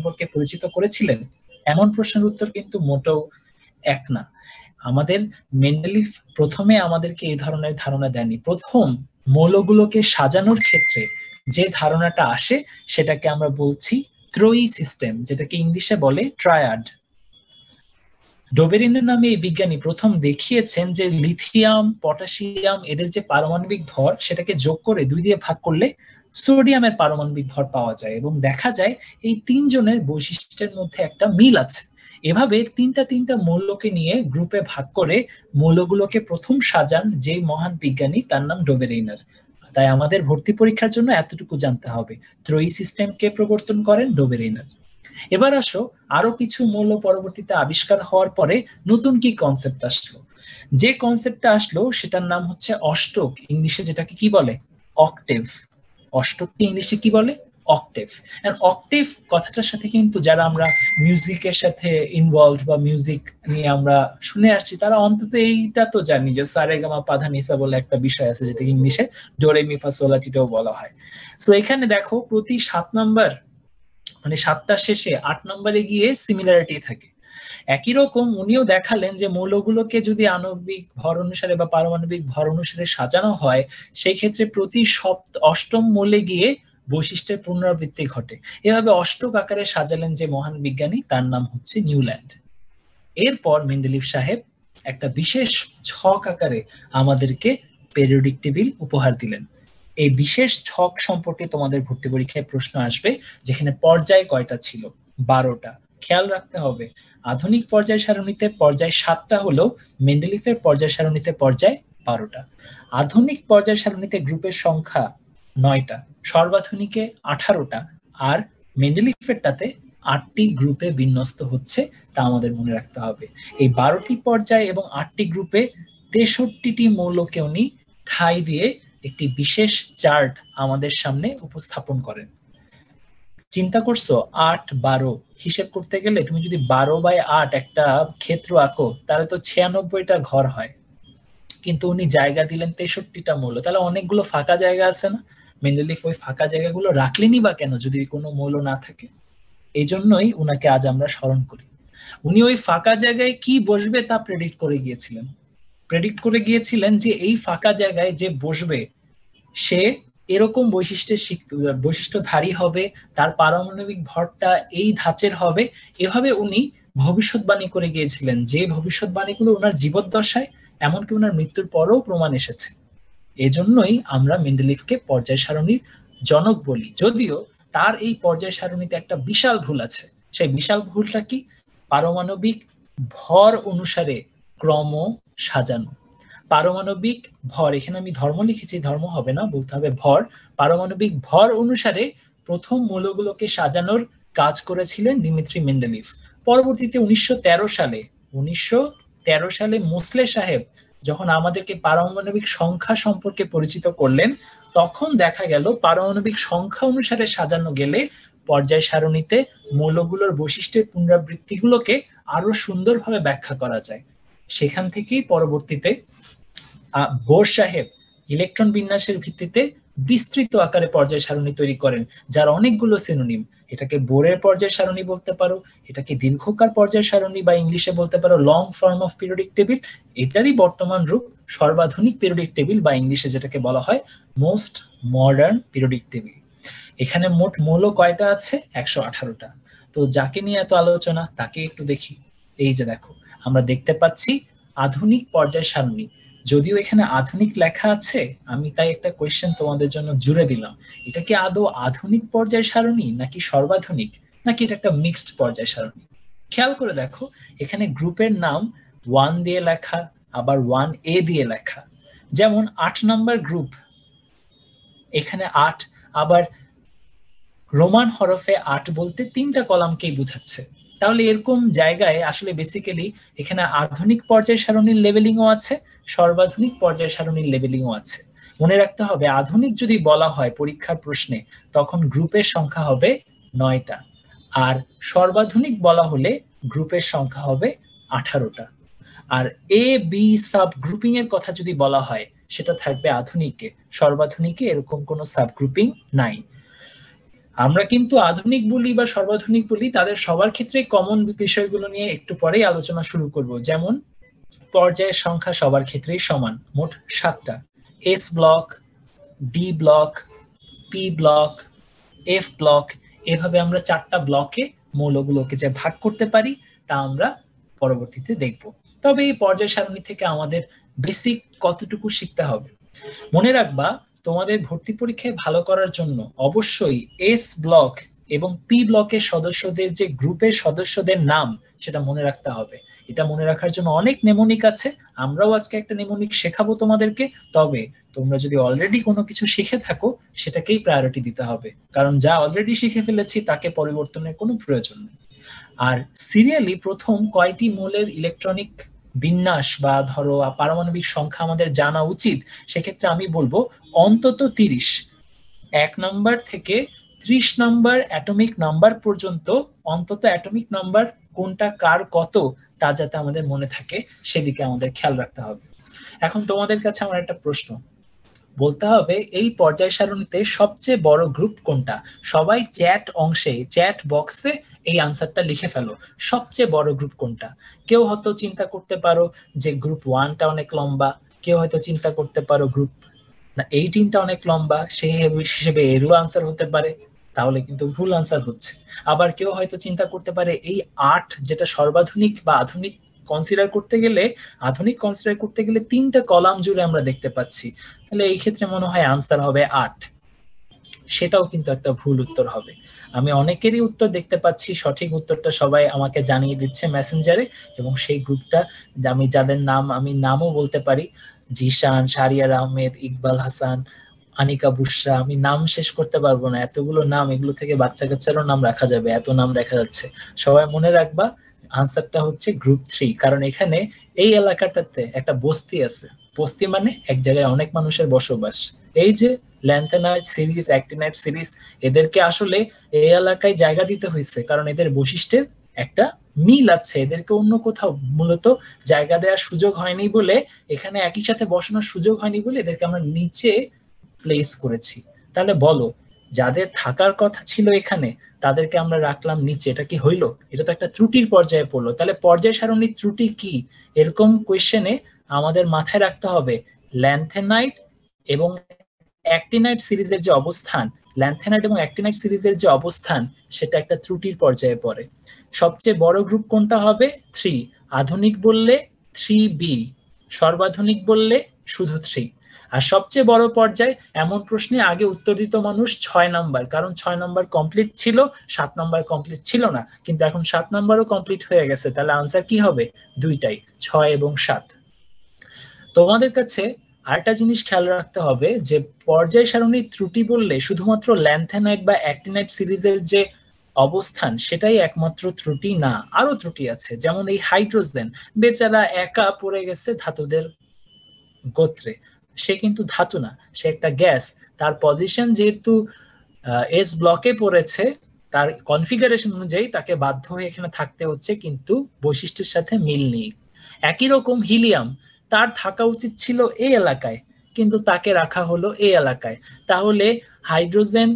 সম্পর্কে পরিচিত করেছিলেন? এমন প্রশ্নের উত্তর কিন্তু মোটেও এক না। আমাদের মেন্ডেলিফ প্রথমে আমাদেরকে এই ধরনের ধারণা দেননি। প্রথম মৌলগুলোকে সাজানোর ক্ষেত্রে যে ধারণাটা আসে সেটাকে আমরা বলছি ত্রয়ী সিস্টেম, যেটাকে ইংলিশে বলে ট্রায়াড। ডোবেরিনের নামে এই বিজ্ঞানী প্রথম দেখিয়েছেন যে লিথিয়াম, পটাশিয়াম এদের যে পারমাণবিক ভর সেটাকে যোগ করে 2 দিয়ে ভাগ করলে সোডিয়ামের পারমাণবিক ভর পাওয়া যায় এবং দেখা যায় এই তিনজনের বৈশিষ্ট্যের মধ্যে একটা মিল আছে। এভাবে তিনটা মৌলকে নিয়ে গ্রুপে ভাগ করে মৌলগুলোকে প্রথম সাজান যে মহান বিজ্ঞানী, তার নাম ডোবেরিনার। তাই আমাদের ভর্তি পরীক্ষার জন্য এতটুকু জানতে হবে, ত্রয়ী সিস্টেমকে প্রবর্তন করেন ডোবেরিনার। এবার আসো, আরো কিছু মৌল পরবর্তীতে আবিষ্কার হওয়ার পরে নতুন কি কনসেপ্ট আসলো। যে কনসেপ্টটা আসলো সেটার নাম হচ্ছে অষ্টক, ইংলিশে যেটাকে কি বলে? অক্টেভ। অষ্টককে ইংলিশে কি বলে? অক্টেভ। এন্ড অক্টেভ কথাটার সাথে কিন্তু যারা আমরা মিউজিকের সাথে ইনভলভ বা মিউজিক নিয়ে আমরা শুনে আসছি তারা অন্তত এইটা তো জানি যে সারেগামা পাধানিসা বলে একটা বিষয় আছে, যেটা ইংলিশে ডোরে মি ফা সোলা টি টো বলা হয়। সো এখানে দেখো প্রতি 7 নাম্বার মানে 7টা শেষে 8 নম্বরে গিয়ে সিমিলারিটি থাকে। একই রকম উনিও দেখালেন যে মৌলগুলোকে যদি আণবিক ভর অনুসারে বা পারমাণবিক ভর অনুসারে সাজানো হয়, সেই ক্ষেত্রে প্রতি অষ্টম মৌলে গিয়ে বৈশিষ্ট্যের পুনরাবৃত্তি ঘটে। এভাবে অষ্টক আকারে সাজালেন যে মহান বিজ্ঞানী, তার নাম হচ্ছে নিউল্যান্ড। এরপর মেন্ডেলিভ সাহেব একটা বিশেষ ছক আকারে আমাদেরকে পেরিয়ডিক টেবিল উপহার দিলেন। এই বিশেষ ছক সম্পর্কে তোমাদের ভর্তি পরীক্ষায় প্রশ্ন আসবে, যেখানে পর্যায় কয়টা ছিল? 12টা। খেয়াল রাখতে হবে, আধুনিক পর্যায় সারণীতে পর্যায় 7টা হলো, মেন্ডেলিফের পর্যায় সারণীতে পর্যায় 12টা। আধুনিক পর্যায় সারণীতে গ্রুপের সংখ্যা 9টা, সর্বাধুনিকে 18টা, আর মেন্ডেলিফেরটাতে 8টি গ্রুপে বিন্যস্ত হচ্ছে, তা আমাদের মনে রাখতে হবে। এই 12টি পর্যায় এবং 8টি গ্রুপে 63টি মৌলকে উনি ঠাঁই দিয়ে একটি বিশেষ চার্ট আমাদের সামনে উপস্থাপন করেন। চিন্তা করছো 8, 12 হিসেব করতে গেলে তুমি যদি 12/8 একটা ক্ষেত্র আঁকো তাহলে তো 96টা ঘর হয়, কিন্তু উনি জায়গা দিলেন 63টা মৌল, তাহলে অনেকগুলো ফাঁকা জায়গা আছে না? মেন্ডেলিফ ওই ফাঁকা জায়গাগুলো রাখলেনই বা কেন যদি কোনো মৌল না থাকে? এই জন্যই উনাকে আজ আমরা স্মরণ করি। উনি ওই ফাঁকা জায়গায় কি বসবে তা প্রেডিক্ট করে গিয়েছিলেন যে এই ফাঁকা জায়গায় যে বসবে সে এরকম বৈশিষ্ট্যধারী হবে, তার পারমাণবিক ভরটা এই ধাঁচের হবে। এভাবে উনি ভবিষ্যৎবাণী করে গিয়েছিলেন, যে ভবিষ্যৎবাণীগুলো ওনার জীবদ্দশায় এমনকি ওনার মৃত্যুর পরেও প্রমাণ এসেছে। এজন্যই আমরা মেন্ডেলিফকে পর্যায় সারণীর জনক বলি, যদিও তার এই পর্যায় সারণীতে একটা বিশাল ভুল আছে। সেই বিশাল ভুলটা কি? পারমাণবিক ভর অনুসারে ক্রম সাজানো। পারমাণবিক ভর, এখানে আমি ধর্ম লিখেছি, ধর্ম হবে না, বলতে হবে ভর। পারমাণবিক ভর অনুসারে প্রথম মৌলগুলোকে সাজানোর কাজ করেছিলেন দিমিত্রি মেন্ডেলিফ। পরবর্তীতে 1913 সালে মোসলে সাহেব যখন আমাদেরকে পারমাণবিক সংখ্যা সম্পর্কে পরিচিত করলেন, তখন দেখা গেল পারমাণবিক সংখ্যা অনুসারে সাজানো গেলে পর্যায় সারণীতে মৌলগুলোর বৈশিষ্ট্যের পুনরাবৃত্তিগুলোকে আরো সুন্দরভাবে ব্যাখ্যা করা যায়। সেখান থেকেই পরবর্তীতে বোর সাহেব ইলেকট্রন বিন্যাসের ভিত্তিতে বিস্তৃত আকারে পর্যায় সারণী তৈরি করেন, যার অনেকগুলো সিনোনিম। এটাকে বোরের পর্যায় সারণী বলতে পারো, এটাকে দীর্ঘকার পর্যায় সারণী বা ইংলিশে বলতে পারো long form of periodic table. এটারই বর্তমান রূপ সর্বাধুনিক পিরিয়ডিক টেবিল বা ইংলিশে যেটাকে বলা হয় মোস্ট মডার্ন পিরিয়ডিক টেবিল। এখানে মোট মৌল কয়টা আছে? 118টা। তো যাকে নিয়ে এত আলোচনা তাকে একটু দেখি। এই যে দেখো, আমরা দেখতে পাচ্ছি আধুনিক পর্যায় সারণী। যদিও এখানে আধুনিক লেখা আছে, আমি তাই একটা কোয়েশ্চেন তোমাদের জন্য জুড়ে দিলাম, এটা কি আদৌ আধুনিক পর্যায় সারণী নাকি সর্বাধুনিক, নাকি এটা একটা মিক্সড পর্যায় সারণী? খেয়াল করে দেখো, এখানে গ্রুপের নাম 1 দিয়ে লেখা, আবার 1A দিয়ে লেখা। যেমন 8 নম্বর গ্রুপ, এখানে 8, আবার রোমান হরফে 8 বলতে 3টা কলামকেই বোঝাচ্ছে। তাহলে এরকম জায়গায় আসলে বেসিক্যালি এখানে আধুনিক পর্যায় সারণীর লেভেলিংও আছে, সর্বাধুনিক পর্যায় সারণীর লেভেলিংও আছে। মনে রাখতে হবে, আধুনিক যদি বলা হয় পরীক্ষার প্রশ্নে, তখন গ্রুপের সংখ্যা হবে 9টা, আর সর্বাধুনিক বলা হলে গ্রুপের সংখ্যা হবে 18টা। আর এ বি সাব গ্রুপিং এর কথা যদি বলা হয় সেটা থাকবে আধুনিকে, সর্বাধুনিকে এরকম কোনো সাব গ্রুপিং নাই। আমরা কিন্তু আধুনিক বলি বা সর্বাধুনিক বলি, তাদের সবার ক্ষেত্রে কমন বিষয়গুলো নিয়ে একটু পরেই আলোচনা শুরু করব। যেমন পর্যায়ের সংখ্যা সবার ক্ষেত্রেই সমান, মোট 7টা। S block, D block, P block, F block, এভাবে আমরা 4টা ব্লকে মৌলগুলোকে যে ভাগ করতে পারি তা আমরা পরবর্তীতে দেখব। তবে এই পর্যায় সারণী থেকে আমাদের বেসিক কতটুকু শিখতে হবে? মনে রাখবা, তোমাদের ভর্তি পরীক্ষায় ভালো করার জন্য অবশ্যই এস ব্লক এবং পি ব্লকের সদস্যদের যে গ্রুপের সদস্যদের নাম সেটা মনে রাখতে হবে। এটা মনে রাখার জন্য অনেক নেমোনিক আছে, আমরাও আজকে একটা নেমোনিক শেখাবো তোমাদেরকে। তবে তোমরা যদি অলরেডি কোনো কিছু শিখে থাকো সেটাকেই প্রায়োরিটি দিতে হবে, কারণ যা অলরেডি শিখে ফেলেছি তাকে পরিবর্তনের কোনো প্রয়োজন নেই। আর সিরিয়ালি প্রথম কয়টি মৌলের ইলেকট্রনিক বিন্যাস বা ধরো পারমাণবিক সংখ্যা আমাদের জানা উচিত, সেক্ষেত্রে আমি বলবো অন্তত 30, 1 নাম্বার থেকে 30 নাম্বার অ্যাটমিক নাম্বার পর্যন্ত অন্তত অ্যাটমিক নাম্বার কোনটা কার কত তা যাতে আমাদের মনে থাকে সেদিকে আমাদের খেয়াল রাখতে হবে। এখন তোমাদের কাছে আমার একটা প্রশ্ন, বলতে হবে এই পর্যায় সারণীতে সবচেয়ে বড় গ্রুপ কোনটা? সবাই চ্যাট অংশে, চ্যাট বক্সে এই আনসারটা লিখে ফেলো, সবচেয়ে বড় গ্রুপ কোনটা। কেউ হয়তো চিন্তা করতে পারো যে গ্রুপ 1টা অনেক লম্বা, কেউ হয়তো চিন্তা করতে পারো গ্রুপ 18টা অনেক লম্বা, সেই হিসেবে এরও আনসার হতে পারে, তাহলে কিন্তু ভুল আনসার হচ্ছে। আবার কেউ হয়তো চিন্তা করতে পারে এই 8 যেটা সর্বাধুনিক বা আধুনিক কনসিডার করতে গেলে, আধুনিক কনসিডার করতে গেলে 3টা কলাম জুড়ে আমরা দেখতে পাচ্ছি, তাহলে এই ক্ষেত্রে মনে হয় আনসার হবে 8। সেটাও কিন্তু একটা ভুল উত্তর হবে। আমি অনেকেরই উত্তর দেখতে পাচ্ছি, সঠিক উত্তরটা সবাই আমাকে জানিয়ে দিচ্ছে মেসেঞ্জারে, এবং সেই গ্রুপটা আমি যাদের নাম আমি নামও বলতে পারি, জিশান, শারিয়ার আহমেদ, ইকবাল হাসান, আনিকা বুশরা, আমি নাম শেষ করতে পারবো না, এতগুলো নাম, এগুলো থেকে বাচ্চা কাচ্চারও নাম রাখা যাবে, এত নাম দেখা যাচ্ছে। সবাই মনে রাখবা আনসারটা হচ্ছে গ্রুপ 3, কারণ এখানে এই এলাকাটাতে একটা বস্তি আছে। বস্তি মানে এক জায়গায় অনেক মানুষের বসবাস। এই যে ল্যান্থেনাইট সিরিজ, অ্যাক্টিনাইট সিরিজ, এদেরকে আসলে এই এলাকায় জায়গা দিতে হয়েছে কারণ এদের বৈশিষ্ট্যের একটা মিল আছে, এদেরকে অন্য কোথাও মূলত জায়গা দেওয়ার সুযোগ হয়নি বলে, এখানে একই সাথে বসানোর সুযোগ হয়নি বলে এদেরকে আমরা নিচে প্লেস করেছি। তাহলে বলো, যাদের থাকার কথা ছিল এখানে তাদেরকে আমরা রাখলাম নিচে, এটা কি হইলো? এটা তো একটা ত্রুটির পর্যায়ে পড়লো। তাহলে পর্যায় সারণীর ত্রুটি কি? এরকম কোয়েশ্চেনে আমাদের মাথায় রাখতে হবে ল্যান্থেনাইট এবং অ্যাক্টিনাইট সিরিজের যে অবস্থান, ল্যান্থেনাইট এবং অ্যাক্টিনাইট সিরিজের যে অবস্থান, সেটা একটা ত্রুটির পর্যায়ে পড়ে। সবচেয়ে বড় গ্রুপ কোনটা হবে? 3। আধুনিক বললে 3B, সর্বাধুনিক বললে শুধু 3। আর সবচেয়ে বড় পর্যায়, এমন প্রশ্নে আগে উত্তর দিত মানুষ 6 নাম্বার, কারণ 6 নাম্বার কমপ্লিট ছিল, 7 নাম্বার কমপ্লিট ছিল না, কিন্তু এখন 7 নাম্বারও কমপ্লিট হয়ে গেছে। তাহলে আনসার কি হবে? দুইটাই, 6 এবং 7। তোমাদের কাছে আরেকটা জিনিস খেয়াল রাখতে হবে যে পর্যায় সারণীর ত্রুটি বললে শুধুমাত্র ল্যান্থেনাইট বা অ্যাক্টিনাইট সিরিজের যে অবস্থান সেটাই একমাত্র ত্রুটি না, আরো ত্রুটি আছে। যেমন এই হাইড্রোজেন বেচারা একা পড়ে গেছে ধাতুদের গোত্রে, সে কিন্তু ধাতু না, সে একটা গ্যাস। তার পজিশন যেহেতু এস ব্লকে পড়েছে, তার কনফিগারেশন অনুযায়ী তাকে বাধ্য হয়ে এখানে থাকতে হচ্ছে, কিন্তু বৈশিষ্ট্যের সাথে মিল নেই। একই রকম হিলিয়াম, তার থাকা উচিত ছিল এই এলাকায়, কিন্তু তাকে রাখা হলো এই এলাকায়। তাহলে হাইড্রোজেন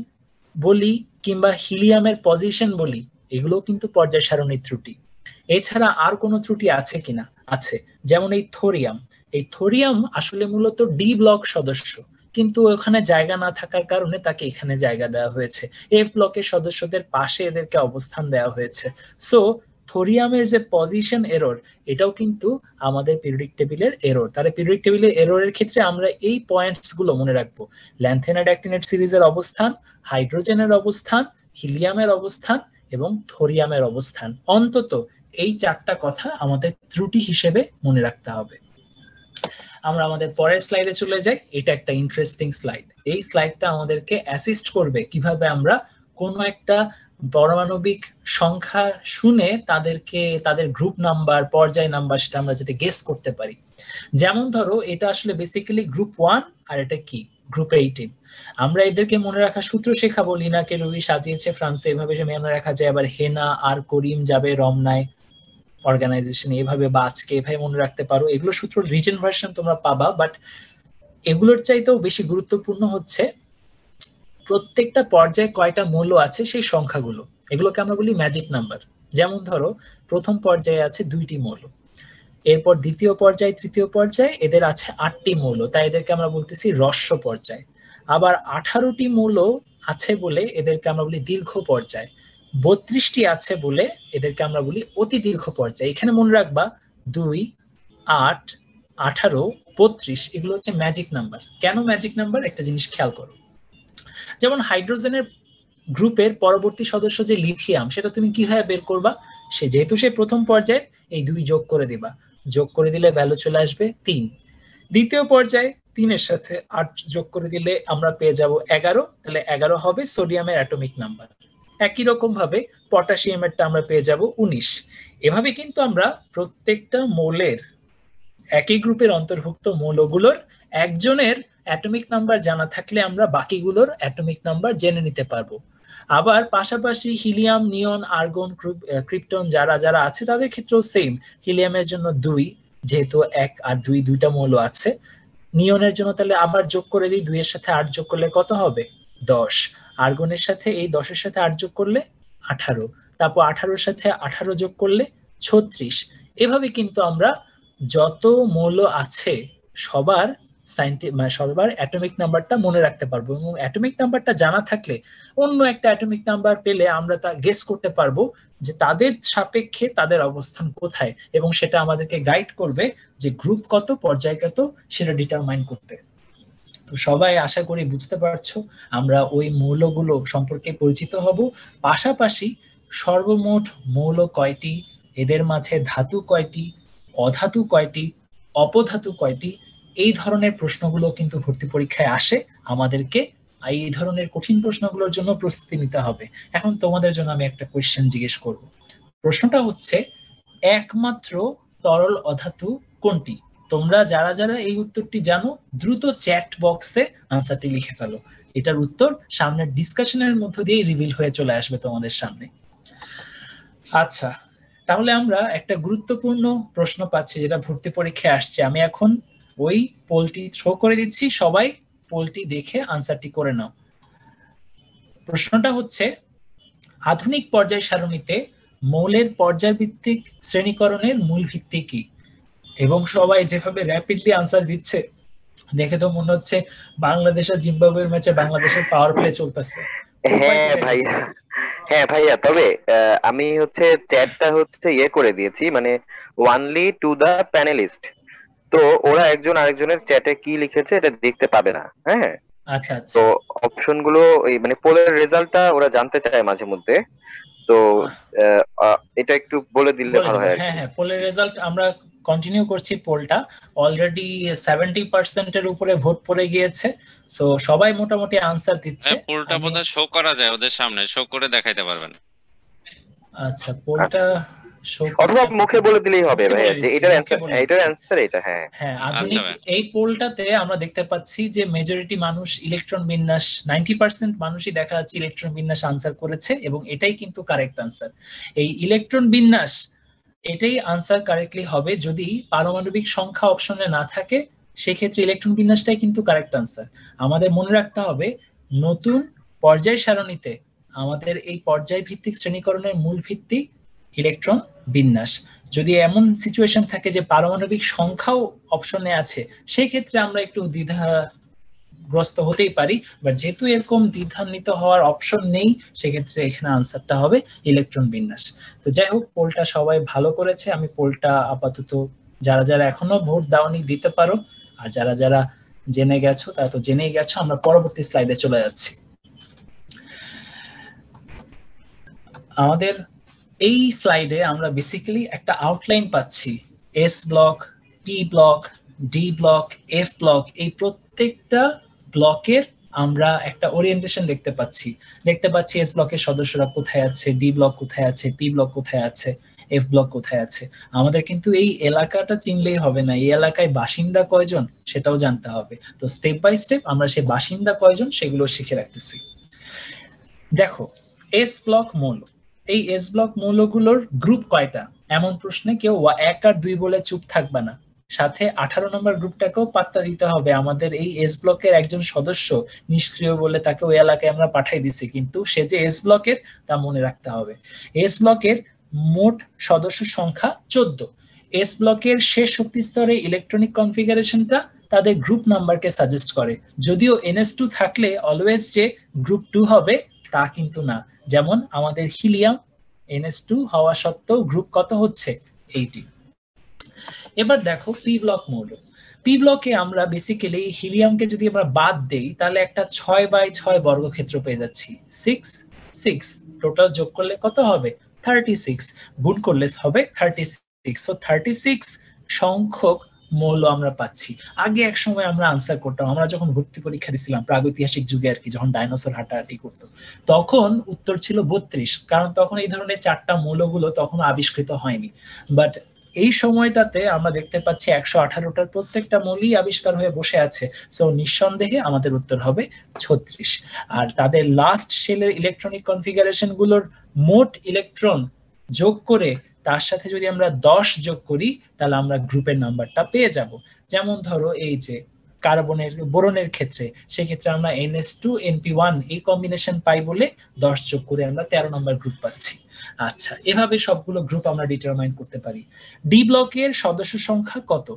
বলি কিংবা হিলিয়ামের পজিশন বলি, এগুলো কিন্তু পর্যায় সারণীর ত্রুটি। এছাড়া আর কোনো ত্রুটি আছে কিনা? আছে। যেমন এই থোরিয়াম, এই থোরিয়াম আসলে মূলত ডি ব্লক সদস্য, কিন্তু ওখানে জায়গা না থাকার কারণে তাকে এখানে জায়গা দেওয়া হয়েছে। এফ ব্লকের সদস্যদের পাশে এদেরকে অবস্থান দেওয়া হয়েছে। সো থোরিয়ামের যে পজিশন এরর, এটাও কিন্তু আমাদের পিরিয়ডিক টেবিলের এরর। তাহলে পিরিয়ডিক টেবিলের এররের ক্ষেত্রে আমরা এই পয়েন্টস গুলো মনে রাখবো: ল্যান্থেনাইট অ্যাক্টিনাইট সিরিজের অবস্থান, হাইড্রোজেনের অবস্থান, হিলিয়ামের অবস্থান এবং থোরিয়ামের অবস্থান। অন্তত এই 4টা কথা আমাদের ত্রুটি হিসেবে মনে রাখতে হবে। আমরা আমাদের পরের স্লাইডে চলে যাই। এটা একটা ইন্টারেস্টিং স্লাইড। এই স্লাইডটা আমাদেরকে অ্যাসিস্ট করবে কিভাবে আমরা কোনো একটা পারমাণবিক সংখ্যা শুনে তাদেরকে তাদের গ্রুপ নাম্বার, পর্যায় নাম্বার, সেটা আমরা যাতে গেস করতে পারি। যেমন ধরো এটা আসলে বেসিক্যালি গ্রুপ 1 আর এটা কি গ্রুপ 18। আমরা এদেরকে মনে রাখার সূত্র শেখাবো। লিনাকে রবি সাজিয়েছে ফ্রান্সে, এভাবে মনে রাখা যায়। আবার হেনা আর করিম যাবে রমনায় অর্গানাইজেশন, এভাবে বা আজকে এভাবে মনে রাখতে পারো। এগুলো সূত্র রিটেন ভার্সন তোমরা পাবা, বাট এগুলোর চাইতেও বেশি গুরুত্বপূর্ণ হচ্ছে প্রত্যেকটা পর্যায়ে কয়টা মৌল আছে সেই সংখ্যাগুলো, এগুলোকে আমরা বলি ম্যাজিক নাম্বার। যেমন ধরো প্রথম পর্যায়ে আছে 2টি মৌল, এরপর দ্বিতীয় পর্যায়ে তৃতীয় পর্যায়ে এদের আছে 8টি মৌল, তাই এদেরকে আমরা বলতেছি হ্রস্ব পর্যায়। আবার 18টি মৌল আছে বলে এদেরকে আমরা বলি দীর্ঘ পর্যায়। 32টি আছে বলে এদেরকে আমরা বলি অতি দীর্ঘ পর্যায়। এখানে মনে রাখবা 2, 8, 18, 32 এগুলো হচ্ছে ম্যাজিক নাম্বার। কেন ম্যাজিক নাম্বার একটা জিনিস খেয়াল করো, যেমন হাইড্রোজেনের গ্রুপের পরবর্তী সদস্য যে লিথিয়াম, সেটা তুমি কিভাবে বের করবা? যেহেতু সে প্রথম পর্যায়ে, এই 2 যোগ করে দিবা, যোগ করে দিলে ভ্যালু চলে আসবে 3। দ্বিতীয় পর্যায়ে 3-এর সাথে 8 যোগ করে দিলে আমরা পেয়ে যাব 11, তাহলে 11 হবে সোডিয়ামের অ্যাটমিক নাম্বার। একই রকম ভাবে পটাশিয়ামেরটা আমরা পেয়ে যাব 19। এভাবে কিন্তু আমরা প্রত্যেকটা মৌলের, একই গ্রুপের অন্তর্ভুক্ত মৌলগুলোর একজনের অ্যাটমিক নাম্বার জানা থাকলে আমরা বাকিগুলোর অ্যাটমিক নাম্বার জেনে নিতে পারবো। আবার পাশাপাশি হিলিয়াম, নিয়ন, আর্গন, ক্রিপ্টন যারা যারা আছে তাদের ক্ষেত্রেও সেম। হিলিয়ামের জন্য 2, যেহেতু 1 আর 2 দুইটা মৌল আছে। নিয়নের জন্য তাহলে আবার যোগ করে দিই, 2 এর সাথে 8 যোগ করলে কত হবে? 10। আর্গনের সাথে এই 10-এর সাথে 8 যোগ করলে 18, তারপর 18-এর সাথে 18 যোগ করলে 36। এভাবে কিন্তু আমরা যত মৌল আছে সবার সবার অ্যাটমিক নাম্বারটা মনে রাখতে পারবো, এবং অ্যাটমিক নাম্বারটা জানা থাকলে অন্য একটা অ্যাটমিক নাম্বার পেলে আমরা তা গেস করতে পারবো যে তাদের সাপেক্ষে তাদের অবস্থান কোথায়, এবং সেটা আমাদেরকে গাইড করবে যে গ্রুপ কত, পর্যায় কত, সেটা ডিটারমাইন করতে। তো সবাই আশা করি বুঝতে পারছো আমরা ওই মৌলগুলো সম্পর্কে পরিচিত হব। পাশাপাশি সর্বমোট মৌল কয়টি, এদের মাঝে ধাতু কয়টি, অধাতু কয়টি, অপধাতু কয়টি, এই ধরনের প্রশ্নগুলো কিন্তু ভর্তি পরীক্ষায় আসে। আমাদেরকে এই ধরনের কঠিন প্রশ্নগুলোর জন্য প্রস্তুতি নিতে হবে। এখন তোমাদের জন্য আমি একটা কোয়েশ্চেন জিজ্ঞেস করব। প্রশ্নটা হচ্ছে, একমাত্র তরল অধাতু কোনটি? তোমরা যারা যারা এই উত্তরটি জানো দ্রুত চ্যাট বক্সে আনসারটি লিখে ফেলো। এটার উত্তর সামনের ডিসকাশনের মধ্য দিয়ে রিভিল হয়ে চলে আসবে তোমাদের সামনে। আচ্ছা, তাহলে আমরা একটা গুরুত্বপূর্ণ প্রশ্ন পাচ্ছি যেটা ভর্তি পরীক্ষায় আসছে। আমি এখন ওই পোলটি থ্রো করে দিচ্ছি, সবাই পোলটি দেখে আনসারটি করে নাও। প্রশ্নটা হচ্ছে, আধুনিক পর্যায় সারণীতে মৌলের পর্যায়ভিত্তিক শ্রেণীকরণের মূল ভিত্তি কি? এবং সবাই যেভাবে র্যাপিডলি আনসার দিচ্ছে দেখে তো মনে হচ্ছে বাংলাদেশ আর জিম্বাবুয়ের ম্যাচে বাংলাদেশের পাওয়ার প্লে চলতেছে। হ্যাঁ ভাইয়া, তবে আমি হচ্ছে চ্যাটটা হচ্ছে করে দিয়েছি, মানে ওয়ানলি টু দা প্যানেলিস্ট। তো ওরা একজন আরেকজনের চ্যাটে কি লিখেছে এটা দেখতে পাবে না। হ্যাঁ, আচ্ছা আচ্ছা, তো অপশন গুলো এই মানে পোলের রেজাল্টটা ওরা জানতে চায় মাঝে মধ্যে। তো এটা একটু বলে দিলে ভালো হয় আর হ্যাঁ কি। হ্যাঁ, পোলের রেজাল্ট আমরা কন্টিনিউ করছি। পোলটা অলরেডি 70% এর উপরে ভোট পড়ে গিয়েছে। সো সবাই মোটামুটি আনসার দিচ্ছে। পোলটা বোধহয় শো করা যায় ওদের সামনে, শো করে দেখাইতে পারবেন। আচ্ছা, পোলটা অথবা মুখে বলে দিলেই হবে ভাইয়া যে এটার অ্যানসার এটা। হ্যাঁ হ্যাঁ, আধুনিক এই পোলটাতে আমরা দেখতে পাচ্ছি যে মেজরিটি মানুষ ইলেকট্রন বিন্যাস, 90% মানুষই দেখা যাচ্ছে ইলেকট্রন বিন্যাস আনসার করেছে, এবং এটাই কিন্তু কারেক্ট আনসার। এই ইলেকট্রন বিন্যাস এটাই আনসার কারেক্টলি হবে। যদি পারমাণবিক সংখ্যা অপশনে না থাকে সেক্ষেত্রে ইলেকট্রন বিন্যাসটাই কিন্তু কারেক্ট আনসার। আমাদের মনে রাখতে হবে নতুন পর্যায় সারণীতে আমাদের এই পর্যায় ভিত্তিক শ্রেণীকরণের মূল ভিত্তি ইলেকট্রন বিন্যাস। যদি এমন সিচুয়েশন থাকে যে পারমাণবিক সংখ্যাও অপশনে আছে সেই ক্ষেত্রে আমরা একটু দ্বিধাগ্রস্ত হতেই পারি, বাট যেহেতু এরকম দ্বিধান্বিত হওয়ার অপশন নেই সেক্ষেত্রে এখানে আনসারটা হবে ইলেকট্রন বিন্যাস। তো যাই হোক, পোলটা সবাই ভালো করেছে। আমি পোলটা আপাতত যারা যারা এখনো ভোট দাওনি দিতে পারো, আর যারা যারা জেনে গেছো তারা তো জেনেই গেছো। আমরা পরবর্তী স্লাইডে চলে যাচ্ছি। আমাদের এই স্লাইডে আমরা বেসিক্যালি একটা আউটলাইন পাচ্ছি। S block, P block, D block, F block, এই প্রত্যেকটা ব্লকের আমরা একটা ওরিয়েন্টেশন দেখতে পাচ্ছি এস ব্লকের সদস্যরা কোথায় আছে, ডি ব্লক কোথায় আছে, পি ব্লক কোথায় আছে, এফ ব্লক কোথায় আছে। আমাদের কিন্তু এই এলাকাটা চিনলেই হবে না, এই এলাকায় বাসিন্দা কয়জন সেটাও জানতে হবে। তো স্টেপ বাই স্টেপ আমরা সেই বাসিন্দা কয়জন সেগুলো শিখে রাখতেছি। দেখো, এস ব্লক মৌল, এই এস ব্লক মৌলগুলোর গ্রুপ কয়টা? এমন প্রশ্নে কেউ 1 আর 2 বলে চুপ থাকবে না। সাথে 18 নম্বর গ্রুপটাকেও পাত্তা দিতে হবে। আমাদের এই এস ব্লকের একজন সদস্য নিষ্ক্রিয় বলে তাকে ওই এলাকায় আমরা পাঠাই দিছি, কিন্তু সে যে এস ব্লকের তা মনে রাখতে হবে। এস ব্লকের মোট সদস্য সংখ্যা 14। এস ব্লকের শেষ শক্তি স্তরে ইলেকট্রনিক কনফিগারেশনটা তাদের গ্রুপ নাম্বারকে সাজেস্ট করে, যদিও NS2 থাকলে অলওয়েজ যে গ্রুপ 2 হবে তা কিন্তু না। যেমন আমাদের হিলিয়াম NS2 হওয়া সত্ত্বেও গ্রুপ কত হচ্ছে? 80। এবার দেখো পি ব্লক মৌল। পি ব্লকে আমরা বেসিক্যালি হিলিয়ামকে যদি আমরা বাদ দেই তাহলে একটা 6x6 বর্গক্ষেত্র পেয়ে যাচ্ছি। 6 টোটাল যোগ করলে কত হবে? 36, গুণ করলে হবে 36। সো 36 সংখ্যক মৌল আমরা পাচ্ছি। আগে এক সময় আমরা আনসার করতাম, আমরা যখন ভর্তি পরীক্ষা দিছিলাম প্রাগৈতিহাসিক যুগে আর কি, যখন ডাইনোসর হাঁটাহাঁটি করতো, তখন উত্তর ছিল 32, কারণ তখন এই ধরনের 4টা মৌলগুলো তখন আবিষ্কৃত হয়নি। বাট এই সময়টাতে আমরা দেখতে পাচ্ছি 118টার প্রত্যেকটা মৌলই আবিষ্কার হয়ে বসে আছে। সো নিঃসন্দেহে আমাদের উত্তর হবে 36। আর তাদের লাস্ট শেলের ইলেকট্রনিক কনফিগারেশন গুলোর মোট ইলেকট্রন যোগ করে তার সাথে যদি আমরা 10 যোগ করি তাহলে আমরা গ্রুপের নাম্বারটা পেয়ে যাব। যেমন ধরো এই যে কার্বনের বোরনের ক্ষেত্রে, সেক্ষেত্রে আমরা NS2 NP1 এই কম্বিনেশন পাই বলে 10 যোগ করে আমরা 13 নম্বর গ্রুপ পাচ্ছি। আচ্ছা, এভাবে সবগুলো গ্রুপ আমরা ডিটারমাইন করতে পারি। ডি ব্লকের সদস্য সংখ্যা কত?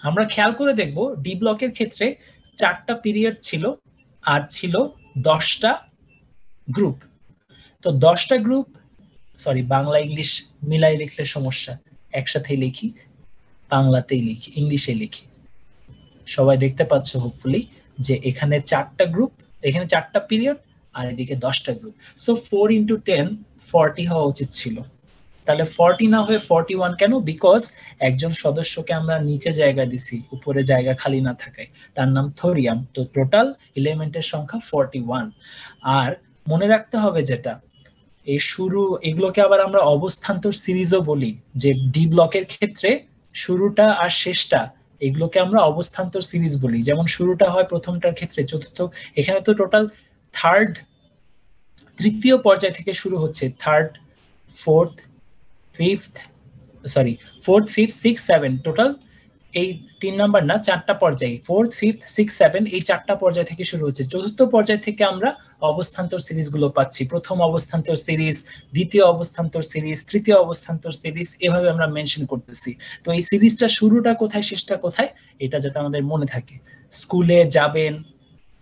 আমরা খেয়াল করে দেখব ডি ব্লকের ক্ষেত্রে 4টা পিরিয়ড ছিল আর ছিল 10টা গ্রুপ। তো 10টা গ্রুপ, সরি বাংলা ইংলিশ মিলাই লিখলে সমস্যা, একসাথেই লিখি, বাংলাতেই লিখি, ইংলিশে লিখি। সবাই দেখতে পাচ্ছ হোপফুলি যে এখানে 4টা গ্রুপ, এখানে 4টা পিরিয়ড আর এদিকে 10টা গ্রুপ। সো 4 × 10 40 হওয়া উচিত ছিল। তাহলে 40 না হয়ে 41 কেন? বিকজ একজন সদস্যকে আমরা নিচে জায়গা দিছি, উপরে জায়গা খালি না থাকায়, তার নাম থোরিয়াম। তো টোটাল এলিমেন্টের সংখ্যা 41। আর মনে রাখতে হবে যেটা এই শুরু, এগুলোকে আবার আমরা অবস্থান্তর সিরিজও বলি, যে ডি ব্লকের ক্ষেত্রে শুরুটা আর শেষটা এগুলোকে আমরা অবস্থান্তর সিরিজ বলি। যেমন শুরুটা হয় প্রথমটার ক্ষেত্রে চতুর্থ, এখানে তো টোটাল তৃতীয় পর্যায় থেকে শুরু হচ্ছে, ফোর্থ, ফিফথ, 6, 7 টোটাল এই 3 নাম্বার না 4টা পর্যায়ে, 4th, 5th, 6th, 7 এই 4টা পর্যায় থেকে শুরু হচ্ছে। চতুর্থ পর্যায় থেকে আমরা অবস্থান্তর সিরিজ গুলো পাচ্ছি। প্রথম অবস্থান্তর সিরিজ, দ্বিতীয় অবস্থান্তর সিরিজ, তৃতীয় অবস্থান্তর সিরিজ, এভাবে আমরা মেনশন করতেছি। তো এই সিরিজটা শুরুটা কোথায় শেষটা কোথায় এটা যাতে আমাদের মনে থাকে। স্কুলে যাবেন,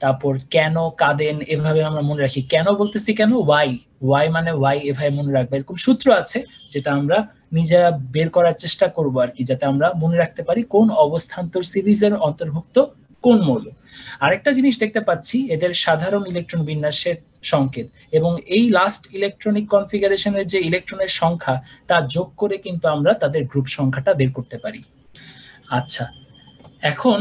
তারপর কেন কাঁদেন, এভাবে আমরা মনে রাখি। কেন বলতেছি কেন? ওয়াই মানে ওয়াই, এভাবে মনে রাখবো। এরকম সূত্র আছে যেটা আমরা নিজেরা বের করার চেষ্টা করবো আর কি, যাতে আমরা মনে রাখতে পারি কোন অবস্থান্তর সিরিজের অন্তর্ভুক্ত কোন মৌল। আরেকটা জিনিস দেখতে পাচ্ছি, এদের সাধারণ ইলেকট্রন বিন্যাসের সংকেত এবং এই লাস্ট ইলেকট্রনিক কনফিগারেশনের যে ইলেকট্রনের সংখ্যা তা যোগ করে কিন্তু আমরা তাদের গ্রুপ সংখ্যাটা বের করতে পারি। আচ্ছা, এখন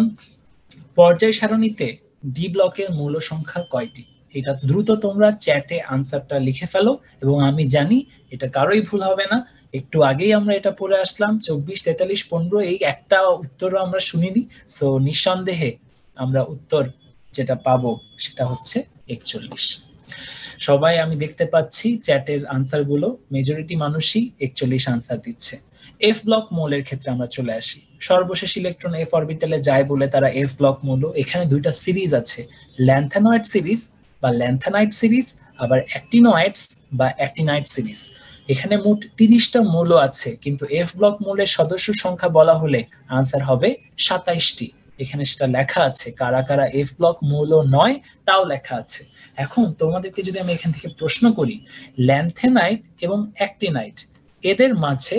পর্যায় সারণীতে ডি ব্লকের মৌল সংখ্যা কয়টি? এটা দ্রুত তোমরা চ্যাটে আনসারটা লিখে ফেলো, এবং আমি জানি এটা কারোই ভুল হবে না। একটু আগেই আমরা এটা পড়ে আসলাম, 24, 43, 15, এই একটা উত্তরও আমরা শুনিনি। সো নিঃসন্দেহে আমরা উত্তর যেটা পাবো সেটা হচ্ছে 41। সবাই আমি দেখতে পাচ্ছি চ্যাটের আনসার গুলো, মেজরিটি মানুষই 41 আনসার দিচ্ছে। এফ ব্লক মৌলের ক্ষেত্রে আমরা চলে আসি। সর্বশেষ ইলেকট্রন এফ অরবিটালে যায় বলে তারা এফ ব্লক মৌল। এখানে দুইটা সিরিজ আছে, ল্যান্থানয়েড সিরিজ বা ল্যান্থানাইট সিরিজ, আবার অ্যাক্টিনয়েডস বা অ্যাক্টিনাইট সিরিজ। এখানে মোট 30টা মৌল আছে, কিন্তু এফ ব্লক মৌলের সদস্য সংখ্যা বলা হলে আনসার হবে 27টি। এখানে সেটা লেখা আছে, কারা কারা এফ ব্লক মৌল নয় তাও লেখা আছে। এখন তোমাদেরকে যদি আমি এখান থেকে প্রশ্ন করি, ল্যান্থেনাইট এবং অ্যাক্টিনাইট এদের মাঝে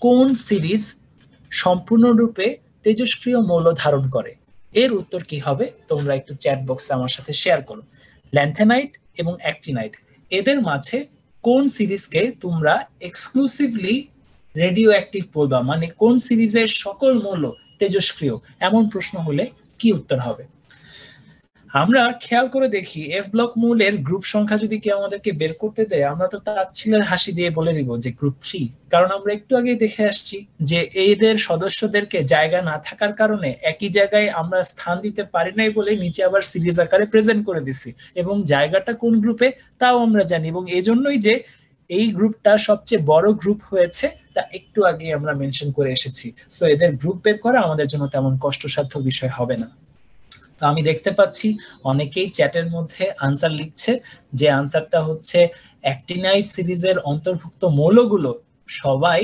কোন সিরিজ সম্পূর্ণরূপে তেজস্ক্রিয় মৌল ধারণ করে? এর উত্তর কি হবে তোমরা একটু চ্যাট বক্সে আমার সাথে শেয়ার করো। ল্যান্থেনাইট এবং অ্যাক্টিনাইট এদের মাঝে কোন সিরিজকে তোমরা এক্সক্লুসিভলি রেডিও অ্যাক্টিভ বলবা, মানে কোন সিরিজের সকল মৌল তেজস্ক্রিয়? এমন প্রশ্ন হলে কি উত্তর হবে? আমরা খেয়াল করে দেখি এফ ব্লক মৌলের গ্রুপ সংখ্যা যদি কেউ আমাদেরকে বের করতে দেয়, আমরা তো তাচ্ছিল্যের হাসি দিয়ে বলে দিব যে গ্রুপ 3, কারণ আমরা একটু আগেই দেখে আসছি যে এদের সদস্যদেরকে জায়গা না থাকার কারণে একই জায়গায় আমরা স্থান দিতে পারি নাই বলে নিচে আবার সিরিজ আকারে প্রেজেন্ট করে দিছি, এবং জায়গাটা কোন গ্রুপে তাও আমরা জানি। এবং এজন্যই যে এই গ্রুপটা সবচেয়ে বড় গ্রুপ হয়েছে, তা একটু আগে আমরা মেনশন করে এসেছি। সো এদের গ্রুপ বের করা আমাদের জন্য তেমন কষ্টসাধ্য বিষয় হবে না। তো আমি দেখতে পাচ্ছি অনেকেই চ্যাটের মধ্যে আনসার লিখছে, যে আনসারটা হচ্ছে অ্যাক্টিনাইট সিরিজের অন্তর্ভুক্ত মৌলগুলো সবাই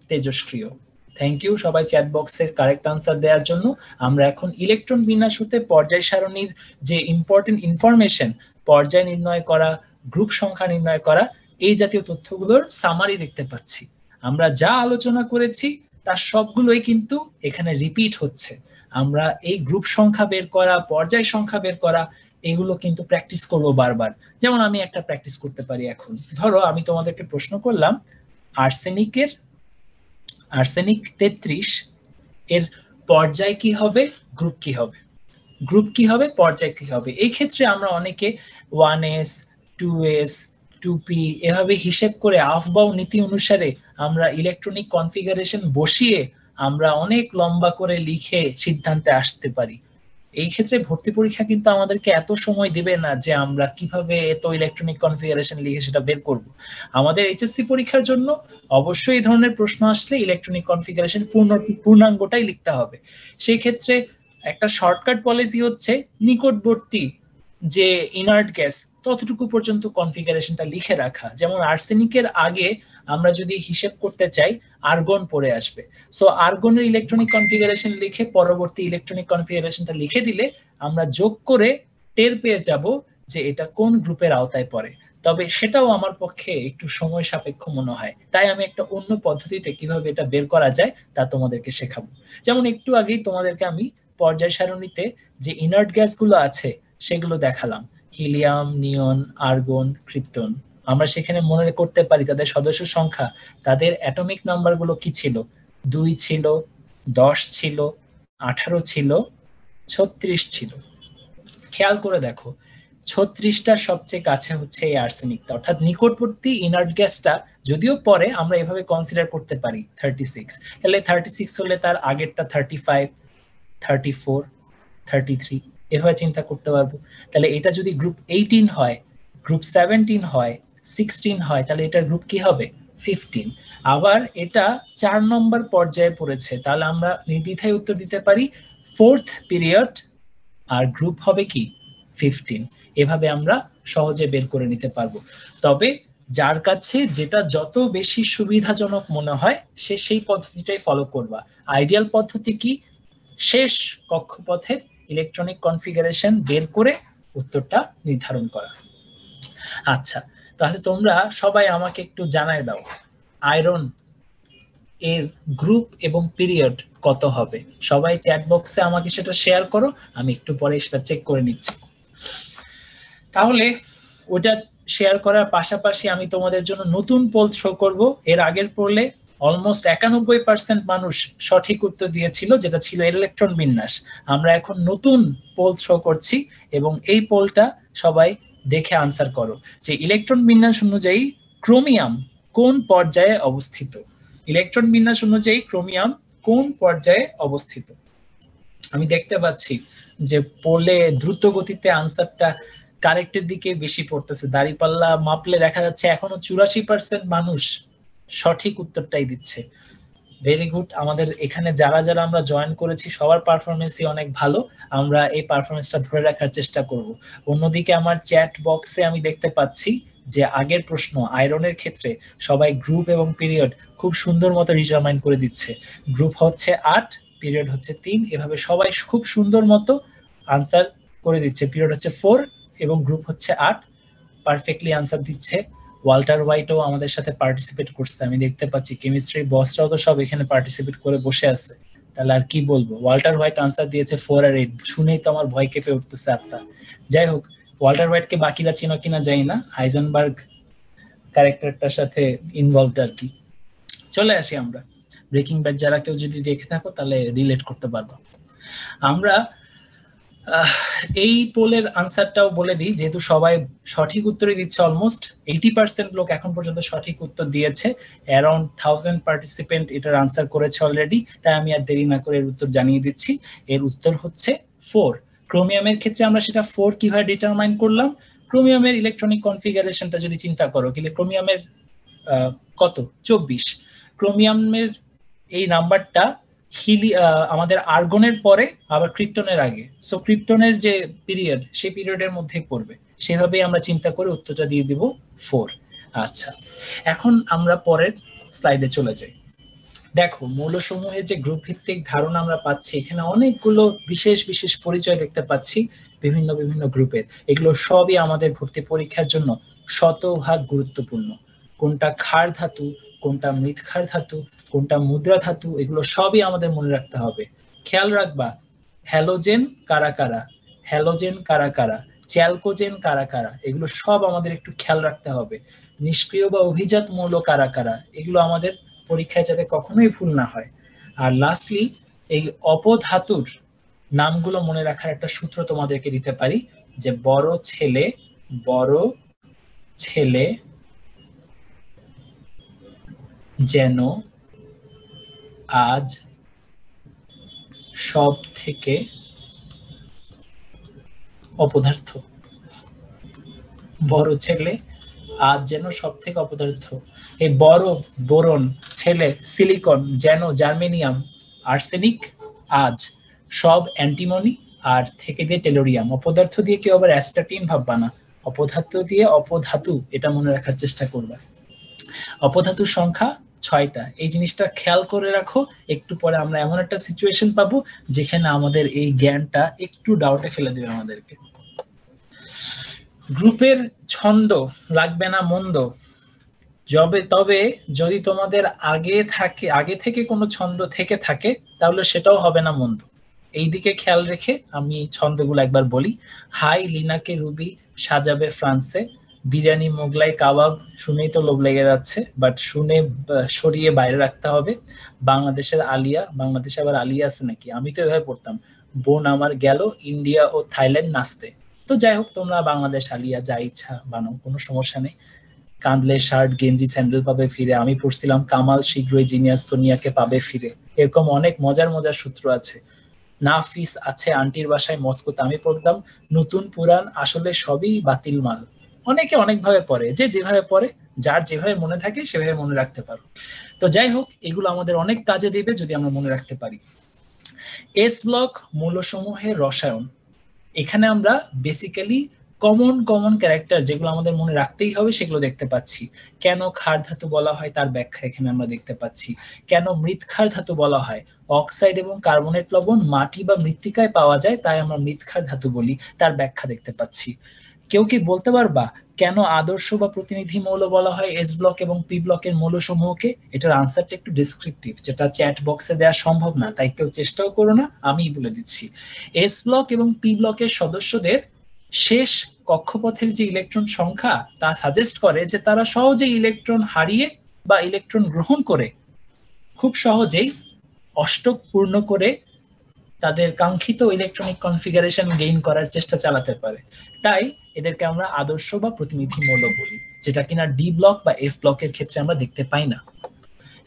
তেজস্ক্রিয়। থ্যাংক ইউ সবাই চ্যাট বক্সে কারেক্ট আনসার দেওয়ার জন্য। আমরা এখন ইলেকট্রন বিন্যাস হতে পর্যায় সারণীর যে ইম্পর্টেন্ট ইনফরমেশন, পর্যায় নির্ণয় করা, গ্রুপ সংখ্যা নির্ণয় করা, এই জাতীয় তথ্যগুলোর সামারি দেখতে পাচ্ছি। আমরা যা আলোচনা করেছি তার সবগুলোই কিন্তু এখানে রিপিট হচ্ছে। আমরা এই গ্রুপ সংখ্যা বের করা, পর্যায় সংখ্যা বের করা, এগুলো কিন্তু প্র্যাকটিস করব বারবার। যেমন আমি একটা প্র্যাকটিস করতে পারি এখন। ধরো আমি তোমাদেরকে প্রশ্ন করলাম আর্সেনিক 33 এর পর্যায় কি হবে, গ্রুপ কি হবে, গ্রুপ কি হবে, পর্যায় কি হবে। এই ক্ষেত্রে আমরা অনেকে 1s 2s 2p এভাবে হিসেব করে আফবাউ নীতি অনুসারে আমরা ইলেকট্রনিক কনফিগারেশন বসিয়ে আমরা অনেক লম্বা করে লিখে সিদ্ধান্তে আসতে পারি। এই ক্ষেত্রে ভর্তি পরীক্ষা কিন্তু আমাদেরকে এত সময় দেবে না যে আমরা কিভাবে এত ইলেকট্রনিক কনফিগারেশন লিখে সেটা বের করব। আমাদের এইচএসসি পরীক্ষার জন্য অবশ্যই এই ধরনের প্রশ্ন আসলে ইলেকট্রনিক কনফিগারেশন পূর্ণাঙ্গটাই লিখতে হবে। সেই ক্ষেত্রে একটা শর্টকাট পলিসি হচ্ছে নিকটবর্তী যে ইনার্ট গ্যাস ততটুকু পর্যন্ত কনফিগারেশনটা লিখে রাখা। যেমন আর্সেনিকের আগে আমরা যদি হিসেব করতে চাই আর্গন পরে আসবে, সো আর্গনের ইলেকট্রনিক কনফিগারেশন লিখে পরবর্তী ইলেকট্রনিক কনফিগারেশনটা লিখে দিলে আমরা যোগ করে টের পেয়ে যাব যে এটা কোন গ্রুপের আওতায় পড়ে। তবে সেটাও আমার পক্ষে একটু সময় সাপেক্ষ মনে হয়, তাই আমি একটা অন্য পদ্ধতিতে কিভাবে এটা বের করা যায় তা তোমাদেরকে শেখাবো। যেমন একটু আগেই তোমাদেরকে আমি পর্যায় সারণীতে যে ইনার্ট গ্যাসগুলো আছে সেগুলো দেখালাম, হিলিয়াম, নিয়ন, আর্গন, ক্রিপ্টন। আমরা সেখানে মনে করতে পারি তাদের সদস্য সংখ্যা, তাদের অ্যাটমিক নাম্বারগুলো কি ছিল, 2 ছিল, 10 ছিল, 18 ছিল, 36 ছিল। খেয়াল করে দেখো 36টার সবচেয়ে কাছে হচ্ছে এই আর্সেনিকটা, অর্থাৎ নিকটবর্তী ইনার্ট গ্যাসটা যদিও পরে আমরা এভাবে কনসিডার করতে পারি 36, তাহলে 36 হলে তার আগেরটা 35, 34, 33 এভাবে চিন্তা করতে পারবো। তাহলে এটা যদি গ্রুপ 18 হয়, গ্রুপ 17 হয়, 16 হয়, তাহলে এটার গ্রুপ কি হবে 15। আবার এটা 4 নম্বর পর্যায়ে পড়েছে, তাহলে আমরা নির্দ্বিধায় উত্তর দিতে পারি 4th পিরিয়ড, আর গ্রুপ হবে কি 15। এভাবে আমরা সহজে বের করে নিতে পারবো। তবে যার কাছে যেটা যত বেশি সুবিধাজনক মনে হয় সে সেই পদ্ধতিটাই ফলো করবা। আইডিয়াল পদ্ধতি কি, শেষ কক্ষপথের ইলেকট্রনিক কনফিগারেশন বের করে উত্তরটা নির্ধারণ করা। আচ্ছা, তাহলে তোমরা সবাই আমাকে একটু জানায় দাও আয়রন এর গ্রুপ এবং পিরিয়ড কত হবে। সবাই চ্যাট বক্সে আমাকে সেটা শেয়ার করো, আমি একটু পরে সেটা চেক করে নিচ্ছি। তাহলে ওটা শেয়ার করার পাশাপাশি আমি তোমাদের জন্য নতুন পোল থ্রো করব। এর আগের পোলে অলমোস্ট 91% মানুষ সঠিক উত্তর দিয়েছিল, যেটা ছিল ইলেকট্রন বিন্যাস। আমরা এখন নতুন পোল থ্রো করছি এবং এই পোলটা সবাই দেখে আনসার করো যে ইলেকট্রন বিন্যাস অনুযায়ী ক্রোমিয়াম কোন পর্যায়ে অবস্থিত। ইলেকট্রন বিন্যাস অনুযায়ী ক্রোমিয়াম কোন পর্যায়ে অবস্থিত। আমি দেখতে পাচ্ছি যে পোলে দ্রুত গতিতে আনসারটা কারেক্টের দিকে বেশি পড়তেছে। দাঁড়িপাল্লা মাপলে দেখা যাচ্ছে এখনো 84% মানুষ সঠিক উত্তরটাই দিচ্ছে। Very good. আমাদের এখানে যারা যারা আমরা জয়েন করেছি সবার পারফরমেন্সই অনেক ভালো, আমরা এই পারফরমেন্সটা ধরে রাখার চেষ্টা করব। অন্যদিকে আমার চ্যাট বক্সে আমি দেখতে পাচ্ছি যে আগের প্রশ্ন আয়রনের ক্ষেত্রে সবাই গ্রুপ এবং পিরিয়ড খুব সুন্দর মতো ডিটারমাইন করে দিচ্ছে। গ্রুপ হচ্ছে 8, পিরিয়ড হচ্ছে 3, এভাবে সবাই খুব সুন্দর মতো আনসার করে দিচ্ছে। পিরিয়ড হচ্ছে 4 এবং গ্রুপ হচ্ছে 8, পারফেক্টলি আনসার দিচ্ছে। ওয়াল্টার হোয়াইটও আমাদের সাথে পার্টিসিপেট করছে, আমি দেখতে পাচ্ছি। কেমিস্ট্রি বসরাও তো সব এখানে পার্টিসিপেট করে বসে আছে, তাহলে আর কি বলবো। ওয়াল্টার হোয়াইট আনসার দিয়েছে 4 আর 8, শুনেই তো আমার ভয় কেঁপে উঠতেছে আত্মা। যাই হোক, ওয়াল্টার হোয়াইটকে বাকিরা চিনো কিনা জানি না, হাইজেনবার্গ ক্যারেক্টারটার সাথে ইনভলভড আর কি। চলে আসি আমরা ব্রেকিং ব্যাড, যারা কেউ যদি দেখে থাকো তাহলে রিলেট করতে পারবো। আমরা এই পোলের আনসারটাও বলে দিই, যেহেতু সবাই সঠিক উত্তরই দিচ্ছে, অলমোস্ট 80% লোক এখন পর্যন্ত সঠিক উত্তর দিয়েছে। অ্যারাউন্ড 1000 পার্টিসিপেন্ট এটার আনসার করেছে অলরেডি, তাই আমি আর দেরি না করে এর উত্তর জানিয়ে দিচ্ছি। এর উত্তর হচ্ছে 4। ক্রোমিয়ামের ক্ষেত্রে আমরা সেটা 4 কিভাবে ডিটারমাইন করলাম। ক্রোমিয়ামের ইলেকট্রনিক কনফিগারেশনটা যদি চিন্তা করো, ক্রোমিয়ামের কত 24। ক্রোমিয়ামের এই নাম্বারটা আমাদের আর্গনের পরে আবার ক্রিপ্টনের আগে, সো ক্রিপ্টনের যে পিরিয়ড সেই পিরিয়ডের মধ্যে পড়বে, সেভাবেই আমরা চিন্তা করে উত্তরটা দিয়ে দিব 4। আচ্ছা, এখন আমরা পরের স্লাইডে চলে যাই। দেখো মৌলসমূহের যে গ্রুপ ভিত্তিক ধারণা আমরা পাচ্ছি, এখানে অনেকগুলো বিশেষ বিশেষ পরিচয় দেখতে পাচ্ছি বিভিন্ন বিভিন্ন গ্রুপের। এগুলো সবই আমাদের ভর্তি পরীক্ষার জন্য শতভাগ গুরুত্বপূর্ণ। কোনটা ক্ষার ধাতু, কোনটা মৃৎক্ষার ধাতু, কোনটা মুদ্রা ধাতু, এগুলো সবই আমাদের মনে রাখতে হবে। খেয়াল রাখবা হ্যালোজেন কারা কারা, হ্যালোজেন কারা কারা, চ্যালকোজেন কারা কারা, এগুলো সব আমাদের একটু খেয়াল রাখতে হবে। নিষ্ক্রিয় বা অভিজাত মৌল কারা কারা, এগুলো আমাদের পরীক্ষায় যাতে কখনোই ভুল না হয়। আর লাস্টলি এই অপধাতুর নামগুলো মনে রাখার একটা সূত্র তোমাদেরকে দিতে পারি, যে বড় ছেলে যেন আজ সব থেকে অপদার্থ, বড় ছেলে আজ যেন সব থেকে অপদার্থ। এই বড় বোরন, ছেলে সিলিকন, যেন জার্মেনিয়াম, আর্সেনিক আজ সব অ্যান্টিমনি, আর থেকে দিয়ে টেলোরিয়াম। অপদার্থ দিয়ে কেউ আবার অ্যাস্টাটিন ভাববা না, অপধাতু দিয়ে অপধাতু, এটা মনে রাখার চেষ্টা করবা। অপধাতুর সংখ্যা 6টা, এই জিনিসটা খেয়াল করে রাখো। একটু পরে আমরা এমন একটা সিচুয়েশন পাবো যেখানে আমাদের এই জ্ঞানটা একটু ডাউটে ফেলে দেবে আমাদেরকে। গ্রুপের ছন্দ লাগবে না মন্দ, তবে যদি তোমাদের আগে থেকে কোনো ছন্দ থেকে থাকে তাহলে সেটাও হবে না মন্দ। এই দিকে খেয়াল রেখে আমি ছন্দগুলো একবার বলি। হাই লিনাকে রুবি সাজাবে ফ্রান্সে, বিরিয়ানি মোগলাই কাবাব, শুনেই তো লোভ লেগে যাচ্ছে, বাট শুনে সরিয়ে বাইরে রাখতে হবে। বাংলাদেশের আলিয়া, বাংলাদেশে আবার আলিয়া আছে নাকি, আমি তো এভাবে পড়তাম। বোন আমার গেল ইন্ডিয়া ও থাইল্যান্ড নাচতে। তো যাই হোক, তোমরা বাংলাদেশ আলিয়া যা ইচ্ছা বানাও, কোনো সমস্যা নেই। কাঁদলে শার্ট গেঞ্জি স্যান্ডেল পাবে ফিরে, আমি পড়ছিলাম কামাল শীঘ্রই জিনিয়াস সোনিয়াকে পাবে ফিরে। এরকম অনেক মজার মজার সূত্র আছে। নাফিস আছে আন্টির বাসায় মস্কোতে, আমি পড়তাম নতুন পুরান আসলে সবই বাতিল মাল। অনেকে অনেকভাবে পড়ে, যে যেভাবে পড়ে, যার যেভাবে মনে থাকে সেভাবে মনে রাখতে পারো। তো যাই হোক, এগুলো আমাদের অনেক কাজে দেবে যদি আমরা মনে রাখতে পারি। এস ব্লক মৌলসমূহের রসায়ন, এখানে আমরা বেসিক্যালি কমন ক্যারেক্টার যেগুলো আমাদের মনে রাখতেই হবে সেগুলো দেখতে পাচ্ছি। কেন ক্ষার ধাতু বলা হয় তার ব্যাখ্যা এখানে আমরা দেখতে পাচ্ছি। কেন মৃৎক্ষার ধাতু বলা হয়, অক্সাইড এবং কার্বনেট লবণ মাটি বা মৃত্তিকায় পাওয়া যায়, তাই আমরা মৃৎক্ষার ধাতু বলি, তার ব্যাখ্যা দেখতে পাচ্ছি। কেউ কি বলতে পারবা কেন আদর্শ বা প্রতিনিধি মৌল বলা হয় এস ব্লক এবং পি ব্লকের মৌলসমূহকে? এটার আনসারটা একটু ডেসক্রিপটিভ, যেটা চ্যাট বক্সে দেওয়া সম্ভব না, তাই কেউ চেষ্টাও করো না, আমি বলে দিচ্ছি। এস ব্লক এবং পি ব্লকের সদস্যদের শেষ কক্ষপথের যে ইলেকট্রন সংখ্যা তা সাজেস্ট করে যে তারা সহজেই ইলেকট্রন হারিয়ে বা ইলেকট্রন গ্রহণ করে খুব সহজেই অষ্টক পূর্ণ করে তাদের কাঙ্ক্ষিত ইলেকট্রনিক কনফিগারেশন গেইন করার চেষ্টা চালাতে পারে। তাই এদেরকে আমরা আদর্শ বা প্রতিনিধি মৌল বলি, যেটা কিনা ডি ব্লক বা এফ ব্লকের ক্ষেত্রে আমরা দেখতে পাই না।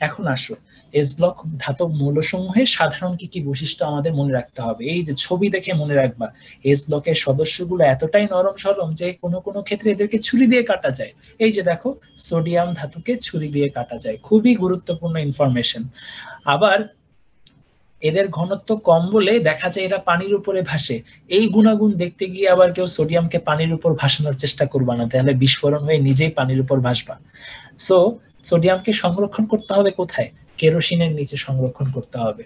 এখন আসো এস ব্লক ধাতব মৌলসমূহের সাধারণ কি কি বৈশিষ্ট্য আমাদের মনে রাখতে হবে। এই যে ছবি দেখে মনে রাখবা, এস ব্লকের সদস্যগুলো এতটাই নরম সরম যে কোনো কোনো ক্ষেত্রে এদেরকে ছুরি দিয়ে কাটা যায়। এই যে দেখো, সোডিয়াম ধাতুকে ছুরি দিয়ে কাটা যায়, খুবই গুরুত্বপূর্ণ ইনফরমেশন। আবার এদের ঘনত্ব কম বলে দেখা যায় এরা পানির উপরে ভাসে। এই গুণাগুণ দেখতে গিয়ে আবার কেউ সোডিয়ামকে পানির উপর ভাসানোর চেষ্টা করবা না, তাহলে বিস্ফোরণ হয়ে নিজেই পানির উপর ভাসবা। সো সোডিয়ামকে সংরক্ষণ করতে হবে কোথায়? কেরোসিনের নিচে সংরক্ষণ করতে হবে।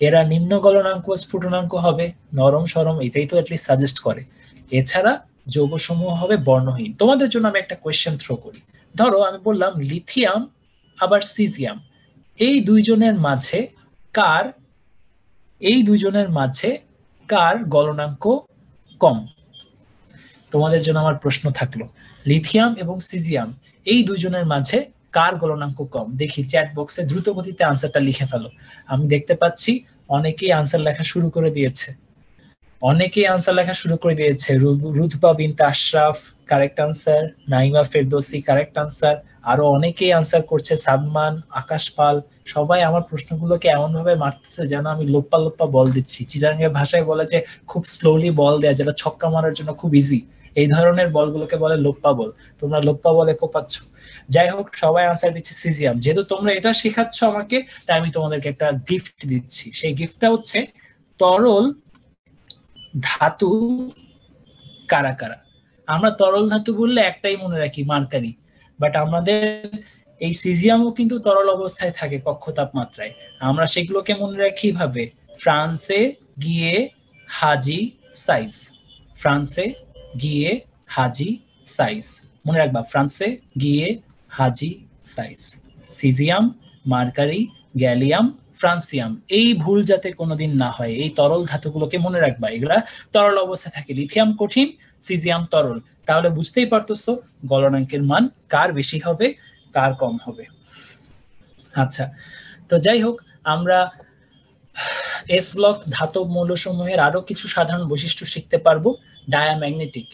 এরা নিম্ন গলনাঙ্ক স্ফুটনাঙ্ক হবে, নরম সরম, এটাই তো অ্যাটলিস্ট সাজেস্ট করে। এছাড়া যৌগসমূহ হবে বর্ণহীন। তোমাদের জন্য আমি একটা কোয়েশ্চেন থ্রো করি। ধরো আমি বললাম লিথিয়াম আবার সিজিয়াম, এই দুইজনের মাঝে কার গলনাঙ্ক কম? তোমাদের জন্য আমার প্রশ্ন থাকলো, লিথিয়াম এবং সিজিয়াম এই দুইজনের মাঝে কার গলনাঙ্ক কম? দেখি চ্যাট বক্সে দ্রুত গতিতে আনসারটা লিখে ফেলো। আমি দেখতে পাচ্ছি অনেকেই আনসার লেখা শুরু করে দিয়েছে। রুতবা বিনতে Ashraf correct answer, Naima Ferdousi correct answer, আরো অনেকেই আনসার করছে, সাদমান, আকাশ পাল। সবাই আমার প্রশ্নগুলোকে এমন ভাবে মারতেছে যেন আমি লোপ্পা বল দিচ্ছি। চিরাঙ্গের ভাষায় বলে যে খুব স্লোলি বল দেয়া, যেটা ছক্কা মারার জন্য খুব ইজি। এই ধরনের বলগুলোকে বলে লোপ্পা বল। তোমরা লোপ্পা বলে কোপাচ্ছ। যাই হোক, সবাই আনসার দিচ্ছে সিজিয়াম। যেহেতু তোমরা এটা শেখাচ্ছ আমাকে, তাই আমি তোমাদেরকে একটা গিফট দিচ্ছি। সেই গিফটটা হচ্ছে তরল ধাতু কারা কারা। আমরা তরল ধাতু বললে একটাই মনে রাখি, মার্কারি, বাট আমাদের এই সিজিয়ামও কিন্তু তরল অবস্থায় থাকে কক্ষ তাপমাত্রায়। আমরা সেগুলোকে মনে রাখি ভাবে, ফ্রান্সে গিয়ে হাজি সাইজ, ফ্রান্সে গিয়ে হাজি সাইজ, মনে রাখবা, ফ্রান্সে গিয়ে হাজি সাইজ। সিজিয়াম, মার্কারি, গ্যালিয়াম, ফ্রান্সিয়াম, এই ভুল যাতে কোনোদিন না হয়, এই তরল ধাতুগুলোকে মনে রাখবা। এগুলা তরল অবস্থায় থাকে, লিথিয়াম কঠিন, সিজিয়াম তরল। তাহলে বুঝতেই পারতেছো গলনাঙ্কের মান কার বেশি হবে কার কম হবে। আচ্ছা, তো যাই হোক, আমরা এস ব্লক ধাতব মৌলসমূহের আরো কিছু সাধারণ বৈশিষ্ট্য শিখতে পারবো। ডায়াম্যাগনেটিক,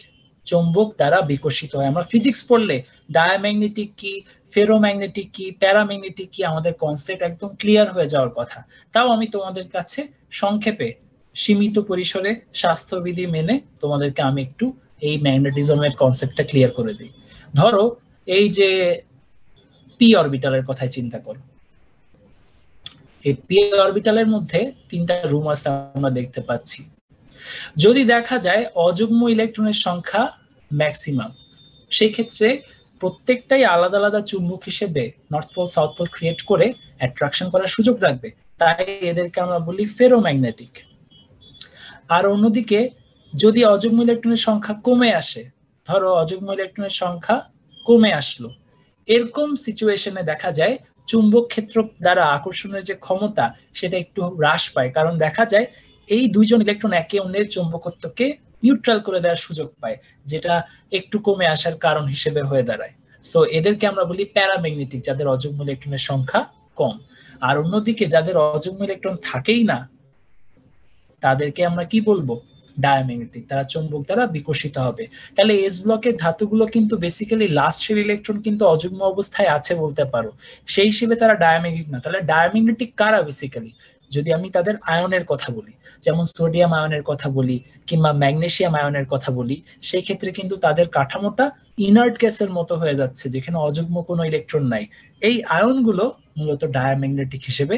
চৌম্বক দ্বারা বিকশিত হয়। আমরা ফিজিক্স পড়লে ডায়াম্যাগনেটিক কি, ফেরোম্যাগনেটিক কি, প্যারাম্যাগনেটিক কি, আমাদের কনসেপ্ট একদম ক্লিয়ার হয়ে যাওয়ার কথা। তাও আমি তোমাদের কাছে সংক্ষেপে সীমিত পরিসরে স্বাস্থ্যবিধি মেনে তোমাদেরকে আমি একটু এই ম্যাগনেটিজমের কনসেপ্টটা ক্লিয়ার করে দিই। ধরো এই যে পি অরবিটালের কথাই চিন্তা করো। এই পি অরবিটালের মধ্যে তিনটা রুম আছে আমরা দেখতে পাচ্ছি। যদি দেখা যায় অযুগ্ম ইলেকট্রনের সংখ্যা ম্যাক্সিমাম, সেই ক্ষেত্রে প্রত্যেকটাই আলাদা আলাদা চুম্বক হিসেবে north pole south pole create করে অ্যাট্রাকশন করার সুযোগ রাখবে, তাই এদেরকে আমরা বলি ফেরোম্যাগনেটিক। আর অন্যদিকে যদি অযুগ্ম ইলেকট্রনের সংখ্যা কমে আসে, ধরো অযুগ্ম ইলেকট্রনের সংখ্যা কমে আসলো, এরকম সিচুয়েশনে দেখা যায় চুম্বক ক্ষেত্র দ্বারা আকর্ষণের যে ক্ষমতা সেটা একটু হ্রাস পায়, কারণ দেখা যায় এই দুইজন ইলেকট্রন একে অন্যের চুম্বকত্বকে নিউট্রাল করে দেওয়ার সুযোগ পায়, যেটা একটু কমে আসার কারণ হিসেবে হয়ে দাঁড়ায়। সো এদেরকে আমরা বলি প্যারাম্যাগনেটিক, যাদের অযুগ্ম ইলেকট্রনের সংখ্যা কম। আর অন্যদিকে যাদের অযুগ্ম ইলেকট্রন থাকেই না, তাদেরকে আমরা কি বলবো, ডায়াম্যাগনেটিক, তারা চৌম্বক দ্বারা বিকশিত হবে। তাহলে এস ব্লকের ধাতুগুলো কিন্তু বেসিক্যালি লাস্টের ইলেকট্রন কিন্তু অযুগ্ম অবস্থায় আছে বলতে পারো, সেই হিসেবে তারা ডায়াম্যাগনেটিক না। তাহলে ডায়াম্যাগনেটিক কারা বেসিক্যালি, যদি আমি তাদের আয়নের কথা বলি, যেমন সোডিয়াম আয়নের কথা বলি কিংবা ম্যাগনেসিয়াম আয়নের কথা বলি, সেই ক্ষেত্রে কিন্তু তাদের কাঠামোটা ইনার্ট গ্যাসের মতো হয়ে যাচ্ছে, যেখানে অযুগ্ম কোনো ইলেকট্রন নাই। এই আয়নগুলো মূলত ডায়াম্যাগনেটিক হিসেবে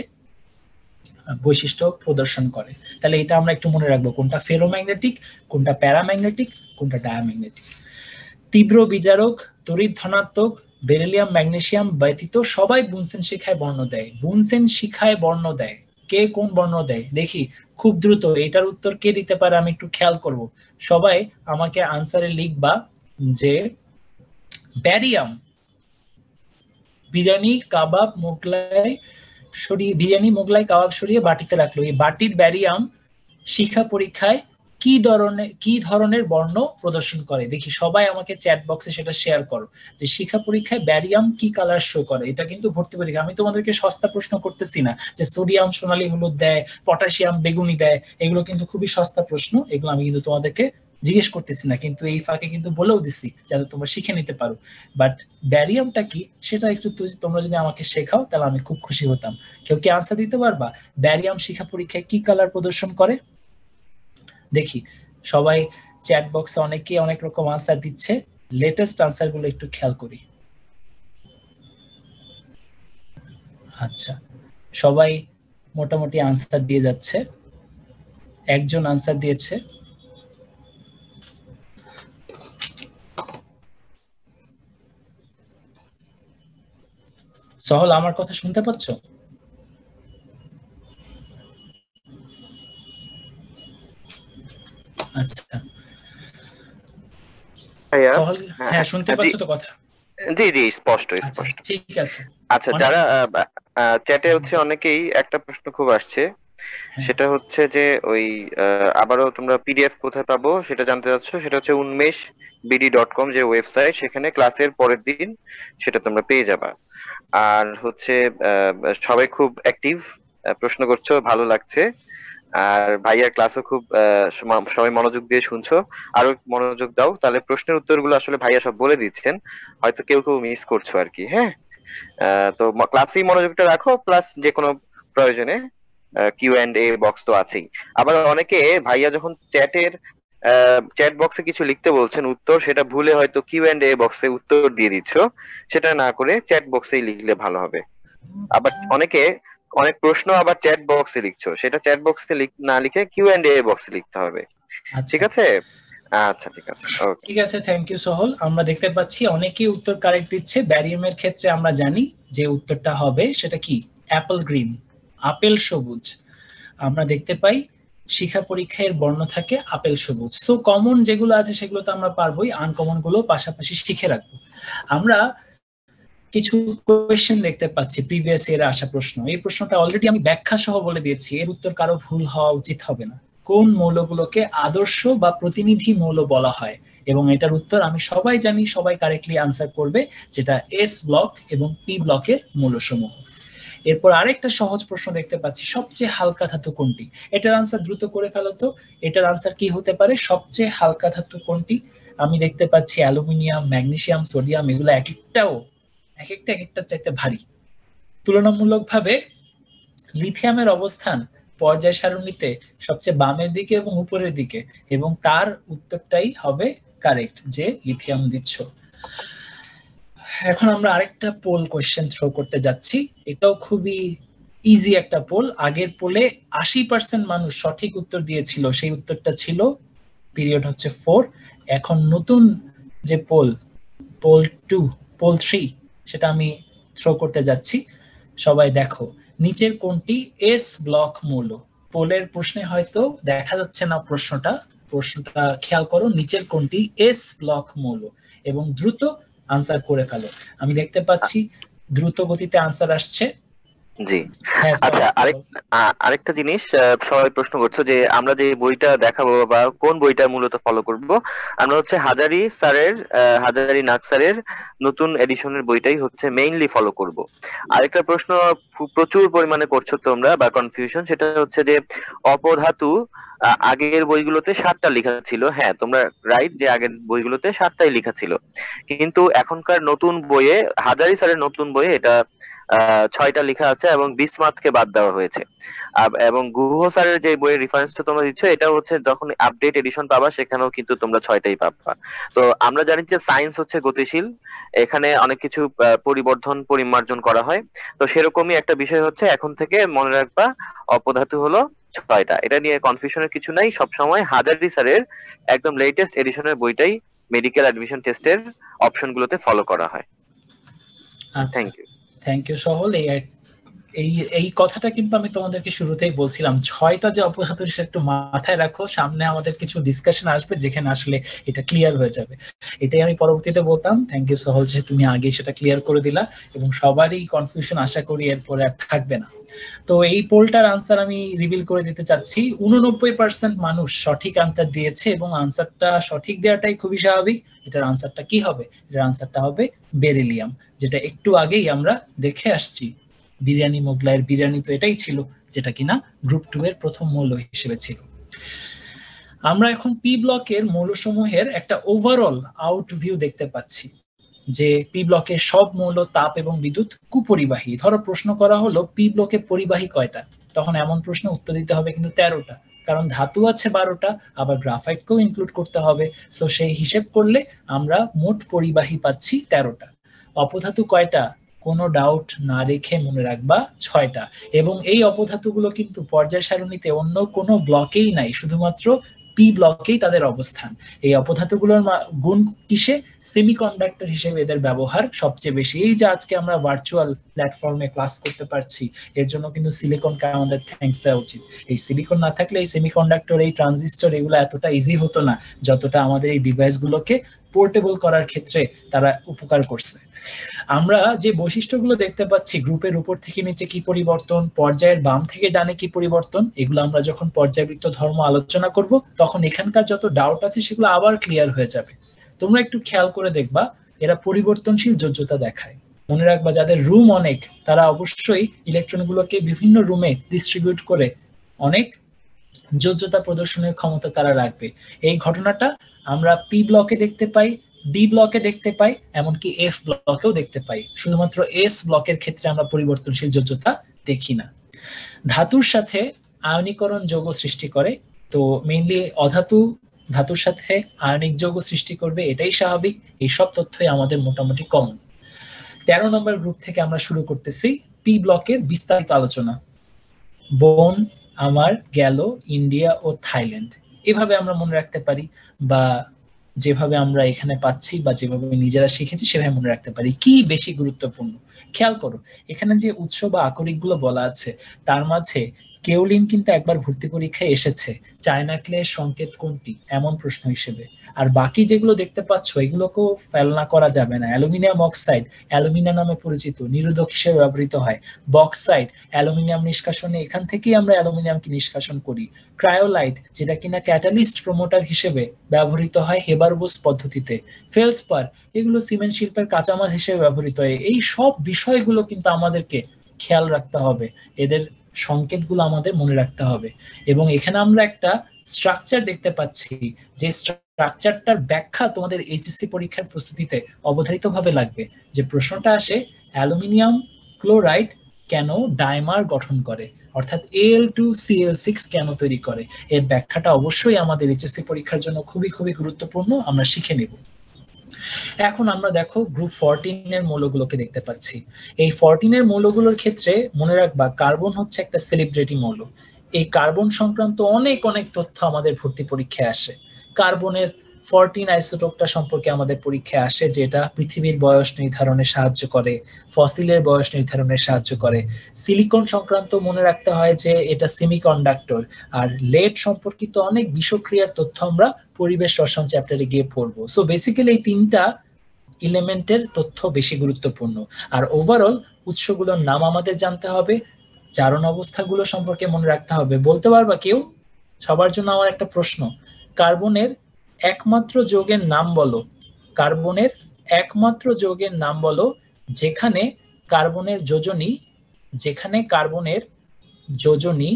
বৈশিষ্ট্য প্রদর্শন করে। তাহলে এটা আমরা একটু মনে রাখবো, কোনটা ফেরোম্যাগনেটিক, কোনটা প্যারাম্যাগনেটিক, কোনটা ডায়াম্যাগনেটিক। তীব্র বিজারক, তড়িৎ ধনাত্মক, বেরিলিয়াম ম্যাগনেসিয়াম ব্যতীত সবাই বুনসেন শিখায় বর্ণ দেয়। বুনসেন শিখায় বর্ণ দেয়, কে কোন বর্ণ দেয় দেখি খুব দ্রুত। এটার উত্তর কে দিতে পারে আমি একটু খেয়াল করব। সবাই আমাকে আনসারে লিখবা যে ব্যারিয়াম, বিরিয়ানি কাবাব মোগলাই সরিয়ে, বিরিয়ানি মোগলাই কাবাব সরিয়ে বাটিতে রাখলো, এই বাটির ব্যারিয়াম শিক্ষা পরীক্ষায় কি ধরনের বর্ণ প্রদর্শন করে দেখি। সবাই আমাকে চ্যাট বক্সে সেটা শেয়ার করো যে শিক্ষা পরীক্ষায় ব্যারিয়াম কি কালার শো করে। এটা কিন্তু ভর্তি পরীক্ষা, আমি তোমাদেরকে সস্তা প্রশ্ন করতেছি না যে সোডিয়াম সোনালী হলুদ দেয়, পটাশিয়াম বেগুনি দেয়, এগুলো কিন্তু খুবই সস্তা প্রশ্ন, এগুলো আমি কিন্তু তোমাদেরকে জিজ্ঞেস করতেছি না, কিন্তু এই ফাঁকে কিন্তু বলেও দিছি যাতে তোমরা শিখে নিতে পারো। বাট ব্যারিয়ামটা কি সেটা একটু তোমরা যদি আমাকে শেখাও তাহলে আমি খুব খুশি হতাম। কেউ কি আনসার দিতে পারবা, ব্যারিয়াম শিক্ষা পরীক্ষায় কি কালার প্রদর্শন করে দেখি। সবাই চ্যাট বক্সে অনেকে অনেক রকম আনসার দিচ্ছে, লেটেস্ট আনসার গুলো একটু খেয়াল করি। আচ্ছা, সবাই মোটামুটি আনসার দিয়ে যাচ্ছে। একজন আনসার দিয়েছে, সহল আমার কথা শুনতে পাচ্ছ? আচ্ছা সহল, হ্যাঁ শুনতে পাচ্ছ তো কথা? জি জি স্পষ্ট স্পষ্ট। ঠিক আছে। আচ্ছা, যারা চ্যাটে হচ্ছে অনেকেই একটা প্রশ্ন খুব আসছে, সেটা হচ্ছে যে ওই আবারও তোমরা পিডিএফ কোথায় পাবো সেটা জানতে চাচ্ছ। সেটা হচ্ছে unmeshbd.com যে ওয়েবসাইট, সেখানে ক্লাসের পরের দিন সেটা তোমরা পেয়ে যাবা। আর হচ্ছে সবাই খুব অ্যাক্টিভ, প্রশ্ন করছো, ভালো লাগছে। আর ভাইয়ার ক্লাসও খুব সবাই মনোযোগ দিয়ে শুনছো, আরো মনোযোগ দাও, তাহলে প্রশ্নের উত্তরগুলো আসলে ভাইয়া সব বলে দিচ্ছেন, হয়তো কেউ কেউ মিস করছো আর কি। হ্যাঁ, তো ক্লাসেই মনোযোগটা রাখো, প্লাস যে কোনো প্রয়োজনে কিউ এন্ড এ বক্স তো আছেই। আবার অনেকে ভাইয়া যখন চ্যাটের চ্যাট বক্সে কিছু লিখতে বলছেন উত্তর, সেটা ভুলে হয়তো Q&A বক্সে উত্তর দিয়ে দিচ্ছ, সেটা না করে চ্যাট বক্সেই লিখলে ভালো হবে। আবার অনেক প্রশ্ন আবার চ্যাট বক্সে লিখছো, সেটা চ্যাট বক্সে না লিখে Q&A বক্সে লিখতে হবে। আচ্ছা ঠিক আছে? আচ্ছা ঠিক আছে, ওকে। ঠিক আছে, থ্যাংক ইউ সোহল। আমরা দেখতে পাচ্ছি অনেকেই উত্তর কারেক্ট দিচ্ছে। ব্যারিয়ামের ক্ষেত্রে আমরা জানি যে উত্তরটা হবে সেটা কি, অ্যাপল গ্রিন, আপেল সবুজ। আমরা দেখতে পাই শিক্ষা পরীক্ষায় বর্ণ থাকে আপেল সবুজ। সো কমন যেগুলো আছে সেগুলো তো আমরা পারবোই, আনকমন গুলো পাশাপাশি শিখে রাখবো। আমরা কিছু কোয়েশ্চেন দেখতে পাচ্ছি প্রিভিয়াস ইয়ারে আসা প্রশ্ন। এই প্রশ্নটা অলরেডি আমি ব্যাখ্যা সহ বলে দিয়েছি, এর উত্তর কারো ভুল হওয়া উচিত হবে না। কোন মৌলগুলোকে আদর্শ বা প্রতিনিধি মৌল বলা হয়, এবং এটার উত্তর আমি সবাই জানি, সবাই কারেক্টলি আনসার করবে, যেটা এস ব্লক এবং পি ব্লকের মৌলসমূহ। এরপর আরেকটা সহজ প্রশ্ন দেখতে পাচ্ছি, সবচেয়ে হালকা ধাতু কোনটি? এটার আনসার দ্রুত করে ফেলো তো। এটার আনসার কি হতে পারে, সবচেয়ে হালকা ধাতু কোনটি? আমি দেখতে পাচ্ছি অ্যালুমিনিয়াম, ম্যাগনেসিয়াম, সোডিয়াম, এগুলো এক একটার চাইতে ভারী। তুলনামূলকভাবে লিথিয়ামের অবস্থান পর্যায় সারণীতে সবচেয়ে বামের দিকে এবং উপরের দিকে, এবং তার উত্তরটাই হবে কারেক্ট, যে লিথিয়াম দিচ্ছ। এখন আমরা আরেকটা পোল কোয়েশ্চেন থ্রো করতে যাচ্ছি। এটাও খুবই ইজি একটা পোল। আগের পোলে 80% মানুষ সঠিক উত্তর দিয়েছিল, সেই উত্তরটা ছিল পিরিয়ড হচ্ছে 4। এখন নতুন যে পোল 2, পোল 3, সেটা আমি থ্রো করতে যাচ্ছি। সবাই দেখো, নিচের কোনটি এস ব্লক মৌল? পোলের প্রশ্নে হয়তো দেখা যাচ্ছে না প্রশ্নটা খেয়াল করো, নিচের কোনটি এস ব্লক মৌল, এবং দ্রুত আনসার করে ফেলো। আমি দেখতে পাচ্ছি দ্রুত গতিতে আনসার আসছে। জি হ্যাঁ, আচ্ছা, আরেকটা জিনিস সবাই প্রশ্ন করছো যে আমরা যে বইটা দেখাবো বা কোন বইটা মূলত ফলো করব, আমরা হচ্ছে হাজারি নাগ স্যারের নতুন এডিশনের বইটাই হচ্ছে মেইনলি ফলো করব। আরেকটা প্রশ্ন প্রচুর পরিমাণে করছো তোমরা বা কনফিউশন, সেটা হচ্ছে যে অপধাতু আগের বইগুলোতে 7টা লেখা ছিল। হ্যাঁ, তোমরা রাইট যে আগের বইগুলোতে 7টাই লেখা ছিল, কিন্তু এখনকার নতুন বইয়ে, হাজারি স্যারের নতুন বইয়ে এটা 6টা লেখা আছে এবং বিসমাথকে বাদ দেওয়া হয়েছে। এবং গুহ স্যারের যে বইয়ের রেফারেন্সটা তোমরা দিচ্ছ, এটা হচ্ছে যখন আপডেট এডিশন পাবা সেখানেও কিন্তু তোমরা 6টাই পাবা। তো আমরা জানি যে সায়েন্স হচ্ছে গতিশীল, এখানে অনেক কিছু পরিবর্ধন পরিমার্জন করা হয়। তো সেরকমই একটা বিষয় হচ্ছে, এখন থেকে মনে রাখবা অপধাতু হলো 6টা। এটা নিয়ে কনফিউশনের কিছু নাই। সবসময় হাজারি স্যারের একদম লেটেস্ট এডিশনের বইটাই মেডিকেল অ্যাডমিশন টেস্টের অপশন গুলোতে ফলো করা হয়। Thank you. Thank you Sahal. এই কথাটা কিন্তু আমি তোমাদেরকে শুরুতেই বলছিলাম, 6টা যে অপধাতু সেটা একটু মাথায় রাখো, সামনে আমাদের কিছু ডিসকাশন আসবে যেখানে আসলে এটা ক্লিয়ার হয়ে যাবে। এটাই আমি পরবর্তীতে বলতাম। থ্যাংক ইউ সহল, যে তুমি আগে সেটা ক্লিয়ার করে দিলা, এবং সবারই কনফিউশন আশা করি এরপরে আর থাকবে না। তো এই পোলটার আনসার আমি রিভিল করে দিতে চাচ্ছি। 89% মানুষ সঠিক আনসার দিয়েছে, এবং আনসারটা সঠিক দেওয়াটাই খুবই স্বাভাবিক। এটার আনসারটা কি হবে? এটার আনসারটা হবে বেরিলিয়াম, যেটা একটু আগেই আমরা দেখে আসছি। বিরিয়ানি মোগলাইয়ের বিরিয়ানি তো এটাই ছিল, যেটা কিনা গ্রুপ 2 এর প্রথম মৌল হিসেবে ছিল। আমরা এখন পি ব্লকের মৌলসমূহের একটা ওভারঅল আউটভিউ দেখতে পাচ্ছি, যে পি ব্লকের সব মৌল তাপ এবং বিদ্যুৎ কুপরিবাহী। ধরো প্রশ্ন করা হলো পি ব্লকে পরিবাহী কয়টা, তখন এমন প্রশ্ন উত্তর দিতে হবে কিন্তু 13টা, কারণ ধাতু আছে 12টা, আবার গ্রাফাইটকেও ইনক্লুড করতে হবে। সো সেই হিসেব করলে আমরা মোট পরিবাহী পাচ্ছি 13টা। অপধাতু কয়টা? কোনো ডাউট না রেখে মনে রাখবা 6টা। এবং এই অপধাতুগুলো কিন্তু পর্যায় সারণীতে অন্য কোনো ব্লকেই নাই, শুধুমাত্র পি ব্লকেই তাদের অবস্থান। এই অপধাতুগুলোর গুণ কিসে? সেমিকন্ডাক্টর হিসেবে এদের ব্যবহার সবচেয়ে বেশি। এই যে আজকে আমরা ভার্চুয়াল প্ল্যাটফর্মে ক্লাস করতে পারছি, এর জন্য কিন্তু সিলিকনকে আমাদের থ্যাঙ্কস দেওয়া উচিত। এই সিলিকন না থাকলে এই সেমিকন্ডাক্টর, এই ট্রানজিস্টর, এগুলো এতটা ইজি হতো না যতটা আমাদের এই ডিভাইসগুলোকে পোর্টেবল করার ক্ষেত্রে তারা উপকার করছে। আমরা যে বৈশিষ্ট্যগুলো দেখতে পাচ্ছি, গ্রুপের উপর থেকে নিচে কি পরিবর্তন, পর্যায়ের বাম থেকে ডানে কি পরিবর্তন, এগুলো আমরা যখন পর্যায়বৃত্ত ধর্ম আলোচনা করব তখন এখানকার যত ডাউট আছে সেগুলো আবার ক্লিয়ার হয়ে যাবে। তোমরা একটু খেয়াল করে দেখবা, এরা পরিবর্তনশীল যোজ্যতা দেখায়। মনে রাখবা, যাদের রুম অনেক তারা অবশ্যই ইলেকট্রনগুলোকে বিভিন্ন রুমে ডিস্ট্রিবিউট করে অনেক যোজ্যতা প্রদর্শনের ক্ষমতা তারা রাখবে। এই ঘটনাটা আমরা পি ব্লকে দেখতে পাই, ডি ব্লকে দেখতে পাই, এমনকি এফ ব্লকেও দেখতে পাই। শুধুমাত্র এস ব্লকের ক্ষেত্রে আমরা পরিবর্তনশীল যোজ্যতা দেখি না। ধাতুর সাথে আয়নীকরণ যৌগ সৃষ্টি করে, তো মেইনলি অধাতু ধাতুর সাথে আয়নিক যৌগ সৃষ্টি করবে, এটাই স্বাভাবিক। এইসব তথ্যই আমাদের মোটামুটি কমন। 13 নম্বর গ্রুপ থেকে আমরা শুরু করতেছি পি ব্লকের বিস্তারিত আলোচনা। বোন আমার গেল ইন্ডিয়া ও থাইল্যান্ড, এভাবে আমরা মনে রাখতে পারি, বা যেভাবে আমরা এখানে পাচ্ছি বা যেভাবে নিজেরা শিখেছি সেভাবে মনে রাখতে পারি। কি বেশি গুরুত্বপূর্ণ খেয়াল করো, এখানে যে উৎস বা আকরিক গুলো বলা আছে তার মাঝে কেওলিন কিন্তু একবার ভর্তি পরীক্ষায় এসেছে, চায়না ক্লের সংকেত কোনটি এমন প্রশ্ন হিসেবে। আর বাকি যেগুলো দেখতে পাচ্ছ এগুলোকেও ফেলনা করা যাবে না। অ্যালুমিনিয়াম অক্সাইড অ্যালুমিনা নামে পরিচিত, নিরোধক হিসেবে ব্যবহৃত হয়। বক্সাইড অ্যালুমিনিয়াম নিষ্কাশনে, এখান থেকেই আমরা অ্যালুমিনিয়ামকে নিষ্কাশন করি। ক্রায়োলাইট যেটা কিনা ক্যাটালিস্ট প্রমোটার হিসেবে ব্যবহৃত হয় হেবারবোস পদ্ধতিতে। ফেলসপার এগুলো সিমেন্ট শিল্পের কাঁচামাল হিসেবে ব্যবহৃত হয়। এই সব বিষয়গুলো কিন্তু আমাদেরকে খেয়াল রাখতে হবে, এদের সংকেতগুলো আমাদের মনে রাখতে হবে। এবং এখানে আমরা একটা স্ট্রাকচার দেখতে পাচ্ছি, যে স্ট্রাকচারটার ব্যাখ্যা তোমাদের এইচএসসি পরীক্ষার প্রস্তুতিতে অবধারিতভাবে লাগবে। যে প্রশ্নটা আসে অ্যালুমিনিয়াম ক্লোরাইড কেন ডাইমার গঠন করে, অর্থাৎ Al2Cl6 কেন তৈরি করে, এর ব্যাখ্যাটা অবশ্যই আমাদের এইচএসসি পরীক্ষার জন্য খুবই খুবই গুরুত্বপূর্ণ, আমরা শিখে নেব। এখন আমরা দেখো গ্রুপ 14 এর মৌলগুলোকে দেখতে পাচ্ছি। এই 14 এর মৌলগুলোর ক্ষেত্রে মনে রাখবা কার্বন হচ্ছে একটা সেলিব্রিটি মৌল। এই কার্বন সংক্রান্ত অনেক অনেক তথ্য আমাদের ভর্তি পরীক্ষায় আসে। কার্বনের 14 আইসোটোপটা সম্পর্কে আমাদের পরীক্ষায় আসে, যেটা পৃথিবীর বয়স নির্ধারণে সাহায্য করে, ফসিলের বয়স নির্ধারণে সাহায্য করে। সিলিকন সংক্রান্ত মনে রাখতে হয় যে এটা সেমিকন্ডাক্টর। আর লেড সম্পর্কিত অনেক বিষক্রিয়ার তথ্য আমরা পরিবেশ রসায়ন চ্যাপ্টারে গিয়ে পড়বো। সো বেসিক্যালি এই তিনটা এলিমেন্টের তথ্য বেশি গুরুত্বপূর্ণ। আর ওভারঅল উৎসগুলোর নাম আমাদের জানতে হবে, জারণ অবস্থাগুলো সম্পর্কে মনে রাখতে হবে। বলতে পারবা কেউ? সবার জন্য আমার একটা প্রশ্ন, কার্বনের একমাত্র যৌগের নাম বলো। কার্বনের একমাত্র যৌগের নাম বলো যেখানে কার্বনের যোজনী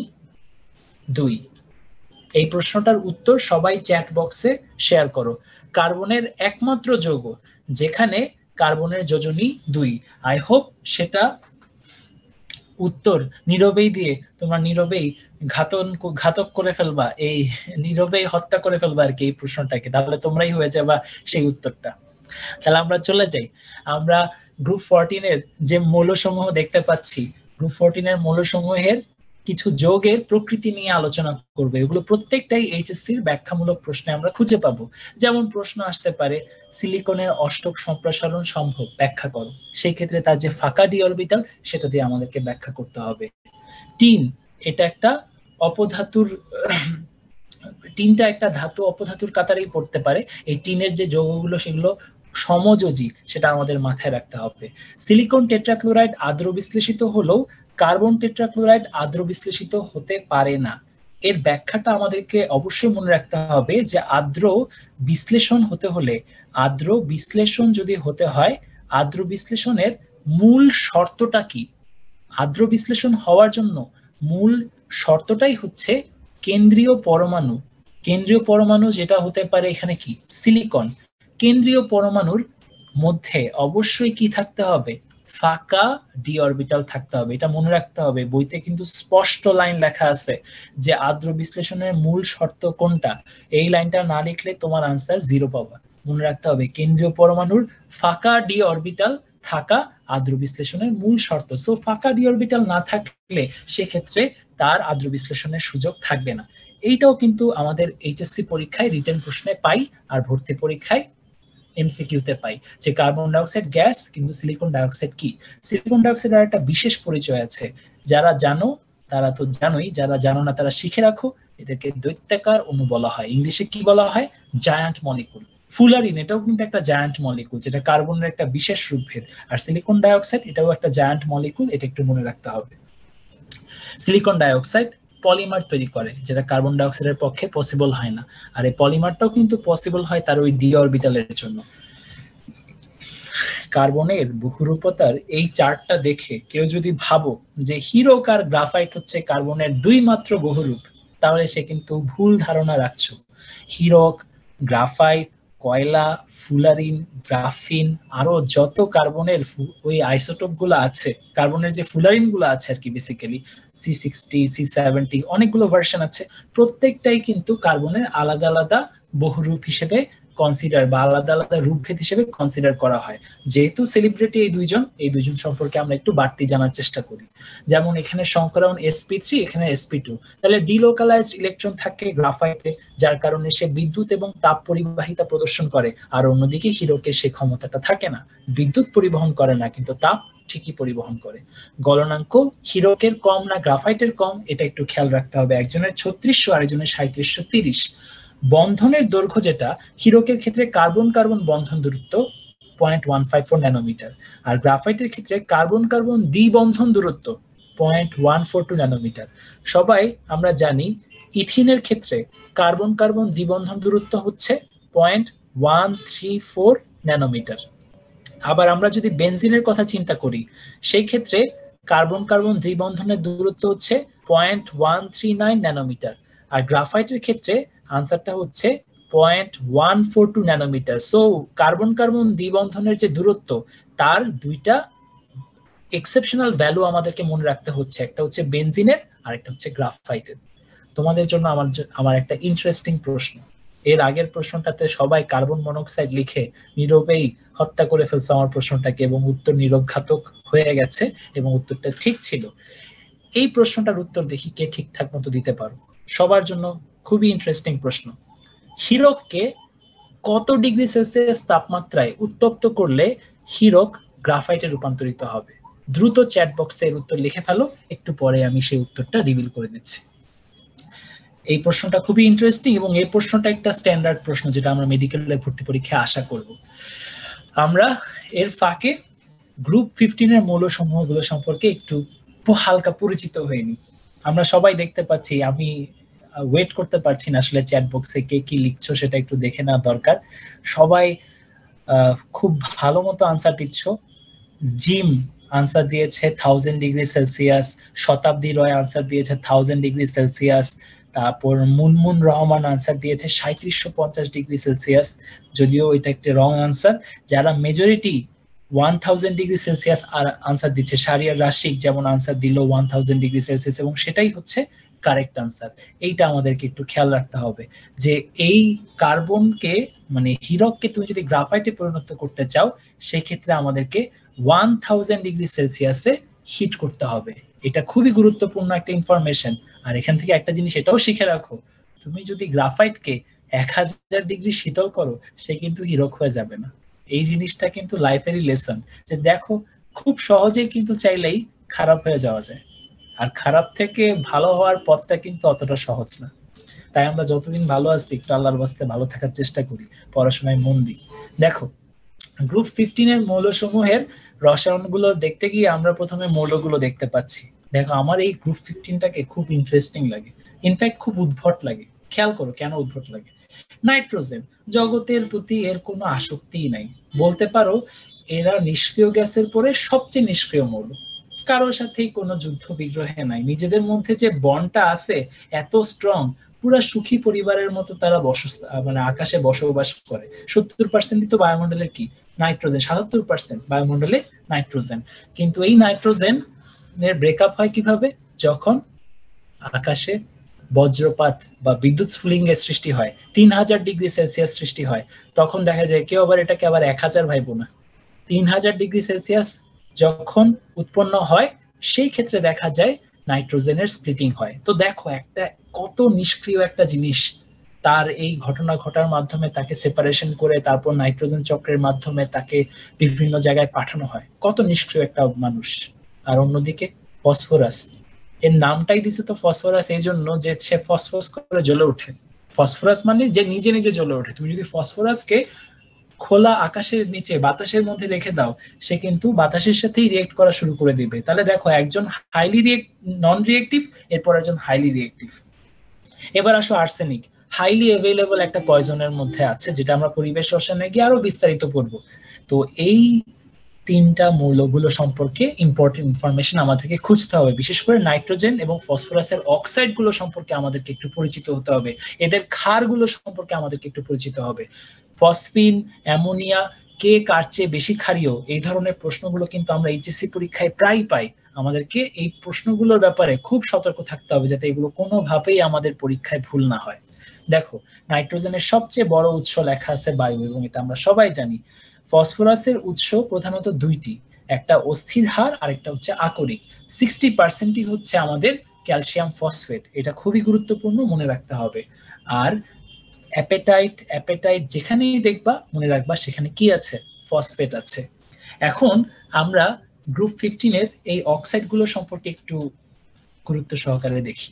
2। এই প্রশ্নটার উত্তর সবাই চ্যাট বক্সে শেয়ার করো। কার্বনের একমাত্র যৌগ যেখানে কার্বনের যোজনী 2। আই হোপ সেটা উত্তর নীরবেই দিয়ে তোমরা নীরবেই ঘাতক করে ফেলবা, এই নীরবেই হত্যা করে ফেলবা আর কি এই প্রশ্নটাকে, তাহলে তোমরাই হয়ে যাবা সেই উত্তরটা। তাহলে আমরা চলে যাই, আমরা গ্রুপ 14 এর যে মৌলসমূহ দেখতে পাচ্ছি, গ্রুপ 14 এর মৌলসমূহের কিছু যৌগের প্রকৃতি নিয়ে আলোচনা করবে। এগুলো প্রত্যেকটাই এইচএসসির ব্যাখ্যামূলক প্রশ্নে আমরা খুঁজে পাবো। যেমন প্রশ্ন আসতে পারে সিলিকনের অষ্টক সম্প্রসারণ সম্ভব, ব্যাখ্যা করো। সেই ক্ষেত্রে তার যে ফাঁকা ডি অরবিটাল সেটা দিয়ে আমাদেরকে ব্যাখ্যা করতে হবে। টিন এটা একটা অপধাতুর, টিনটা একটা ধাতু অপধাতুর কাতারেই পড়তে পারে। এই টিনের যে যৌগগুলো সেগুলো সমযোজী, সেটা আমাদের মাথায় রাখতে হবে। সিলিকন টেট্রাক্লোরাইড আর্দ্র বিশ্লেষিত হলেও কার্বন টেট্রাক্লোরাইড আর্দ্র বিশ্লেষিত হতে পারে না। এর ব্যাখ্যাটা আমাদেরকে অবশ্যই মনে রাখতে হবে যে আর্দ্র বিশ্লেষণ হতে হলে, আর্দ্র বিশ্লেষণ যদি হতে হয়, আর্দ্র বিশ্লেষণের মূল শর্তটা কি? আর্দ্র বিশ্লেষণ হওয়ার জন্য মূল শর্তটাই হচ্ছে কেন্দ্রীয় পরমাণু। কেন্দ্রীয় পরমাণু যেটা হতে পারে এখানে কি সিলিকন, কেন্দ্রীয় পরমাণুর মধ্যে অবশ্যই কি থাকতে হবে? ফাঁকা ডি অরবিটাল থাকতে হবে। এটা মনে রাখতে হবে, বইতে কিন্তু স্পষ্ট লাইন লেখা আছে যে আর্দ্র বিশ্লেষণের মূল শর্ত কোনটা। এই লাইনটা না লিখলে তোমার আনসার 0 পাবা। মনে রাখতে হবে কেন্দ্রীয় পরমাণুর ফাঁকা ডি অরবিটাল থাকা আর্দ্র বিশ্লেষণের মূল শর্ত। সো ফাঁকা ডি অরবিটাল না থাকলে সেক্ষেত্রে তার আর্দ্র বিশ্লেষণের সুযোগ থাকবে না। এইটাও কিন্তু আমাদের এইচএসসি পরীক্ষায় রিটেন প্রশ্নে পাই, আর ভর্তি পরীক্ষায় এমসিকিউতে পাই যে কার্বন ডাইঅক্সাইড গ্যাস, কিন্তু সিলিকন ডাইঅক্সাইড কি। সিলিকন ডাইঅক্সাইডের একটা বিশেষ পরিচয় আছে, যারা জানো তারা তো জানোই, যারা জানো না তারা শিখে রাখো। এটাকে দৈত্যাকার অণু বলা হয়, ইংলিশে কি বলা হয়? Giant molecule. ফুলারিন এটাও কিন্তু একটা জায়ান্ট মলিকুল, যেটা কার্বনের একটা বিশেষ রূপভেদ। আর সিলিকন ডাইঅক্সাইড এটাও একটা জায়ান্ট মলিকুল, এটা একটু মনে রাখতে হবে। সিলিকন ডাইঅক্সাইড পলিমার তৈরি করে, যেটা কার্বন ডাইঅক্সাইডের পক্ষে পসিবল হয় না। আর এই পলিমারটাও কিন্তু পসিবল হয় তার ওই ডি অরবিটালের জন্য। কার্বনের বহুরূপতার এই চার্টটা দেখে কেউ যদি ভাবো যে হিরক আর গ্রাফাইট হচ্ছে কার্বনের 2 মাত্র বহুরূপ, তাহলে সে কিন্তু ভুল ধারণা রাখছো। হিরক, গ্রাফাইট, কয়লা, ফুলারিন, গ্রাফিন, আরো যত কার্বনের ওই আইসোটোপ গুলো আছে, কার্বনের যে ফুলারিন গুলো আছে আর কি, বেসিক্যালি C60, C70 অনেকগুলো ভার্সন আছে, প্রত্যেকটাই কিন্তু কার্বনের আলাদা আলাদা বহুরূপ হিসেবে কনসিডার বা আলাদা আলাদা রূপভেদ হিসেবে কনসিডার করা হয়। যেহেতু সেলিব্রিটি এই দুইজন সম্পর্কে আমরা একটু বাড়তি জানার চেষ্টা করি। যেমন এখানে সংকরণ sp3, এখানে sp2, তাহলে ডিলোকালাইজড ইলেকট্রন থাকে গ্রাফাইটে, যার কারণে সে বিদ্যুৎ এবং তাপ পরিবাহিতা প্রদর্শন করে। আর অন্যদিকে হীরকের সেই ক্ষমতাটা থাকে না, বিদ্যুৎ পরিবহন করে না কিন্তু তাপ ঠিকই পরিবহন করে। গলনাঙ্ক হীরকের কম না গ্রাফাইটের কম, এটা একটু খেয়াল রাখতে হবে। একজনের 3600 আর একজনের 3730। বন্ধনের দৈর্ঘ্য যেটা, হীরকের ক্ষেত্রে কার্বন কার্বন বন্ধন দূরত্ব 0.154 ন্যানোমিটার, আর গ্রাফাইটের ক্ষেত্রে কার্বন কার্বন দ্বিবন্ধন দূরত্ব 0.142 ন্যানোমিটার। সবাই আমরা জানি ইথিনের ক্ষেত্রে কার্বন কার্বন দ্বিবন্ধন দূরত্ব হচ্ছে 0.134 ন্যানোমিটার। আবার আমরা যদি বেনজিনের কথা চিন্তা করি, সেই ক্ষেত্রে কার্বন কার্বন দ্বিবন্ধনের দূরত্ব হচ্ছে 0.139 ন্যানোমিটার, আর গ্রাফাইটের ক্ষেত্রে আনসারটা হচ্ছে 0.142 ন্যানোমিটার। সো কার্বন কার্বন দ্বিবন্ধনের যে দূরত্ব, তার দুইটা এক্সেপশনাল ভ্যালু আমাদেরকে মনে রাখতে হচ্ছে, একটা হচ্ছে বেনজিনের আর একটা হচ্ছে গ্রাফাইটের। তোমাদের জন্য আমার একটা ইন্টারেস্টিং প্রশ্ন। এর আগের প্রশ্নটাতে সবাই কার্বন মনোক্সাইড লিখে নীরবেই হত্যা করে ফেলছে আমার প্রশ্নটাকে, এবং উত্তর নীরবঘাতক হয়ে গেছে এবং উত্তরটা ঠিক ছিল। এই প্রশ্নটার উত্তর দেখি কে ঠিকঠাক মতো দিতে পারো। সবার জন্য খুবই ইন্টারেস্টিং প্রশ্ন। হীরককে কত ডিগ্রি সেলসিয়াস তাপমাত্রায় উত্তপ্ত করলে হীরক গ্রাফাইটে রূপান্তরিত হবে? দ্রুত চ্যাট বক্সে এর উত্তর লিখে ফেলো, একটু পরে আমি সেই উত্তরটা রিভিল করে দিচ্ছি। এই প্রশ্নটা খুবই ইন্টারেস্টিং এবং এই প্রশ্নটা একটা স্ট্যান্ডার্ড প্রশ্ন যেটা আমরা মেডিকেলের ভর্তি পরীক্ষায় আশা করব। আমরা এর ফাঁকে গ্রুপ 15 এর মৌলসমূহগুলো সম্পর্কে একটু হালকা পরিচিত হইনি। আমরা সবাই দেখতে পাচ্ছি, আমি ওয়েট করতে পারছি না আসলে চ্যাট বক্সে কে কি লিখছো সেটা একটু দেখে নেওয়া দরকার। সবাই খুব ভালো মতো আনসার দিচ্ছ। জিম আনসার দিয়েছে 1000 ডিগ্রি সেলসিয়াস, শতাব্দী রয় আনসার দিয়েছে 1000 ডিগ্রি সেলসিয়াস, তারপর মুনমুন রহমান আনসার দিয়েছে 3750 ডিগ্রি সেলসিয়াস, যদিও এটা একটা রং আনসার। যারা মেজরিটি 1000 ডিগ্রি সেলসিয়াস আর আনসার দিচ্ছে, শারিয়ার রাশিক যেমন আনসার দিল 1000 ডিগ্রি সেলসিয়াস, এবং সেটাই হচ্ছে কারেক্ট আনসার। এইটা আমাদেরকে একটু খেয়াল রাখতে হবে যে এই কার্বনকে মানে হীরককে তুমি যদি গ্রাফাইটে পরিণত করতে চাও, সেই ক্ষেত্রে আমাদেরকে 1000 ডিগ্রি সেলসিয়াসে হিট করতে হবে। এটা খুবই গুরুত্বপূর্ণ একটা ইনফরমেশন। আর এখান থেকে একটা জিনিস এটাও শিখে রাখো, তুমি যদি গ্রাফাইটকে 1000 ডিগ্রি শীতল করো, সে কিন্তু হীরক হয়ে যাবে না। এই জিনিসটা কিন্তু লাইফেরই লেসন, যে দেখো খুব সহজেই কিন্তু চাইলেই খারাপ হয়ে যাওয়া যায়, আর খারাপ থেকে ভালো হওয়ার পথটা কিন্তু অতটা সহজ না। তাই আমরা যতদিন ভালো আছি একটু আল্লাহর ওয়াস্তে ভালো থাকার চেষ্টা করি, পড়াশোনায় মন দিই। দেখো গ্রুপ 15 এর মৌলসমূহের রসায়নগুলো দেখতে গিয়ে আমরা প্রথমে মৌলগুলো দেখতে পাচ্ছি। দেখো আমার এই গ্রুপ 15টাকে খুব ইন্টারেস্টিং লাগে, ইনফ্যাক্ট খুব উদ্ভট লাগে। খেয়াল করো কেন উদ্ভট লাগে। নাইট্রোজেন, জগতের প্রতি এর কোনো আসক্তিই নাই, বলতে পারো এরা নিষ্ক্রিয় গ্যাসের পরে সবচেয়ে নিষ্ক্রিয় মৌল। কারোর সাথেই কোনো যুদ্ধ বিগ্রহে নাই, নিজেদের মধ্যে যে বন্ডটা আছে এত স্ট্রং, পুরা সুখী পরিবারের মতো তারা মানে আকাশে বসবাস করে। 70% তো বায়ুমণ্ডলের কি নাইট্রোজেন, 77% বায়ুমণ্ডলে নাইট্রোজেন। কিন্তু এই নাইট্রোজেন এর ব্রেকআপ হয় কিভাবে? যখন আকাশে বজ্রপাত বা বিদ্যুৎ স্ফুলিঙ্গের সৃষ্টি হয়, 3000 ডিগ্রি সেলসিয়াস সৃষ্টি হয়, তখন দেখা যায় কেউ আবার এটাকে আবার 1000 ভাইবো না, 3000 ডিগ্রি সেলসিয়াস যখন উৎপন্ন হয় সেই ক্ষেত্রে দেখা যায় নাইট্রোজেনের স্প্লিটিং হয়। তো দেখো একটা কত নিষ্ক্রিয় একটা জিনিস, তার এই ঘটনা ঘটার মাধ্যমে তাকে সেপারেশন করে তারপর নাইট্রোজেন চক্রের মাধ্যমে তাকে বিভিন্ন জায়গায় পাঠানো হয়। কত নিষ্ক্রিয় একটা মানুষ। আর অন্যদিকে ফসফরাস, এর নামটাই দিছে তো ফসফরাস এই জন্য যে সে ফসফরাস করে জ্বলে ওঠে। ফসফরাস মানে যে নিজে নিজে জ্বলে ওঠে। তুমি যদি ফসফরাসকে খোলা আকাশের নিচে বাতাসের মধ্যে রেখে দাও, সে কিন্তু বাতাসের সাথেই রিয়েক্ট করা শুরু করে দিবে। তাহলে দেখো একজন হাইলি নন রিয়েক্টিভ, এরপর একজন হাইলি রিয়েক্টিভ। এবার আসো আর্সেনিক, হাইলি অ্যাভেলেবল একটা পয়জনের মধ্যে আছে, যেটা আমরা পরিবেশ রসায়নে গিয়ে আরো বিস্তারিত করব। তো এই তিনটা মৌলগুলো সম্পর্কে ইম্পর্টেন্ট ইনফরমেশন আমাদেরকে খুঁজতে হবে। বিশেষ করে নাইট্রোজেন এবং ফসফরাসের অক্সাইড গুলো সম্পর্কে আমাদেরকে একটু পরিচিত হতে হবে, এদের ক্ষারগুলো সম্পর্কে আমাদেরকে একটু পরিচিত হবে। ফসফিন, অ্যামোনিয়া কে কার চেয়ে বেশি ক্ষারীয়, এই ধরনের প্রশ্নগুলো কিন্তু আমরা এইচএসসি পরীক্ষায় প্রায় পাই। আমাদেরকে এই প্রশ্নগুলোর ব্যাপারে খুব সতর্ক থাকতে হবে যাতে এগুলো কোনোভাবেই আমাদের পরীক্ষায় ভুল না হয়। দেখো, নাইট্রোজেনের সবচেয়ে বড় উৎস লেখা আছে বায়ু, এবং এটা আমরা সবাই জানি। ফসফরাসের উৎস প্রধানত দুইটি, একটা অস্থির হার আর একটা হচ্ছে আকরিক। 60%ই হচ্ছে আমাদের ক্যালসিয়াম ফসফেট, এটা খুবই গুরুত্বপূর্ণ, মনে রাখতে হবে। আর অ্যাপেটাইট যেখানেই দেখবা মনে রাখবা সেখানে কি আছে, ফসফেট আছে। এখন আমরা গ্রুপ 15 এই অক্সাইড গুলো সম্পর্কে একটু গুরুত্ব সহকারে দেখি।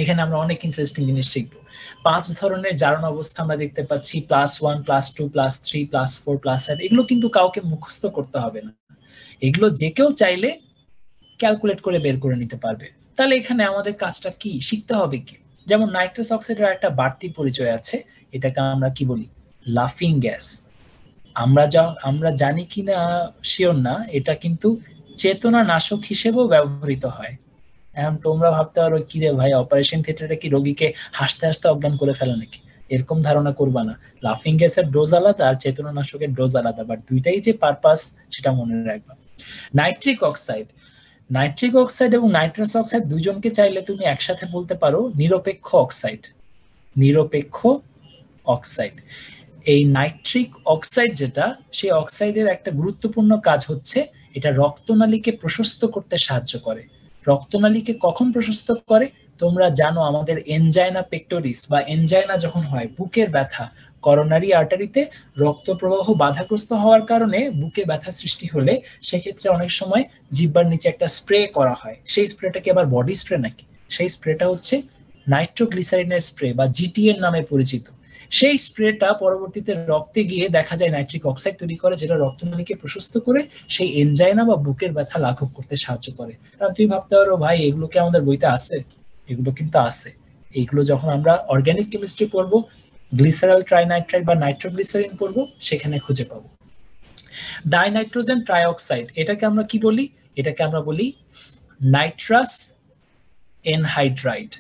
এখানে আমরা অনেক ইন্টারেস্টিং জিনিস শিখবো। 5 ধরনের জারণ অবস্থা আমরা দেখতে পাচ্ছি, +1, +2, +3, +4, +5। এগুলো কিন্তু কাউকে মুখস্থ করতে হবে না, এগুলো যে কেউ চাইলে ক্যালকুলেট করে বের করে নিতে পারবে। তাহলে এখানে আমাদের কাজটা কি, শিখতে হবে কি? যেমন নাইট্রাস অক্সাইডের একটা বাড়তি পরিচয় আছে, এটাকে আমরা কি বলি, লাফিং গ্যাস। আমরা জানি কিনা শিওর না, এটা কিন্তু চেতনা নাশক হিসেবেও ব্যবহৃত হয়। এখন তোমরা ভাবতে পারো কি রে ভাই, অপারেশন থিয়েটারে কি রোগীকে হাসতে হাসতে অজ্ঞান করে ফেলে নাকি? এরকম ধারণা করবা না। লাফিং গ্যাসের ডোজ আলাদা আর চেতনানাশকের ডোজ আলাদা, বাট দুইটাই যে পারপাস সেটা মনে রাখবা। নাইট্রিক অক্সাইড এবং নাইট্রাস অক্সাইড দুইজনকে চাইলে তুমি একসাথে বলতে পারো নিরপেক্ষ অক্সাইড। এই নাইট্রিক অক্সাইড যেটা, সেই অক্সাইডের একটা গুরুত্বপূর্ণ কাজ হচ্ছে এটা রক্তনালীকে প্রশস্ত করতে সাহায্য করে। রক্তনালীকে কখন প্রশস্ত করে? তোমরা জানো আমাদের এনজাইনা পেক্টোরিস বা এনজাইনা যখন হয়, বুকের ব্যথা, করোনারি আর্টারিতে রক্ত প্রবাহ বাধাগ্রস্ত হওয়ার কারণে বুকে ব্যথা সৃষ্টি হলে সেক্ষেত্রে অনেক সময় জিহ্বার নিচে একটা স্প্রে করা হয়। সেই স্প্রেটাকে আবার বডি স্প্রে নাকি? সেই স্প্রেটা হচ্ছে নাইট্রোগ্লিসারিনের স্প্রে বা জিটিএর নামে পরিচিত। সেই স্প্রেটা পরবর্তীতে রক্তে গিয়ে দেখা যায় নাইট্রিক অক্সাইড তৈরি করে, যেটা রক্তনালীকে প্রশস্ত করে সেই এনজাইনা বা বুকের ব্যথা লাঘব করতে সাহায্য করে। কারণ তুমি ভাবতে পারো ভাই এগুলো কি আমাদের বইতে আছে? এগুলো কিন্তু আছে। এইগুলো যখন আমরা অর্গানিক কেমিস্ট্রি পড়বো, গ্লিসারল ট্রাইনাইট্রাইট বা নাইট্রোগ্লিসারিন পড়বো, সেখানে খুঁজে পাবো। ডাইনাইট্রোজেন ট্রাইঅক্সাইড, এটাকে আমরা কি বলি? এটাকে আমরা বলি নাইট্রাস এনহাইড্রাইড।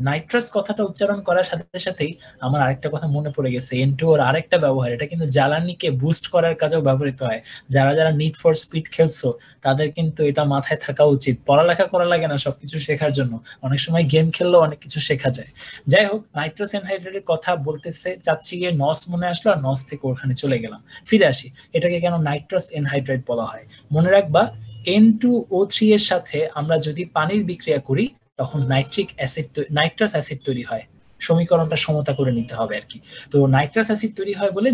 নাইট্রাস কথাটা উচ্চারণ করার সাথে সাথেই আমার আরেকটা কথা মনে পড়ে গেছে, N2 এর আরেকটা ব্যবহার, এটা কিন্তু জ্বালানিকে বুস্ট করার কাজেও ব্যবহৃত হয়। যারা নিড ফর স্পিড খেলছো তাদের কিন্তু এটা মাথায় থাকা উচিত। পড়ালেখা করা লাগে না সবকিছু শেখার জন্য, অনেক সময় গেম খেললেও অনেক কিছু শেখা যায়। যাই হোক, নাইট্রাস এনহাইড্রাইডের কথা বলতেছে চাচ্ছি গিয়ে নস মনে আসলো, আর নস থেকে ওখানে চলে গেলাম। ফিরে আসি, এটাকে কেন নাইট্রাস এনহাইড্রাইড বলা হয়? মনে রাখবা N2O3 এর সাথে আমরা যদি পানির বিক্রিয়া করি তখন নাইট্রাস অ্যাসিড তৈরি হয়। সমীকরণটা সমতা করে নিতে হবে আর কি। তো নাইট্রাস অ্যাসিড তৈরি হয় বলে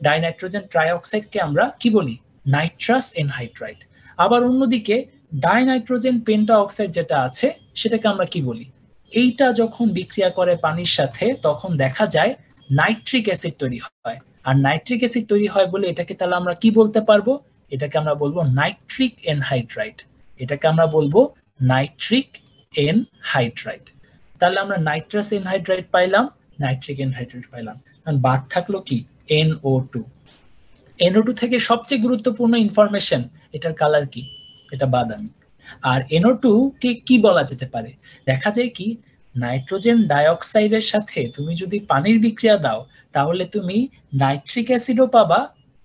ডাইনাইট্রোজেন ট্রাইঅক্সাইডকে আমরা কি বলি? নাইট্রাস এনহাইড্রাইড। আবার অন্যদিকে ডাইনাইট্রোজেন পেন্টা অক্সাইড যেটা আছে সেটাকে আমরা কি বলি? এইটা যখন বিক্রিয়া করে পানির সাথে তখন দেখা যায় নাইট্রিক অ্যাসিড তৈরি হয়। আর নাইট্রিক অ্যাসিড তৈরি হয় বলে এটাকে তাহলে আমরা কি বলতে পারবো? এটাকে আমরা বলবো নাইট্রিক এনহাইড্রাইড। এটাকে আমরা বলবো নাইট্রিক এনহাইড্রাইড। তাহলে আমরা নাইট্রাস এনহাইড্রাইড পাইলাম, নাইট্রিক এনহাইড্রাইড পাইলাম। বাদ থাকলো কি? NO2 থেকে সবচেয়ে গুরুত্বপূর্ণ ইনফরমেশন, এটার কালার কি? এটা বাদামি। আর NO2 কে কি বলা যেতে পারে? দেখা যায় কি নাইট্রোজেন ডাইঅক্সাইডের সাথে তুমি যদি পানির বিক্রিয়া দাও তাহলে তুমি নাইট্রিক অ্যাসিডও পাবা,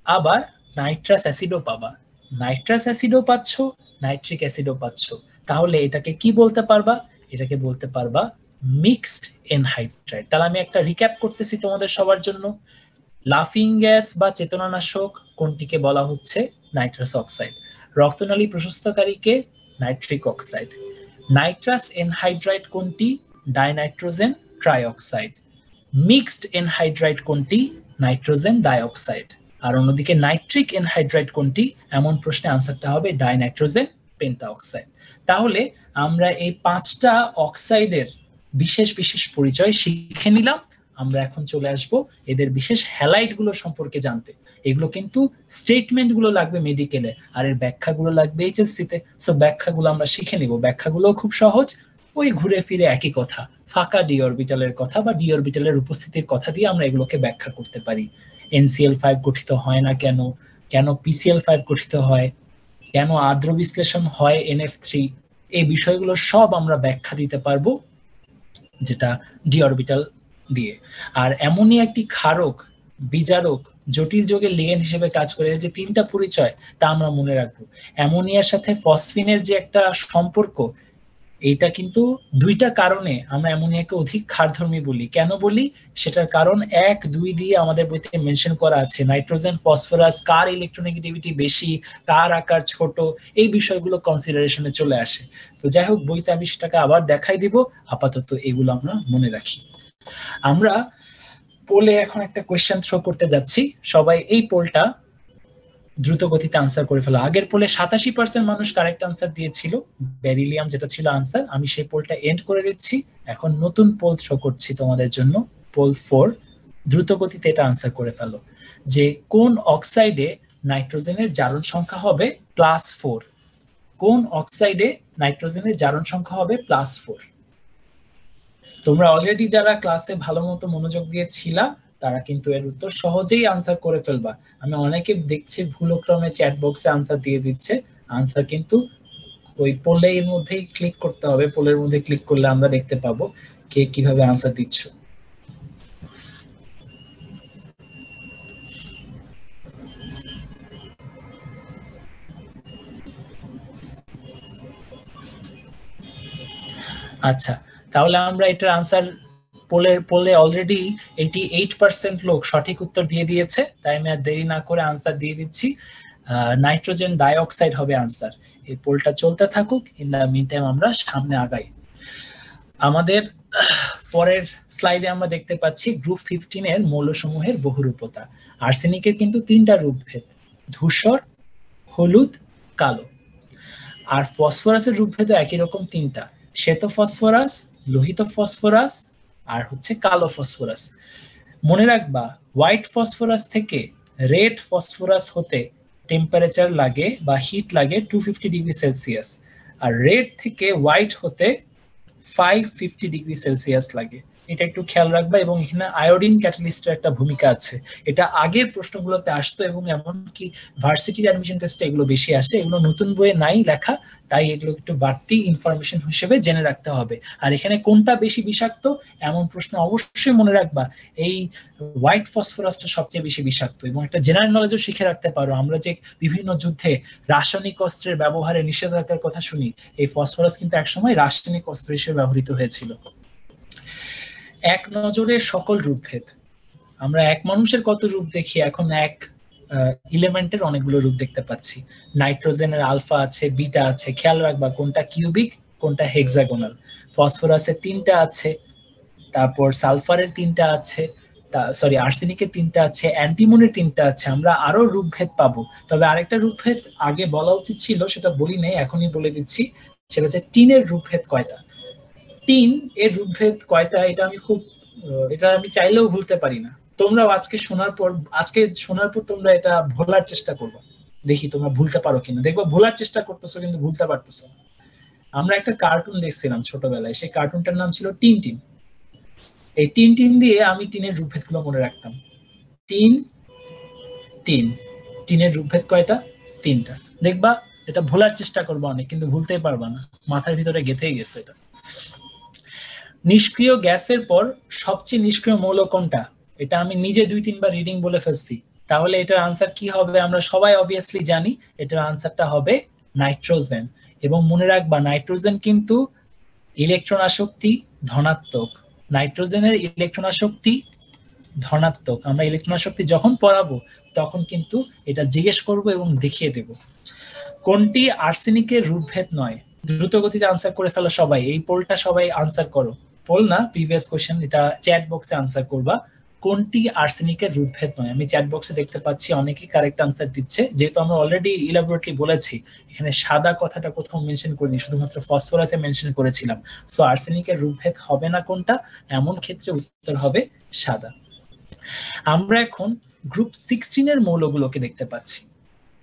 আবার নাইট্রাস অ্যাসিডও পাবা। নাইট্রাস অ্যাসিডও পাচ্ছ, নাইট্রিক অ্যাসিডও পাচ্ছ। তাহলে এটাকে কি বলতে পারবা? এটাকে বলতে পারবা মিক্সড এনহাইড্রাইড। তাহলে আমি একটা রিক্যাপ করতেছি তোমাদের সবার জন্য। লাফিং গ্যাস বা চেতনানাশক কোনটিকে বলা হচ্ছে? Nitrous oxide. রক্তনালী প্রশস্তকারীকে নাইট্রিক অক্সাইড। নাইট্রাস এনহাইড্রাইড কোনটি? Dinitrogen trioxide. মিক্সড এনহাইড্রাইড কোনটি? Nitrogen dioxide. আর অন্যদিকে নাইট্রিক এনহাইড্রাইড কোনটি? এমন প্রশ্নে আনসারটা হবে ডাইনাইট্রোজেন পেন্টা অক্সাইড। তাহলে আমরা এই 5টা অক্সাইডের বিশেষ বিশেষ পরিচয় শিখে নিলাম। আমরা এখন চলে আসব এদের বিশেষ হ্যালাইড গুলো সম্পর্কে জানতে। এগুলো কিন্তু স্টেটমেন্ট গুলো লাগবে মেডিকেলে, আর এর ব্যাখ্যাগুলো লাগবে এইচএসসি তে। সো ব্যাখ্যাগুলো আমরা শিখে নিব। ব্যাখ্যাগুলো খুব সহজ, ওই ঘুরে ফিরে একই কথা, ফাঁকা ডি অরবিটালের কথা বা ডি অরবিটালের উপস্থিতির কথা দিয়ে আমরা এগুলোকে ব্যাখ্যা করতে পারি। NCl5 গঠিত হয় না কেন, কেন PCl5 গঠিত হয়, কেন আর্দ্র বিশ্লেষণ হয় NF3, এই বিষয়গুলো সব আমরা ব্যাখ্যা দিতে পারবো যেটা ডি অরবিটাল দিয়ে। আর এমনই একটি ক্ষারক, বিজারক, জটিল যৌগের লিগ্যান্ড হিসেবে কাজ করে, যে 3টা পরিচয় তা আমরা মনে রাখবো। অ্যামোনিয়ার সাথে ফসফিনের যে একটা সম্পর্ক, এইটা কিন্তু দুইটা কারণে আমরা অ্যামোনিয়াকে অধিক ক্ষারধর্মী বলি। কেন বলি সেটার কারণ 1, 2 দিয়ে আমাদের বইতে মেনশন করা আছে। নাইট্রোজেন, ফসফরাস কার ইলেকট্রোনেগেটিভিটি বেশি, কার আকার ছোট, এই বিষয়গুলো কনসিডারেশনে চলে আসে। তো যাই হোক, বইতে আমি সেটাকে আবার দেখাই দিব, আপাতত এগুলো আমরা মনে রাখি। আমরা পোলে এখন একটা কোয়েশ্চেন থ্রো করতে যাচ্ছি, সবাই এই পোলটা দ্রুত গতিতে আনসার করে ফেলো। আগের পোলে 87% মানুষ কারেক্ট আনসার দিয়েছিল, বেরিলিয়াম যেটা ছিল আনসার। আমি সেই পোলটা এন্ড করে দিচ্ছি, এখন নতুন পোল থ্রো করছি তোমাদের জন্য, পোল 4। দ্রুত গতিতে এটা আনসার করে ফেলো যে কোন অক্সাইডে নাইট্রোজেনের জারণ সংখ্যা হবে +4। কোন অক্সাইডে নাইট্রোজেনের জারণ সংখ্যা হবে +4? তোমরা অলরেডি যারা ক্লাসে ভালো মতো মনোযোগ দিয়েছিলা তারা কিন্তু এর উত্তর সহজেই আনসার করে ফেলবা। আমি অনেকে দেখছি ভুলক্রমে চ্যাট বক্সে আনসার দিয়ে দিচ্ছে। আনসার কিন্তু ওই পোলের মধ্যেই ক্লিক করতে হবে, পোলের মধ্যে ক্লিক করলে আমরা দেখতে পাবো কে কিভাবে আনসার দিচ্ছ। আচ্ছা, তাহলে আমরা এটার আনসার পোলে অলরেডি 88% লোক সঠিক উত্তর দিয়ে দিয়েছে, তাই আমি আর দেরি না করে আনসার দিয়ে দিচ্ছি। নাইট্রোজেন ডাইঅক্সাইড হবে আনসার। এই পোলটা চলতে থাকুক, ইন দ্য মিন টাইম আমরা সামনে আগাই। আমাদের পরের স্লাইডে আমরা দেখতে পাচ্ছি গ্রুপ 15 এর মৌলসমূহের বহুরূপতা। আর্সেনিকের কিন্তু 3টা রূপভেদ, ধূসর, হলুদ, কালো। আর ফসফরাসের রূপভেদও একই রকম 3টা, শ্বেত ফসফরাস, লোহিত ফসফরাস আর হচ্ছে কালো ফসফরাস। মনে রাখবা, হোয়াইট ফসফরাস থেকে রেড ফসফরাস হতে টেম্পারেচার লাগে বা হিট লাগে 250 ডিগ্রি সেলসিয়াস, আর রেড থেকে হোয়াইট হতে 550 ডিগ্রি সেলসিয়াস লাগে। এটা একটু খেয়াল রাখবা। এবং এখানে আয়োডিন ক্যাটালিস্টের একটা ভূমিকা আছে, এটা আগের প্রশ্নগুলোতে আসতো এবং এমনকি ভার্সিটির অ্যাডমিশন টেস্টে এগুলো বেশি আসে। এগুলো নতুন বইয়ে নাই লেখা, তাই এগুলো একটু বাড়তি ইনফরমেশন হিসেবে জেনে রাখতে হবে। আর এখানে কোনটা বেশি বিষাক্ত এমন প্রশ্ন অবশ্যই মনে রাখবা, এই হোয়াইট ফসফরাসটা সবচেয়ে বেশি বিষাক্ত। এবং একটা জেনারেল নলেজও শিখে রাখতে পারো, আমরা যে বিভিন্ন যুদ্ধে রাসায়নিক অস্ত্রের ব্যবহারে নিষেধাজ্ঞার কথা শুনি, এই ফসফরাস কিন্তু একসময় রাসায়নিক অস্ত্র হিসেবে ব্যবহৃত হয়েছিল। এক নজরে সকল রূপভেদ। আমরা এক মানুষের কত রূপ দেখি, এখন এক এলিমেন্টের অনেকগুলো রূপ দেখতে পাচ্ছি। নাইট্রোজেনের আলফা আছে, বিটা আছে, খেয়াল রাখবা কোনটা কিউবিক কোনটা হেক্সাগোনাল। ফসফরাসের 3টা আছে, তারপর সালফারের 3টা আছে, আর্সেনিকের 3টা আছে, অ্যান্টিমনির 3টা আছে। আমরা আরো রূপভেদ পাবো, তবে আরেকটা রূপভেদ আগে বলা উচিত ছিল, সেটা বলি নাই, এখনই বলে দিচ্ছি। সেটা হচ্ছে টিনের রূপভেদ কয়টা। টিন এর রূপভেদ কয়টা এটা আমি চাইলেও ভুলতে পারি না। তোমরাও আজকে শোনার পর তোমরা এটা ভোলার চেষ্টা করবে, দেখি তোমরা ভুলতে পারো কিনা। দেখবো ভোলার চেষ্টা করতেছো কিন্তু ভুলতে পারতেছো। আমরা একটা কার্টুন দেখছিলাম ছোটবেলায়, সেই কার্টুনটার নাম ছিল টিনটিন। এই টিনটিন দিয়ে আমি টিনের রূপভেদ গুলো মনে রাখতাম। টিনের রূপভেদ কয়টা? 3টা। দেখবা এটা ভোলার চেষ্টা করবো অনেক, কিন্তু ভুলতেই পারবা না, মাথার ভিতরে গেঁথেই গেছে এটা। নিষ্ক্রিয় গ্যাসের পর সবচেয়ে নিষ্ক্রিয় মৌল কোনটা? এটা আমি নিজে 2-3 বার রিডিং বলে ফেলছি, তাহলে এটার আনসার কি হবে আমরা সবাই অবভিয়াসলি জানি। এটার আনসারটা হবে নাইট্রোজেন। এবং মনে রাখবা, নাইট্রোজেন কিন্তু ইলেকট্রন আসক্তি ধনাত্মক। নাইট্রোজেনের ইলেকট্রন আসক্তি ধনাত্মক। আমরা ইলেকট্রন আসক্তি যখন পড়াবো তখন কিন্তু এটা জিজ্ঞেস করব এবং দেখিয়ে দেব। কোনটি আর্সেনিকের রূপভেদ নয়? দ্রুত গতিতে আনসার করে ফেলো সবাই। এই পোলটা সবাই আনসার করো, পোল না প্রিভিয়াস কোশ্চেন, এটা চ্যাট বক্সে আনসার করবা। কোনটি আর্সেনিকের রূপভেদ নয়? আমি চ্যাট বক্সে দেখতে পাচ্ছি অনেকেই কারেক্ট আনসার দিচ্ছে, যেহেতু আমরা অলরেডি ইলাবোরেটলি বলেছি। এখানে সাদা কথাটা কোথাও মেনশন করিনি, শুধুমাত্র ফসফরাসে মেনশন করেছিলাম। সো আর্সেনিকের রূপভেদ হবে না কোনটা, এমন ক্ষেত্রে উত্তর হবে সাদা। আমরা এখন গ্রুপ 16 এর মৌলগুলোকে দেখতে পাচ্ছি।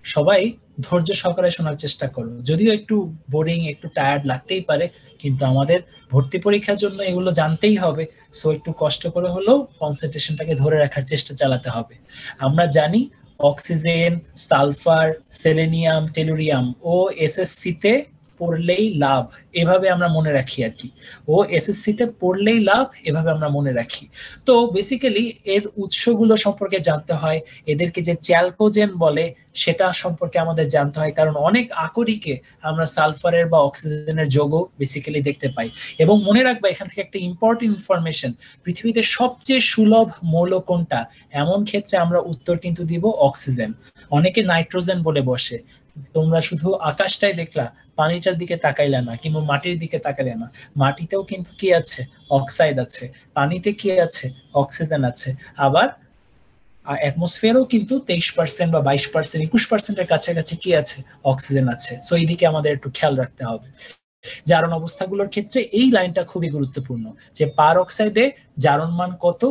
সবাই ধৈর্য সহকারে শোনার চেষ্টা করো, যদিও একটু বোরিং, একটু টায়ার্ড লাগতেই পারে, কিন্তু আমাদের ভর্তি পরীক্ষার জন্য এগুলো জানতেই হবে। সো একটু কষ্ট করে হলেও কনসেন্ট্রেশনটাকে ধরে রাখার চেষ্টা চালাতে হবে। আমরা জানি অক্সিজেন, সালফার, সেলেনিয়াম, টেলুরিয়াম ও এসএসসি তে পড়লেই লাভ, এভাবে আমরা মনে রাখি আর কি। ও এসএসসি তে পড়লেই লাভ, এভাবে আমরা মনে রাখি। তো বেসিক্যালি এর উৎসগুলো সম্পর্কে জানতে হয়, এদেরকে যে চ্যালকোজেন বলে সেটা সম্পর্কে আমাদের জানতে হয়, কারণ অনেক আকরিকে আমরা সালফারের বা অক্সিজেনের যৌগ বেসিক্যালি দেখতে পাই। এবং মনে রাখবা এখান থেকে একটা ইম্পর্টেন্ট ইনফরমেশন, পৃথিবীতে সবচেয়ে সুলভ মৌল কোনটা, এমন ক্ষেত্রে আমরা উত্তর কিন্তু দিব অক্সিজেন। অনেকে নাইট্রোজেন বলে বসে, তোমরা শুধু আকাশটাই দেখলা, পানিটার দিকে তাকাইলে না, কিংবা মাটির দিকে তাকাইলে না। মাটিতেও কিন্তু কি আছে, অক্সাইড আছে। পানিতে কি আছে, অক্সিজেন আছে। আবার অ্যাটমসফিয়ারও কিন্তু 23% বা 22%, 21%-এর কাছাকাছি কি আছে, অক্সিজেন আছে। সো এইদিকে আমাদের একটু খেয়াল রাখতে হবে। জারণ অবস্থাগুলোর ক্ষেত্রে এই লাইনটা খুবই গুরুত্বপূর্ণ, যে পার অক্সাইডে জারণ মান কত,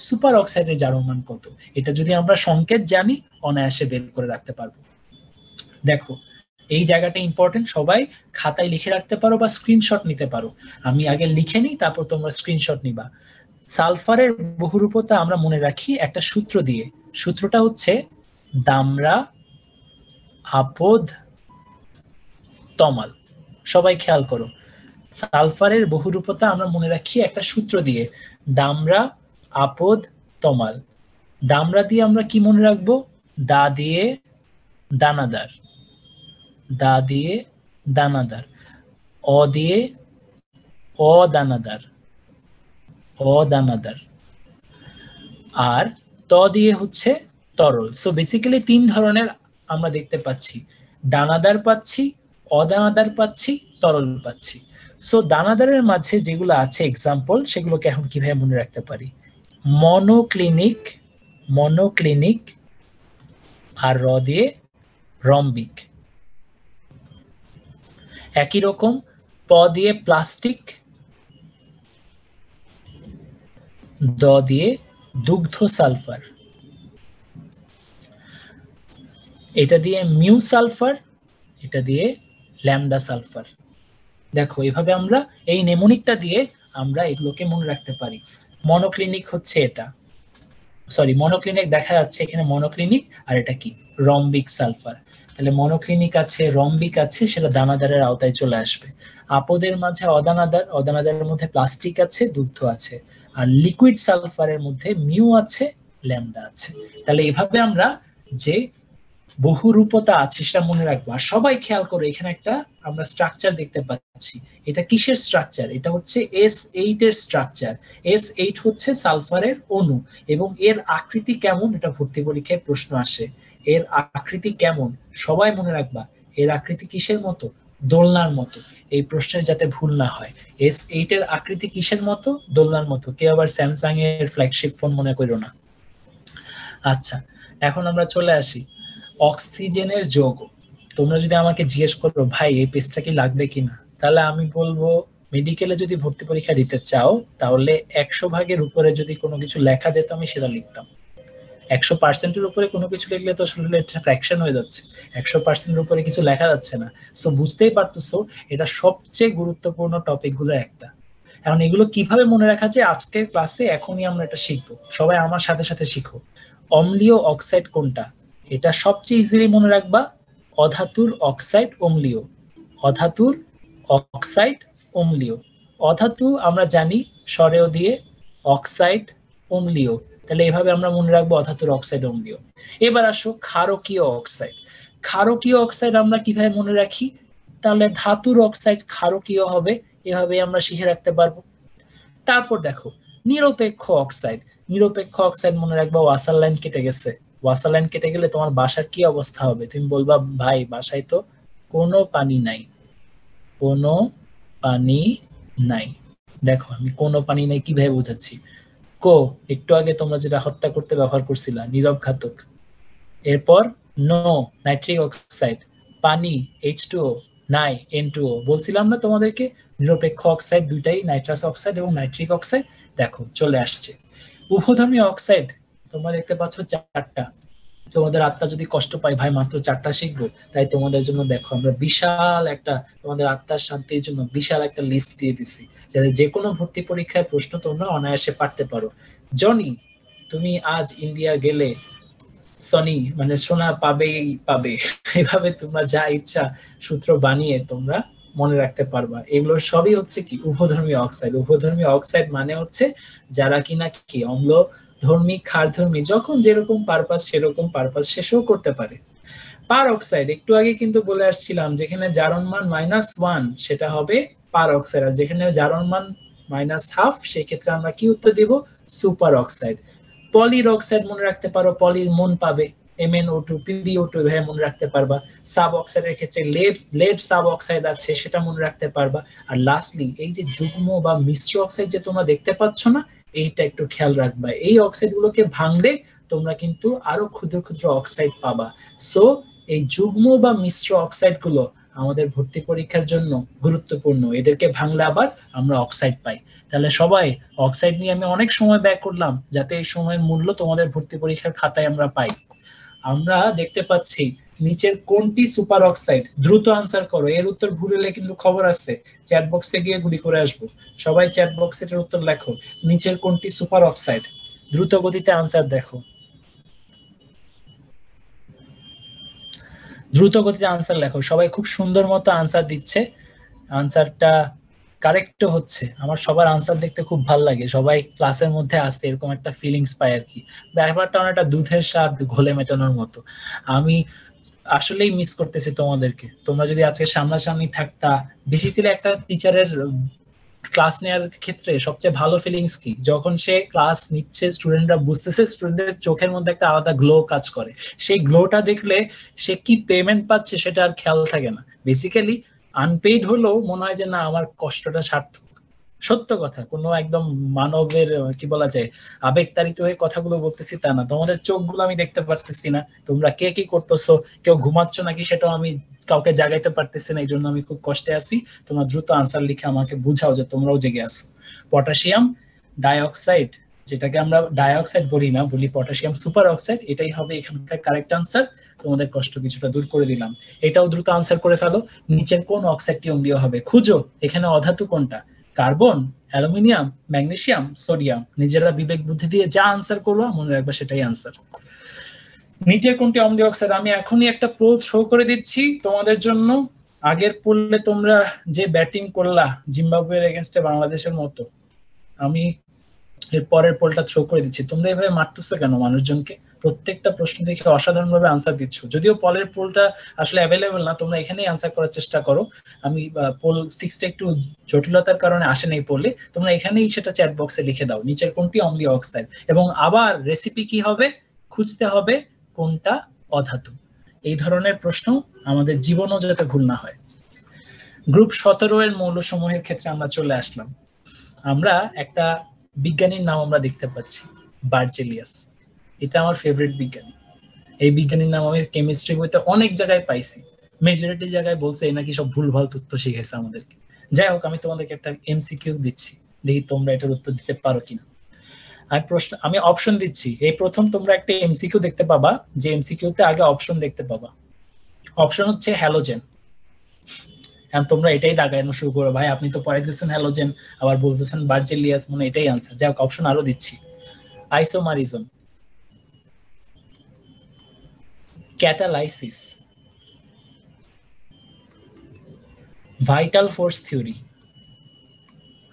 সুপার অক্সাইডের জারণ মান কত। এটা যদি আমরা সংকেত জানি, অনায়াসে বের করে রাখতে পারবো। দেখো এই জায়গাটা ইম্পর্টেন্ট, সবাই খাতায় লিখে রাখতে পারো বা স্ক্রিনশট নিতে পারো। আমি আগে লিখে নিই, তারপর তোমরা স্ক্রিনশট নিবা। সালফারের বহুরূপতা আমরা মনে রাখি একটা সূত্র দিয়ে। সূত্রটা হচ্ছে দামরা আপদ তমাল। সবাই খেয়াল করো, সালফারের বহুরূপতা আমরা মনে রাখি একটা সূত্র দিয়ে, দামরা আপদ তমাল। দামরা দিয়ে আমরা কি মনে রাখবো, দা দিয়ে দানাদার, দা দিয়ে দানাদার, অ দিয়ে অদানাদার, অদানাদার, আর ত দিয়ে হচ্ছে তরল। সো বেসিক্যালি 3 ধরনের আমরা দেখতে পাচ্ছি, দানাদার পাচ্ছি, অদানাদার পাচ্ছি, তরল পাচ্ছি। সো দানাদারের মাঝে যেগুলো আছে এক্সাম্পল, সেগুলোকে এখন কিভাবে মনে রাখতে পারি, মনোক্লিনিক, মনোক্লিনিক, আর র দিয়ে রম্বিক। একই রকম প দিয়ে প্লাস্টিক, দ দিয়ে দুগ্ধ সালফার, এটা দিয়ে মিউ সালফার, এটা দিয়ে ল্যামডা সালফার। দেখো এভাবে আমরা এই নেমোনিকটা দিয়ে আমরা এগুলোকে মনে রাখতে পারি। মনোক্লিনিক হচ্ছে এটা, সরি মনোক্লিনিক দেখা যাচ্ছে এখানে, মনোক্লিনিক, আর এটা কি, রম্বিক সালফার। তাহলে মনোক্লিনিক আছে, রম্বিক আছে, সেটা দানাদারের আওতায় চলে আসবে। আপদের মাঝে অদানাদার, অদানাদারের মধ্যে প্লাস্টিক আছে, দুগ্ধ আছে। আর লিকুইড সালফারের মধ্যে মিউ আছে, ল্যামডা আছে। তাহলে এভাবে আমরা যে বহুরূপতা আছে সেটা মনে রাখবো। আর সবাই খেয়াল করো, এখানে একটা আমরা স্ট্রাকচার দেখতে পাচ্ছি। এটা কিসের স্ট্রাকচার, এটা হচ্ছে S8 এর স্ট্রাকচার। S8 হচ্ছে সালফারের অণু, এবং এর আকৃতি কেমন, এটা ভর্তি পরীক্ষায় প্রশ্ন আসে। এর আকৃতি কেমন সবাই মনে রাখবা, এর আকৃতি কিসের মতো, দোলনার মতো। এই প্রশ্নের যাতে ভুল না হয়, S8 এর আকৃতি কিসের মতো, দোলনার মতো। কেউ আবার স্যামসাং এর ফ্ল্যাগশিপ ফোন মনে করো না। আচ্ছা, এখন আমরা চলে আসি অক্সিজেনের যৌগ। তোমরা যদি আমাকে জিজ্ঞেস করো ভাই এই পেজটা কি লাগবে কিনা, তাহলে আমি বলবো মেডিকেলে যদি ভর্তি পরীক্ষা দিতে চাও, তাহলে 100 ভাগের উপরে যদি কোনো কিছু লেখা যেত আমি সেটা লিখতাম। 100%-এর উপরে কোনো কিছু লিখলে তো আসলে এটা ফ্র্যাকশন হয়ে যাচ্ছে, 100%-এর উপরে কিছু লেখা যাচ্ছে না। সো বুঝতেই পারতেছো এটা সবচেয়ে গুরুত্বপূর্ণ টপিকগুলোর একটা। এখন এগুলো কিভাবে মনে রাখা যায়, আজকের ক্লাসে এখনই আমরা এটা শিখবো। সবাই আমার সাথে সাথে শিখো। অম্লীয় অক্সাইড কোনটা, এটা সবচেয়ে ইজিলি মনে রাখবা, অধাতুর অক্সাইড অম্লীয়, অধাতুর অক্সাইড অম্লীয়। অধাতু আমরা জানি সরেও দিয়ে, অক্সাইড অম্লীয়। তাহলে এইভাবে আমরা মনে রাখবো অধাতুর অক্সাইড অম্লীয়। এবার আসো ক্ষারকীয় অক্সাইড। ক্ষারকীয় অক্সাইড আমরা কিভাবে মনে রাখি, তাহলে ধাতুর অক্সাইড ক্ষারকীয় হবে, এভাবে আমরা শিখে রাখতে পারবো। তারপর দেখো নিরপেক্ষ অক্সাইড। নিরপেক্ষ অক্সাইড মনে রাখবা, ওয়াসার লাইন কেটে গেছে। ওয়াসার লাইন কেটে গেলে তোমার বাসার কি অবস্থা হবে, তুমি বলবা ভাই বাসায় তো কোনো পানি নাই, কোনো পানি নাই। দেখো আমি কোনো পানি নাই কিভাবে বোঝাচ্ছি, কো একটু আগে তোমরা যেটা হত্যা করতে ব্যবহার করছিলা, নীরব ঘাতক। এরপর নো, নাইট্রিক অক্সাইড, পানি H2O, নাই N2O। বলছিলাম না তোমাদেরকে নিরপেক্ষ অক্সাইড দুইটাই, নাইট্রাস অক্সাইড এবং নাইট্রিক অক্সাইড। দেখো চলে আসছে। উভধর্মী অক্সাইড তোমরা দেখতে পাচ্ছ 4টা। তোমাদের আত্মা যদি কষ্ট পায় ভাই মাত্র 4টা শিখবো, তাই তোমাদের জন্য দেখো আমরা বিশাল একটা, তোমাদের আত্মার শান্তির জন্য বিশাল একটা লিস্ট দিয়ে দিছি, যাতে যে কোনো ভর্তি পরীক্ষায় প্রশ্ন তোমরা অনায়াসে পারতে পারো। জনি তুমি আজ ইন্ডিয়া গেলে সনি মানে সোনা পাবেই পাবে, এভাবে তোমরা যা ইচ্ছা সূত্র বানিয়ে তোমরা মনে রাখতে পারবা। এগুলো সবই হচ্ছে কি উভধর্মী অক্সাইড। উভধর্মী অক্সাইড মানে হচ্ছে যারা কিনা কি অম্ল ধর্মী ক্ষারধর্মী, যখন যেরকম পারপাস সেরকম পারপাস শেষও করতে পারে। পার অক্সাইড একটু আগে কিন্তু বলে আসছিলাম, যেখানে জারণ মান -1 সেটা হবে পার অক্সাইড, আর যেখানে জারণ মান -12 সেই ক্ষেত্রে আমরা কি উত্তর দিব? Super oxide. পলির অক্সাইড মনে রাখতে পারো, পলির মন পাবে MnO2 PbO2 এভাবে মনে রাখতে পারবা। সাব অক্সাইডের ক্ষেত্রে লেড সাব অক্সাইড আছে, সেটা মনে রাখতে পারবা। আর লাস্টলি এই যে যুগ্ম বা মিশ্র অক্সাইড যে তোমরা দেখতে পাচ্ছ না, এইটা একটু খেয়াল রাখবা। এই অক্সাইড গুলোকে ভাঙলে তোমরা কিন্তু আরো ক্ষুদ্র ক্ষুদ্র অক্সাইড পাবা। সো এই যুগ্ম বা মিশ্র অক্সাইড গুলো আমাদের ভর্তি পরীক্ষার জন্য গুরুত্বপূর্ণ। এদেরকে ভাঙলে আবার আমরা অক্সাইড পাই। তাহলে সবাই অক্সাইড নিয়ে আমি অনেক সময় ব্যয় করলাম, যাতে এই সময়ের মূল্য তোমাদের ভর্তি পরীক্ষার খাতায় আমরা পাই। আমরা দেখতে পাচ্ছি নিচের কোনটি সুপার অক্সাইড? দ্রুত আনসার করো, এর উত্তর ভুল হলে কিন্তু খবর আছে, চ্যাট বক্সে গিয়ে গুলি করে আসবো। সবাই চ্যাট বক্সে এর উত্তর লেখো, নিচের কোনটি সুপার অক্সাইড? দ্রুত গতিতে আনসার দেখো, দ্রুত গতিতে আনসার লেখো। সবাই খুব সুন্দর মতো আনসার দিচ্ছে, আনসারটা কারেক্ট হচ্ছে। আমার সবার আনসার দেখতে খুব ভালো লাগে, সবাই ক্লাসের মধ্যে আসছে এরকম একটা ফিলিংস পাই আর কি। ব্যাপারটা অনেকটা দুধের স্বাদ ঘোলে মেটানোর মতো। আমি আসলেই মিস করতেছি তোমাদেরকে। তোমরা যদি আজকে সামনাসামনি থাকতা, বেসিক্যালি একটা টিচারের ক্লাস নেওয়ার ক্ষেত্রে সবচেয়ে ভালো ফিলিংস কি? যখন সে ক্লাস নিচ্ছে, স্টুডেন্টরা বুঝতেছে, স্টুডেন্টদের চোখের মধ্যে একটা আলাদা গ্লো কাজ করে। সেই গ্লোটা দেখলে সে কি পেমেন্ট পাচ্ছে সেটা আর খেয়াল থাকে না। বেসিক্যালি আনপেইড হলেও মনে হয় যে না, আমার কষ্টটা সার্থক। সত্য কথা, কোনো একদম মানবের কি বলা যায় আবেগতাড়িত হয়ে কথাগুলো বলতেছি তা না। তোমাদের চোখগুলো আমি দেখতে পারতেছি না, তোমরা কে কি করতেছো, কেউ ঘুমাচ্ছ নাকি সেটাও আমি কাউকে জাগাইতে পারতেছি না। এই জন্য আমি খুব কষ্টে আছি। তোমরা দ্রুত আনসার লিখে আমাকে বুঝাও যে তোমরাও জেগে আসো। পটাশিয়াম ডাইঅক্সাইড, যেটাকে আমরা ডাইঅক্সাইড বলি না, বলি পটাশিয়াম সুপার অক্সাইড, এটাই হবে এখানকার কারেক্ট আনসার। তোমাদের কষ্ট কিছুটা দূর করে দিলাম। এটাও দ্রুত আনসার করে ফেলো। নিচের কোন অক্সাইডটি অম্লীয় হবে? খুঁজো এখানে অধাতু কোনটা, কার্বন, অ্যালুমিনিয়াম, ম্যাগনেসিয়াম, সোডিয়াম। নিজেরা বিবেক বুদ্ধি দিয়ে যা আনসার করবো মনে রাখবা সেটাই আনসার। নিচের কোনটি অম্লীয় অক্সাইড? আমি এখনই একটা পোল শো করে দিচ্ছি তোমাদের জন্য। আগের পোলে তোমরা যে ব্যাটিং করলা জিম্বাবুয়ের এগেনস্টে বাংলাদেশের মতো, আমি এর পরের পোলটা থ্রো করে দিচ্ছি। তোমরা এভাবে মারতেছো কেন মানুষজনকে? প্রত্যেকটা প্রশ্ন দেখে অসাধারণ ভাবে আনসার দিচ্ছ। যদিও পলের পোলটা আসলে অ্যাভেলেবেল না, তোমরা এখানেই আনসার করার চেষ্টা করো। আমি পোল 6টা একটু জটিলতার কারণে আসে নাই পোলে, তোমরা এখানেই সেটা চ্যাট বক্সে লিখে দাও, নিচের কোনটি অম্লীয় অক্সাইড। এবং আবার রেসিপি কি হবে? খুঁজতে হবে কোনটা অধাতু। এই ধরনের প্রশ্ন আমাদের জীবনও যাতে ভুল না হয়। গ্রুপ 17 এর মৌলসমূহের ক্ষেত্রে আমরা চলে আসলাম। আমরা একটা বিজ্ঞানীর নাম আমরা দেখতে পাচ্ছি, বার্জেলিয়াস। এটা আমার ফেভারিট বিজ্ঞানী। এই বিজ্ঞানীর নাম আমি কেমিস্ট্রি বইতে অনেক জায়গায় পাইছি, মেজরিটি জায়গায় বলছে এই নাকি সব ভুলভাল তথ্য শিখেছে আমাদেরকে। যাই হোক, আমি তোমাদেরকে একটা এমসিকিউ দিচ্ছি, দেখি তোমরা এটার উত্তর দিতে পারো কিনা। আমি অপশন দিচ্ছি। এই প্রথম তোমরা একটা এমসিকিউ দেখতে পাবা, যে এমসিকিউতে আগে অপশন দেখতে পাবা। অপশন হচ্ছে হ্যালোজেন। তোমরা এটাই দাগানো শুরু করো, ভাই আপনি তো পরে দিচ্ছেন হ্যালোজেন, আবার বলতেছেন বার্জেলিয়াস, মনে এটাই আনসার। যাই হোক, অপশন আরো দিচ্ছি। Isomerism, ক্যাটালাইসিস, vital force theory.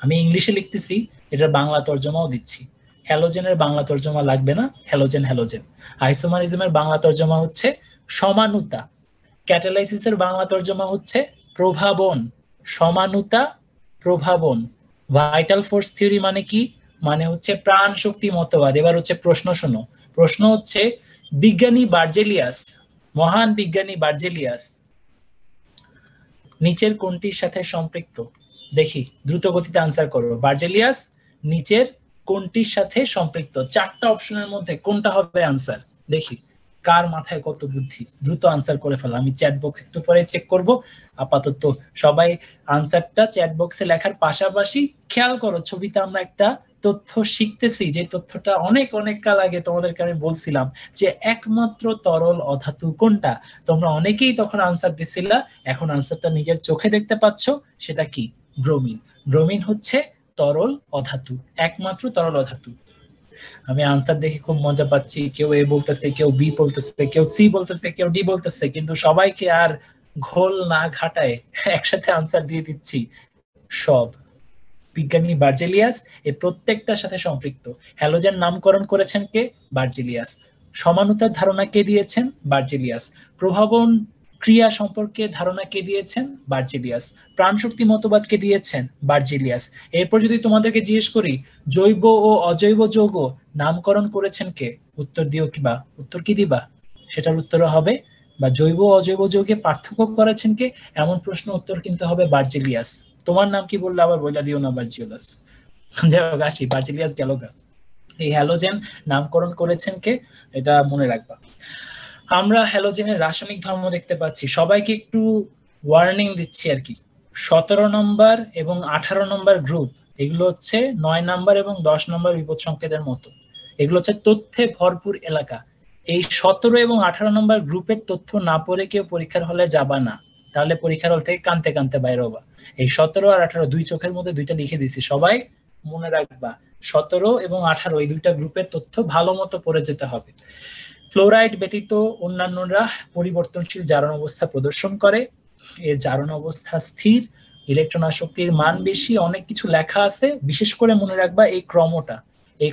আমি ইংলিশে লিখতেছি, এটার বাংলা তর্জমাও দিচ্ছি। হ্যালোজেনের বাংলা তর্জমা লাগবে না, হ্যালোজেন হ্যালোজেন। আইসোমারিজমের বাংলা তর্জমা হচ্ছে সমানুতা। ক্যাটালাইসিসের বাংলা তর্জমা হচ্ছে প্রভাবন। সমানুতা, প্রভাবন। ভাইটাল ফোর্স থিওরি মানে কি? মানে হচ্ছে প্রাণ শক্তি মতবাদ। এবার হচ্ছে প্রশ্ন শোনো। প্রশ্ন হচ্ছে বিজ্ঞানী বার্জেলিয়াস, মহান বিজ্ঞানী বার্জেলিয়াস নিচের কোনটির সাথে সম্পৃক্ত? দেখি দ্রুত গতিতে আনসার করো। বার্জেলিয়াস নিচের কোনটির সাথে সম্পৃক্ত? 4টা অপশনের মধ্যে কোনটা হবে আনসার? দেখি কার মাথায় কত বুদ্ধি। দ্রুত আনসার করে ফেলো। আমি চ্যাট বক্স একটু পরে চেক করব। আপাতত সবাই আনসারটা চ্যাট বক্সে লেখার পাশাপাশি খেয়াল করো, ছবিতে আমরা একটা তথ্য শিখতেছি, যে তথ্যটা অনেক অনেক কাল আগে তোমাদেরকে আমি বলছিলাম যে একমাত্র তরল অধাতু কোনটা। তোমরা অনেকেই তখন আনসার দিছিলা, এখন আনসারটা নিজের চোখে দেখতে পাচ্ছ। সেটা কি? ব্রোমিন। ব্রোমিন হচ্ছে তরল অধাতু, একমাত্র তরল অধাতু। আমি আনসার দেখে খুব মজা পাচ্ছি। কেউ এ বলতেছে, কেউ বি বলতেছে, কেউ সি বলতেছে, কেউ ডি বলতেছে, কিন্তু সবাইকে আর ঘোল না ঘাটায় একসাথে আনসার দিয়ে দিচ্ছি সব। বিজ্ঞানী বার্জেলিয়াস এই প্রত্যেকটার সাথে সম্পৃক্ত। হ্যালোজেন নামকরণ করেছেন কে? বার্জেলিয়াস। সমানুতার ধারণা কে দিয়েছেন? বার্জেলিয়াস। প্রভাবন ক্রিয়া সম্পর্কে ধারণা কে দিয়েছেন? বার্জেলিয়াস। প্রাণশক্তি মতবাদ কে দিয়েছেন? বার্জেলিয়াস। এরপর যদি তোমাদেরকে জিজ্ঞেস করি জৈব ও অজৈব যৌগ নামকরণ করেছেন কে, উত্তর দিও কিবা, উত্তর কি দিবা? সেটার উত্তর হবে বা জৈব ও অজৈব যৌগে পার্থক্য করেছেন কে, এমন প্রশ্ন উত্তর কিন্তু হবে বার্জেলিয়াস। তোমার নাম কি বললে আবার বইলা দিও না বার্জিওলাস। যাই হোক, আসি, বার্জেলিয়াস গেল গা। এই হ্যালোজেন নামকরণ করেছেন কে, এটা মনে রাখবা। আমরা হ্যালোজেনের রাসায়নিক ধর্ম দেখতে পাচ্ছি, সবাইকে একটু ওয়ার্নিং দিচ্ছি আর কি। 17 নম্বর এবং 18 নম্বর গ্রুপ, এগুলো হচ্ছে 9 নম্বর এবং 10 নম্বর বিপদ সংকেতের মতো, এগুলো হচ্ছে তথ্যে ভরপুর এলাকা। এই 17 এবং 18 নম্বর গ্রুপের তথ্য না পড়ে কেউ পরীক্ষার হলে যাবা না, তাহলে পরীক্ষার হল থেকে কানতে কানতে বাইরে হবা। এই 17 আর 18 দুই চোখের মধ্যে দুইটা লিখে দিছি, সবাই মনে রাখবা। 17 এবং 18 এই দুইটা গ্রুপের তথ্য ভালো মতো পড়ে যেতে হবে। ফ্লোরাইড ব্যতীত অন্যান্যরা পরিবর্তনশীল জারণ অবস্থা প্রদর্শন করে, এর জারণ অবস্থা স্থির, ইলেকট্রন আসক্তির মান বেশি, অনেক কিছু লেখা আছে। বিশেষ করে মনে রাখবা এই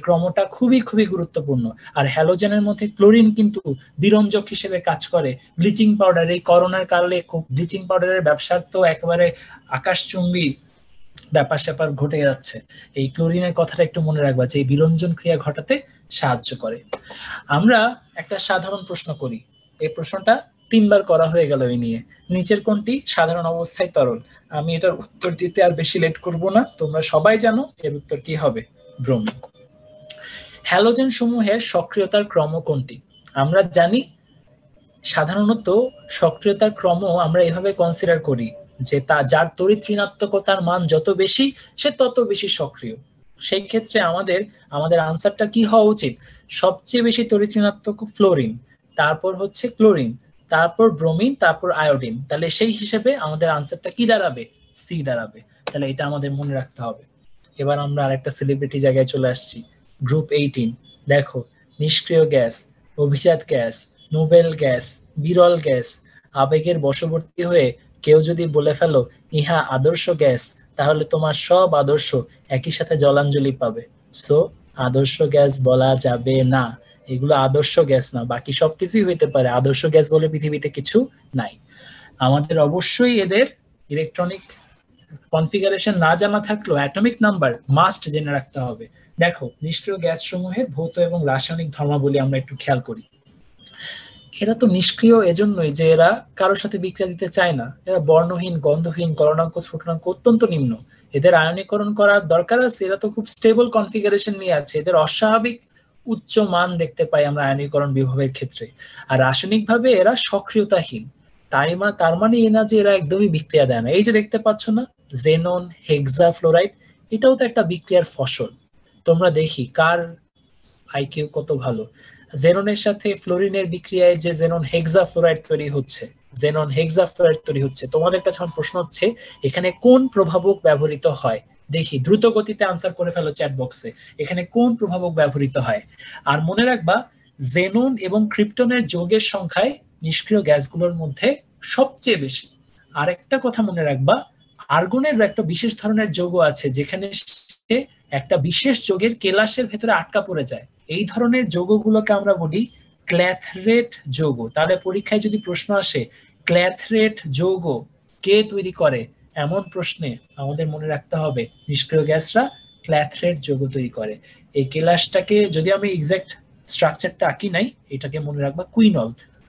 ক্রমটা খুবই খুবই গুরুত্বপূর্ণ। আর হ্যালোজেনের মধ্যে ক্লোরিন কিন্তু বিরঞ্জক হিসেবে কাজ করে। ব্লিচিং পাউডার, এই করোনার কারণে ব্লিচিং পাউডারের ব্যবসার তো একেবারে আকাশচুম্বী ব্যাপার স্যাপার ঘটে যাচ্ছে। এই ক্লোরিনের কথাটা একটু মনে রাখবা যে এই বিরঞ্জন ক্রিয়া ঘটাতে সাহায্য করে। আমরা একটা সাধারণ প্রশ্ন করি, এই প্রশ্নটা 3 বার করা হয়ে গেল এই নিয়ে। নিচের কোনটি সাধারণ অবস্থায় তরল? আমি এটার উত্তর দিতে আর বেশি লেট করব না, তোমরা সবাই জানো এর উত্তর কি হবে, ব্রোমিন। হ্যালোজেন সমূহের সক্রিয়তার ক্রম কোনটি? আমরা জানি সাধারণত সক্রিয়তার ক্রম আমরা এভাবে কনসিডার করি যে যার তড়িৎ ঋণাত্মকতার মান যত বেশি সে তত বেশি সক্রিয়। সেই ক্ষেত্রে আমাদের আনসারটা কি হওয়া উচিত? সবচেয়ে বেশি তড়িৎ ঋণাত্মক ফ্লোরিন, তারপর হচ্ছে ক্লোরিন, তারপর ব্রোমিন, তারপর আয়োডিন। তাহলে সেই হিসেবে আমাদের আনসারটা কি দাঁড়াবে? সি দাঁড়াবে। তাহলে এটা আমাদের মনে রাখতে হবে। এবার আমরা আরেকটা সেলিব্রিটি জায়গায় চলে আসছি, গ্রুপ 18। দেখো, নিষ্ক্রিয় গ্যাস, অভিজাত গ্যাস, নোবেল গ্যাস, বিরল গ্যাস। আবেগের বশবর্তী হয়ে কেউ যদি বলে ফেলো ইহা আদর্শ গ্যাস, তাহলে তোমার সব আদর্শ একই সাথে জলাঞ্জলি পাবে। সো আদর্শ গ্যাস বলা যাবে না, এগুলো আদর্শ গ্যাস না। বাকি সবকিছুই হইতে পারে, আদর্শ গ্যাস বলে পৃথিবীতে কিছু নাই। আমাদের অবশ্যই এদের ইলেকট্রনিক কনফিগারেশন না জানা থাকলেও অ্যাটমিক নাম্বার মাস্ট জেনে রাখতে হবে। দেখো, নিষ্ক্রিয় গ্যাস সমূহের ভৌত এবং রাসায়নিক ধর্মাবলী আমরা একটু খেয়াল করি। এরা তো নিষ্ক্রিয় এজন্যই যে এরা কারোর সাথে বিক্রিয়া দিতে চায় না, এরা বর্ণহীন, গন্ধহীন, গলনাঙ্ক স্ফুটনাঙ্ক অত্যন্ত নিম্ন। এদের আয়নীকরণ করার দরকার আছে, এরা তো খুব স্টেবল কনফিগারেশন নিয়ে আছে। এদের অস্বাভাবিক উচ্চ মান দেখতে পাই আমরা আয়নীকরণ বিভবের ক্ষেত্রে। আর রাসায়নিকভাবে এরা সক্রিয়তাহীন। তার মানে এই না যে এরা একদমই বিক্রিয়া দেয় না। এই যে দেখতে পাচ্ছ না জেনন হেক্সাফ্লোরাইড, এটাও তো একটা বিক্রিয়ার ফসল। তোমরা দেখি কার আইকিউ কত ভালো। জেননের সাথে ফ্লোরিনের বিক্রিয়ায় যে জেনন হেক্সাফ্লোরাইড তৈরি হচ্ছে, তোমাদের কাছে আমার প্রশ্ন হচ্ছে এখানে কোন প্রভাবক ব্যবহৃত হয়? দেখি, দ্রুত গতিতে আনসার করে ফেলো চ্যাট বক্সে, এখানে কোন প্রভাবক ব্যবহৃত হয়। আর মনে রাখবা জেনন এবং ক্রিপ্টনের যৌগের সংখ্যায় নিষ্ক্রিয় গ্যাসগুলোর মধ্যে সবচেয়ে বেশি। আরেকটা কথা মনে রাখবা, আর্গনের একটা বিশেষ ধরনের যৌগ আছে যেখানে একটা বিশেষ যৌগের কেলাসের ভেতরে আটকা পড়ে যায়। এই ধরনের যৌগগুলোকে আমরা বলি ক্ল্যাথরেট যৌগ। তাহলে পরীক্ষায় যদি প্রশ্ন আসে ক্ল্যাথরেট যৌগ কে তৈরি করে, এমন প্রশ্নে আমাদের মনে রাখতে হবে নিষ্ক্রিয় গ্যাসরা ক্ল্যাথরেট যৌগ তৈরি করে। এই কেলাসটাকে যদি আমি এক্সাক্ট স্ট্রাকচারটা আঁকি নাই, এটাকে মনে রাখবা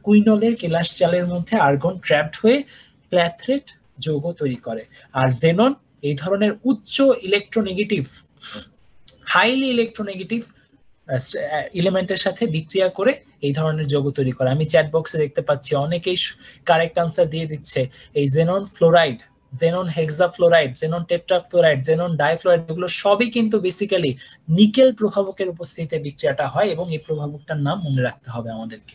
কুইনলের কেলাস চালের মধ্যে আর্গন ট্র্যাপড হয়ে ক্ল্যাথরেট যৌগ তৈরি করে। আর জেনন এই ধরনের উচ্চ ইলেকট্রোনেগেটিভ, হাইলি ইলেকট্রোনেগেটিভ এলিমেন্টের সাথে বিক্রিয়া করে এই ধরনের যৌগ তৈরি করে। আমি চ্যাট বক্সে দেখতে পাচ্ছি অনেকেই কারেক্ট আনসার দিয়ে দিচ্ছে। এই xenon fluoride, xenon hexafluoride, xenon টেট্রাফ্লোরাইড, xenon difluoride, এগুলো সবই কিন্তু বেসিক্যালি নিকেল প্রভাবকের উপস্থিতিতে বিক্রিয়াটা হয় এবং এই প্রভাবকটার নাম মনে রাখতে হবে আমাদেরকে।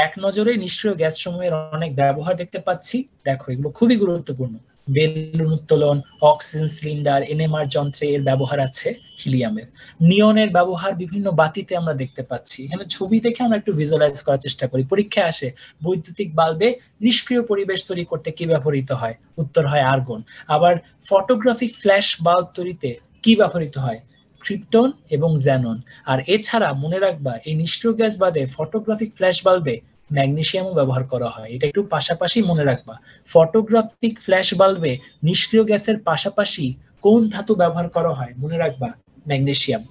এক নজরে নিষ্ক্রিয় গ্যাস সমূহের অনেক ব্যবহার দেখতে পাচ্ছি। দেখো, এগুলো খুবই গুরুত্বপূর্ণ। বেলুন উত্তোলন, অক্সিজেন সিলিন্ডার, এনএমআর যন্ত্রে এর ব্যবহার আছে হিলিয়ামের। নিয়নের ব্যবহার বিভিন্ন বাতিতে আমরা দেখতে পাচ্ছি। এখানে ছবি দেখে আমরা একটু ভিজুয়ালাইজ করার চেষ্টা করি। পরীক্ষায় আসে বৈদ্যুতিক বাল্বে নিষ্ক্রিয় পরিবেশ তৈরি করতে কি ব্যবহৃত হয়? উত্তর হয় আর্গন। আবার ফটোগ্রাফিক ফ্ল্যাশ বাল্ব তৈরিতে কি ব্যবহৃত হয়? ক্রিপ্টন এবং জ্যানন। আর এছাড়া মনে রাখবা এই নিষ্ক্রিয় গ্যাস বাদে ফটোগ্রাফিক ফ্ল্যাশ বাল্বে ম্যাগনেসিয়ামও ব্যবহার করা হয়। এটা একটু পাশাপাশি মনে রাখবা। ফটোগ্রাফিক ফ্ল্যাশ বাল্বে নিষ্ক্রিয় গ্যাসের পাশাপাশি কোন ধাতু ব্যবহার করা হয়? মনে রাখবা ম্যাগনেসিয়াম।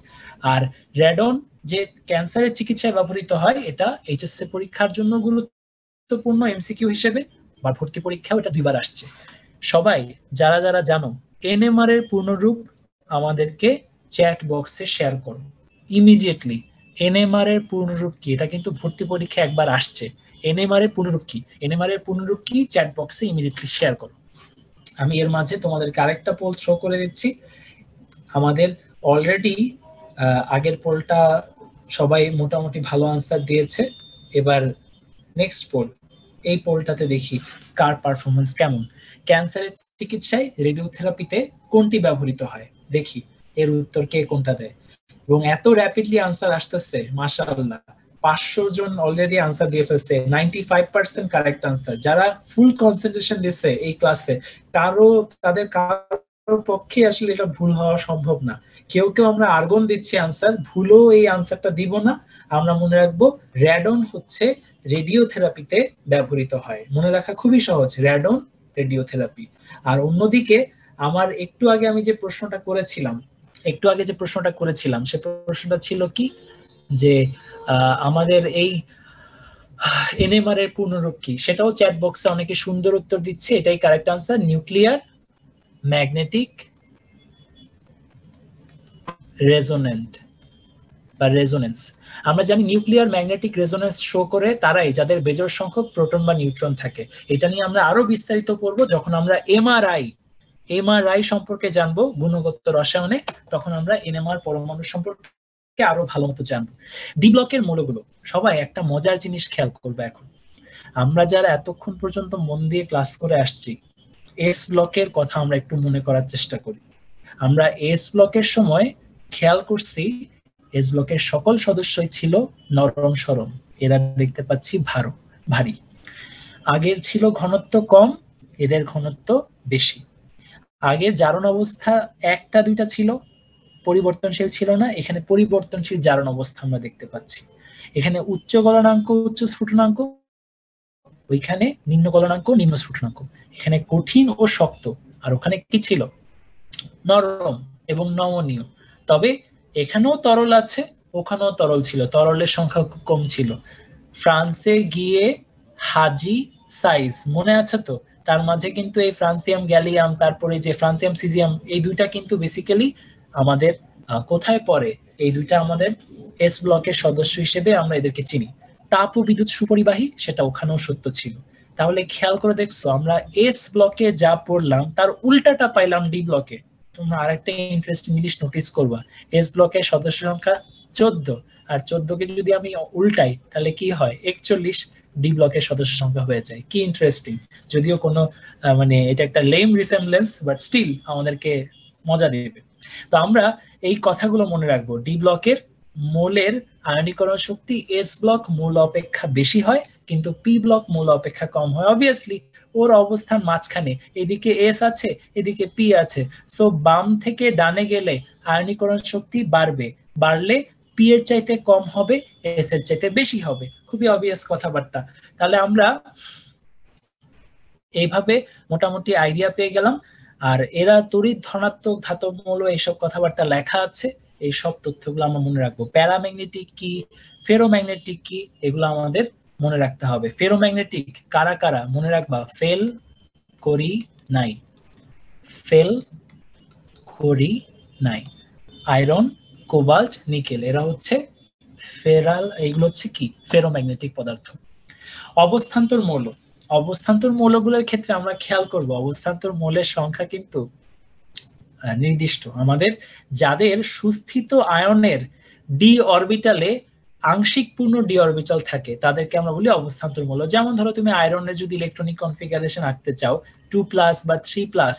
আর রেডন যে ক্যান্সারের চিকিৎসায় ব্যবহৃত হয়, এটা এইচএসসি পরীক্ষার জন্য গুরুত্বপূর্ণ এমসিকিউ হিসেবে বা ভর্তি পরীক্ষাও এটা 2বার আসছে। সবাই যারা যারা জানো এনএমআর এর পূর্ণরূপ আমাদেরকে চ্যাট বক্সে শেয়ার করো ইমিডিয়েটলি। এনএমআর এর পূর্ণরূপ কি? এটা কিন্তু ভর্তি পরীক্ষা একবার আসছে। এনএমআর এর পূর্ণরূপ কি? এনএমআর এর পূর্ণরূপ কি? চ্যাট বক্সে ইমিডিয়েটলি শেয়ার করো। আমি এর মাঝে তোমাদেরকে আরেকটা পোল শো করে দিচ্ছি। আমাদের অলরেডি আগের পোলটা সবাই মোটামুটি ভালো আনসার দিয়েছে। এবার নেক্সট পোল, এই পোলটাতে দেখি কার পারফরমেন্স কেমন। ক্যান্সারের চিকিৎসায় রেডিওথেরাপিতে কোনটি ব্যবহৃত হয়? দেখি এর উত্তর কে কোনটা দেয়। এবং এত র্যাপিডলি আনসার আসতেছে, মাশাআল্লাহ। 500 জন অলরেডি আনসার দিয়ে ফেলছে, 95% কারেক্ট আনসার। যারা ফুল কনসেন্ট্রেশন দিচ্ছে এই ক্লাসে, তাদের কারোর পক্ষে আসলে এটা ভুল হওয়া সম্ভব না। কেউ কেউ আমরা আর্গন দিচ্ছি আনসার, ভুলও এই আনসারটা দিব না। আমরা মনে রাখবো র্যাডন হচ্ছে রেডিওথেরাপিতে ব্যবহৃত হয়। মনে রাখা খুবই সহজ, র্যাডন রেডিওথেরাপি। আর অন্যদিকে আমার একটু আগে যে প্রশ্নটা করেছিলাম সে প্রশ্নটা ছিল কি, যে আমাদের এই এনএমআর এর পূর্ণরূপ কি? সেটাও চ্যাট বক্সে অনেকে সুন্দর উত্তর দিচ্ছে। এটাই correct answer, nuclear magnetic resonant বা রেজোনেন্স। আমরা জানি নিউক্লিয়ার ম্যাগনেটিক রেজোনেন্স শো করে তারাই যাদের বেজোড় সংখ্যক প্রোটন বা নিউট্রন থাকে। এটা নিয়ে আমরা আরো বিস্তারিত পড়বো যখন আমরা এমআরআই সম্পর্কে জানবো গুণগত রসায়নে, তখন আমরা এনএমআর পরমাণু সম্পর্কে আরো ভালো মতো জানবো। ডি ব্লকের মৌলগুলো, সবাই একটা মজার জিনিস খেয়াল করবে। এখন আমরা যারা এতক্ষণ পর্যন্ত মন দিয়ে ক্লাস করে আসছি, এস ব্লকের কথা আমরা একটু মনে করার চেষ্টা করি। আমরা এস ব্লকের সময় খেয়াল করছি এস ব্লকের সকল সদস্যই ছিল নরম সরম, এরা দেখতে পাচ্ছি ভারী। আগের ছিল ঘনত্ব কম, এদের ঘনত্ব বেশি। আগের জারণ অবস্থা 1টা 2টা ছিল, পরিবর্তনশীল ছিল না। এখানে পরিবর্তনশীল জারণ অবস্থা আমরা দেখতে পাচ্ছি। এখানে উচ্চ গলনাঙ্ক উচ্চ স্ফুটনাঙ্ক, ওইখানে নিম্ন গলনাঙ্ক নিম্ন স্ফুটনাঙ্ক। এখানে কঠিন ও শক্ত, আর ওখানে কি ছিল? নরম এবং নমনীয়। তবে এখানেও তরল আছে, ওখানেও তরল ছিল, তরলের সংখ্যা খুব কম ছিল। ফ্রান্সে গিয়ে হাজি সাইজ মনে আছে তো? তার মাঝে কিন্তু এই ফ্রান্সিয়াম গ্যালিয়াম, তারপরে যে ফ্রান্সিয়াম সিজিয়াম, এই দুইটা কিন্তু বেসিক্যালি আমাদের কোথায় পড়ে? এই দুইটা আমাদের এস ব্লকের সদস্য হিসেবে আমরা এদেরকে চিনি। তাপ ও বিদ্যুৎ সুপরিবাহী, সেটা ওখানেও সত্য ছিল। তাহলে খেয়াল করে দেখছো আমরা এস ব্লকে যা পড়লাম তার উল্টাটা পাইলাম ডি ব্লকে। তোমরা আরেকটা ইন্টারেস্টিং জিনিস নোটিস করবা, এস ব্লকের সদস্য সংখ্যা 14, আর 14কে যদি আমি উল্টাই তাহলে কি হয়? 41 ডি ব্লকের সদস্য সংখ্যা হয়ে যায়। কি ইন্টারেস্টিং! যদিও কোনো এটা একটা লেম রিসেমব্লেন্স, বাট স্টিল আমাদেরকে মজা দেবে। তো আমরা এই কথাগুলো মনে রাখবো। ডি ব্লকের মোলের আয়নীকরণ শক্তি এস ব্লক মোল অপেক্ষা বেশি হয়, কিন্তু পি ব্লক মোল অপেক্ষা কম হয়। অবভিয়াসলি ওর অবস্থান মাঝখানে, এদিকে এস আছে এদিকে পি আছে, সো বাম থেকে ডানে গেলে আয়নীকরণ শক্তি বাড়লে পি এর চাইতে কম হবে, এস এর চাইতে বেশি হবে। খুবই অবভিয়াস কথাবার্তা। তাহলে আমরা এইভাবে মোটামুটি আইডিয়া পেয়ে গেলাম। আর এরা তড়িৎ ধনাত্মক ধাতব মৌল, এইসব কথাবার্তা লেখা আছে, এই সব তথ্যগুলো আমরা মনে রাখবো। প্যারাম্যাগনেটিক কি, ফেরোম্যাগনেটিক কি, এগুলো আমাদের মনে রাখতে হবে। ফেরোম্যাগনেটিক কারা কারা মনে রাখবা? ফেল করি নাই, আয়রন, কোবাল্ট, নিকেল, এরা হচ্ছে ফেরাল, এইগুলো হচ্ছে কি? ফেরোম্যাগনেটিক পদার্থ। অবস্থান্তর মৌলগুলোর ক্ষেত্রে আমরা খেয়াল করব অবস্থান্তর মৌলের সংখ্যা কিন্তু নির্দিষ্ট। আমাদের যাদের সুস্থিত আয়নের ডি অরবিটালে আংশিক পূর্ণ ডি অরবিটাল থাকে তাদেরকে আমরা বলি অবস্থান্তর মৌল। যেমন ধরো তুমি আয়রনের যদি ইলেকট্রনিক কনফিগারেশন আঁকতে চাও 2+ বা 3+,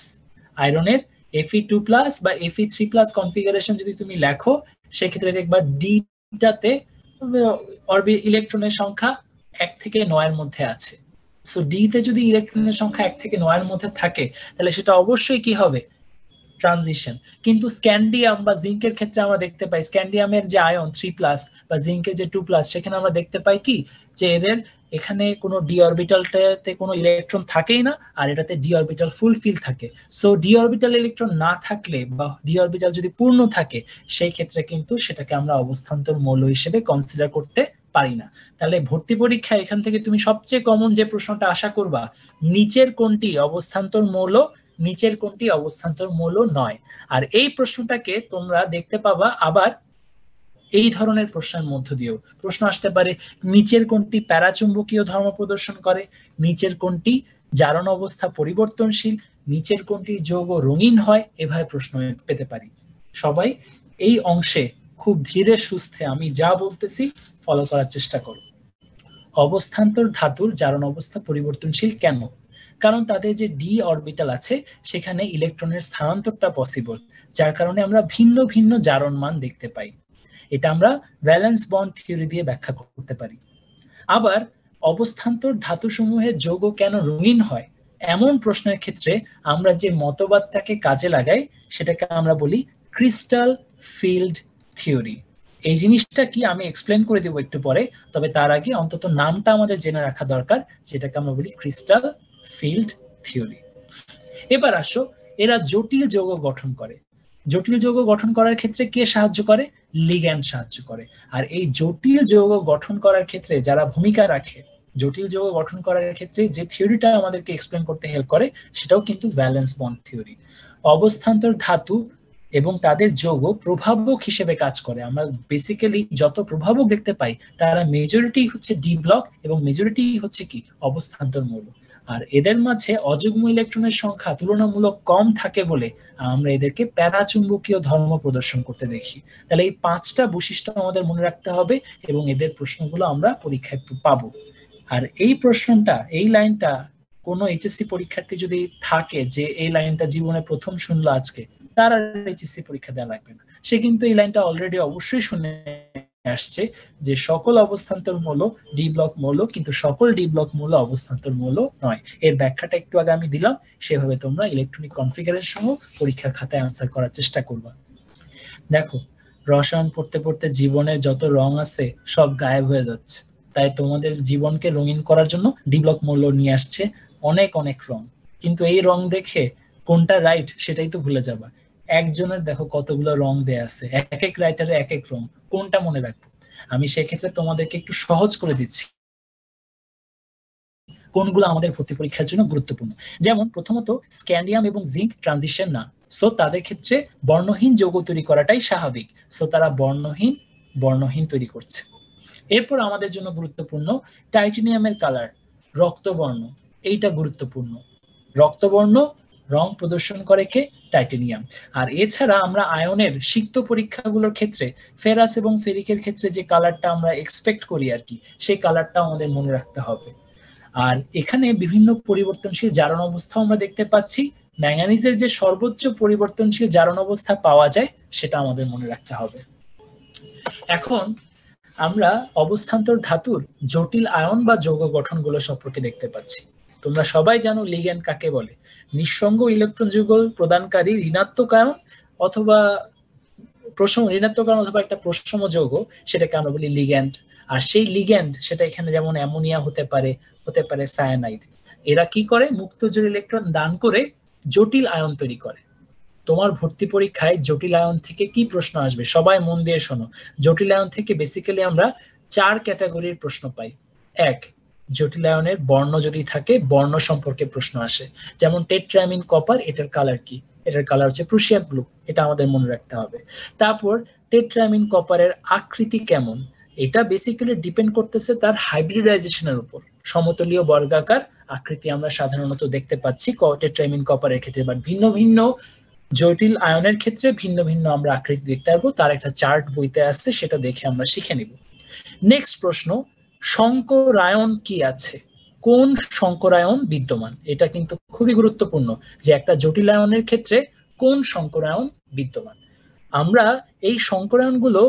আয়রনের Fe2+ বা Fe3+ কনফিগারেশন যদি তুমি লেখো, সেক্ষেত্রে দেখবা ডিটাতে ইলেকট্রনের সংখ্যা 1 থেকে 9 এর মধ্যে আছে। সো ডিতে যদি ইলেকট্রনের সংখ্যা 1 থেকে 9 এর মধ্যে থাকে তাহলে সেটা অবশ্যই কি হবে, ট্রানজিশন। কিন্তু স্ক্যান্ডিয়াম বা জিঙ্কের ক্ষেত্রে আমরা দেখতে পাই স্ক্যান্ডিয়ামের যে আয়ন 3+ বা জিঙ্কের যে 2+, সেখানে আমরা দেখতে পাই কি যে এদের এখানে কোনো ডি অরবিটালটাতে কোনো ইলেকট্রন থাকেই না, আর এটাতে ডি অরবিটাল ফুলফিল থাকে। সো ডি অরবিটাল ইলেকট্রন না থাকলে বা ডি অরবিটাল যদি পূর্ণ থাকে, সেই ক্ষেত্রে কিন্তু সেটাকে আমরা অবস্থান্তর মৌল হিসেবে কনসিডার করতে পারি না। তাহলে ভর্তি পরীক্ষা এখান থেকে তুমি সবচেয়ে কমন যে প্রশ্নটা আশা করবা, নিচের কোনটি অবস্থান্তর মৌল, নিচের কোনটি অবস্থান্তর মৌল নয়। আর এই প্রশ্নটাকে তোমরা দেখতে পাবা আবার এই ধরনের প্রশ্নের মধ্য দিয়েও। প্রশ্ন আসতে পারে নিচের কোনটি প্যারাচুম্বকীয় ধর্ম প্রদর্শন করে, নিচের কোনটি জারণ অবস্থা পরিবর্তনশীল, নিচের কোনটি যৌগ রঙিন হয়, এভাবে প্রশ্ন পেতে পারি। সবাই এই অংশে খুব ধীরে সুস্থে আমি যা বলতেছি ফলো করার চেষ্টা করো। অবস্থান্তর ধাতুর জারণ অবস্থা পরিবর্তনশীল কেন? কারণ তাদের যে ডি অরবিটাল আছে সেখানে ইলেকট্রনের স্থানান্তরটা পসিবল, যার কারণে আমরা ভিন্ন ভিন্ন জারণ মান দেখতে পাই। এটা আমরা ভ্যালেন্স বন্ড থিওরি দিয়ে ব্যাখ্যা করতে পারি। আবার অবস্থান্তর ধাতুসমূহের যৌগ কেন রঙিন হয়, এমন প্রশ্নের ক্ষেত্রে আমরা যে মতবাদটাকে কাজে লাগাই সেটাকে আমরা বলি ক্রিস্টাল ফিল্ড থিওরি। এই জিনিসটা কি আমি এক্সপ্লেন করে দেবো একটু পরে, তবে তার আগে অন্তত নামটা আমাদের জেনে রাখা দরকার, যেটাকে আমরা বলি ক্রিস্টাল ফিল্ড থিওরি। এবার আসো, এরা জটিল যৌগ গঠন করে। জটিল যৌগ গঠন করার ক্ষেত্রে কে সাহায্য করে? লিগ্যান্ড সাহায্য করে। আর এই জটিল যৌগ গঠন করার ক্ষেত্রে যারা ভূমিকা রাখে, জটিল যৌগ গঠন করার ক্ষেত্রে যে থিওরিটা আমাদেরকে এক্সপ্লেন করতে হেল্প করে, সেটাও কিন্তু ভ্যালেন্স বন্ড থিওরি। অবস্থান্তর ধাতু এবং তাদের যৌগ প্রভাবক হিসেবে কাজ করে। আমরা বেসিক্যালি যত প্রভাবক দেখতে পাই তারা মেজরিটি হচ্ছে ডি ব্লক এবং মেজরিটি হচ্ছে কি অবস্থান্তর মৌল। আর এদের মাঝে অযুগ্ম ইলেকট্রনের সংখ্যা তুলনামূলক কম থাকে বলে আমরা এদেরকে প্যারাচুম্বকীয় ধর্ম প্রদর্শন করতে দেখি। তাহলে এই 5টা বৈশিষ্ট্য আমাদের মনে রাখতে হবে এবং এদের প্রশ্নগুলো আমরা পরীক্ষায় পাবো। আর এই প্রশ্নটা, এই লাইনটা কোনো এইচএসসি পরীক্ষার্থী যদি থাকে যে এই লাইনটা জীবনে প্রথম শুনলো আজকে, তার আর এইচএসসি পরীক্ষা দেওয়া লাগবে না। সে কিন্তু এই লাইনটা অলরেডি অবশ্যই শুনে আসছে যে সকল অবস্থান্তর মৌল ডি ব্লক মৌল, কিন্তু সকল ডি ব্লক মৌল অবস্থান্তর মৌল নয়। এর ব্যাখ্যাটা একটু আগে আমি দিলাম, সেভাবে তোমরা ইলেকট্রনিক কনফিগারেশন সহ পরীক্ষার খাতায় আনসার করার চেষ্টা করবা। দেখো, রসায়ন পড়তে পড়তে জীবনের যত রং আছে সব গায়েব হয়ে যাচ্ছে, তাই তোমাদের জীবনকে রঙিন করার জন্য ডি ব্লক মৌল নিয়ে আসছে অনেক অনেক রং। কিন্তু এই রং দেখে কোনটা রাইট সেটাই তো ভুলে যাবা। একজনের দেখো কতগুলো রং দেয়া আছে, এক এক রাইটারে এক এক রং, কোনটা মনে রাখবো? আমি সেক্ষেত্রে তোমাদেরকে একটু সহজ করে দিচ্ছি কোনগুলো আমাদের ভর্তি পরীক্ষার জন্য গুরুত্বপূর্ণ। যেমন প্রথমত স্ক্যান্ডিয়াম এবং জিঙ্ক ট্রানজিশন না, সো তাদের ক্ষেত্রে বর্ণহীন যৌগ তৈরি করাটাই স্বাভাবিক, সো তারা বর্ণহীন তৈরি করছে। এরপর আমাদের জন্য গুরুত্বপূর্ণ টাইটেনিয়ামের কালার রক্তবর্ণ, এইটা গুরুত্বপূর্ণ। রক্তবর্ণ রং প্রদর্শন করে কে? টাইটেনিয়াম। আর এছাড়া আমরা আয়নের সিক্ত পরীক্ষাগুলোর ক্ষেত্রে ফেরাস এবং ফেরিকের ক্ষেত্রে যে কালারটা আমরা এক্সপেক্ট করি আর কি, সেই কালারটা আমাদের মনে রাখতে হবে। আর এখানে বিভিন্ন পরিবর্তনশীল জারণ অবস্থা আমরা দেখতে পাচ্ছি। ম্যাঙ্গানিজের যে সর্বোচ্চ পরিবর্তনশীল জারণ অবস্থা পাওয়া যায় সেটা আমাদের মনে রাখতে হবে। এখন আমরা অবস্থান্তর ধাতুর জটিল আয়ন বা যৌগ গঠনগুলো সম্পর্কে দেখতে পাচ্ছি। তোমরা সবাই জানো লিগ্যান্ড কাকে বলে। নিঃসঙ্গ ইলেকট্রন যুগল প্রদানকারী ঋণাত্মক আয়ন অথবা ঋণাত্মক আয়ন অথবা একটা প্রশম যৌগ, সেটাকে আমরা বলি লিগ্যান্ড। আর সেই লিগ্যান্ড সেটা এখানে যেমন অ্যামোনিয়া হতে পারে সায়ানাইড। এরা কি করে? মুক্ত জোড় ইলেকট্রন দান করে জটিল আয়ন তৈরি করে। তোমার ভর্তি পরীক্ষায় জটিল আয়ন থেকে কি প্রশ্ন আসবে সবাই মন দিয়ে শোনো। জটিল আয়ন থেকে বেসিক্যালি আমরা 4 ক্যাটাগরির প্রশ্ন পাই। 1, জটিল আয়নের বর্ণ যদি থাকে বর্ণ সম্পর্কে প্রশ্ন আসে, যেমন টেট্রামিন কপার, এটার কালার কি? এটার কালার হচ্ছে প্রুশিয়ান ব্লু, এটা আমাদের মনে রাখতে হবে। তারপর টেট্রামিন কপারের আকৃতি কেমন? এটা বেসিক্যালি ডিপেন্ড করতেছে তার হাইব্রিডাইজেশনের উপর। সমতলীয় বর্গাকার আকৃতি আমরা সাধারণত দেখতে পাচ্ছি টেট্রামিন কপারের ক্ষেত্রে, বাট ভিন্ন ভিন্ন জটিল আয়নের ক্ষেত্রে ভিন্ন ভিন্ন আমরা আকৃতি দেখতে পারবো। তার একটা চার্ট বইতে আসছে, সেটা দেখে আমরা শিখে নিব। নেক্সট প্রশ্ন, সংকরায়ন কি আছে, কোন সংকরায়ন বিদ্যমান? এটা কিন্তু খুবই গুরুত্বপূর্ণ যে একটা জটিল আয়নের ক্ষেত্রে কোন সংকরায়ন বিদ্যমান। আমরা এই সংকরায়নগুলো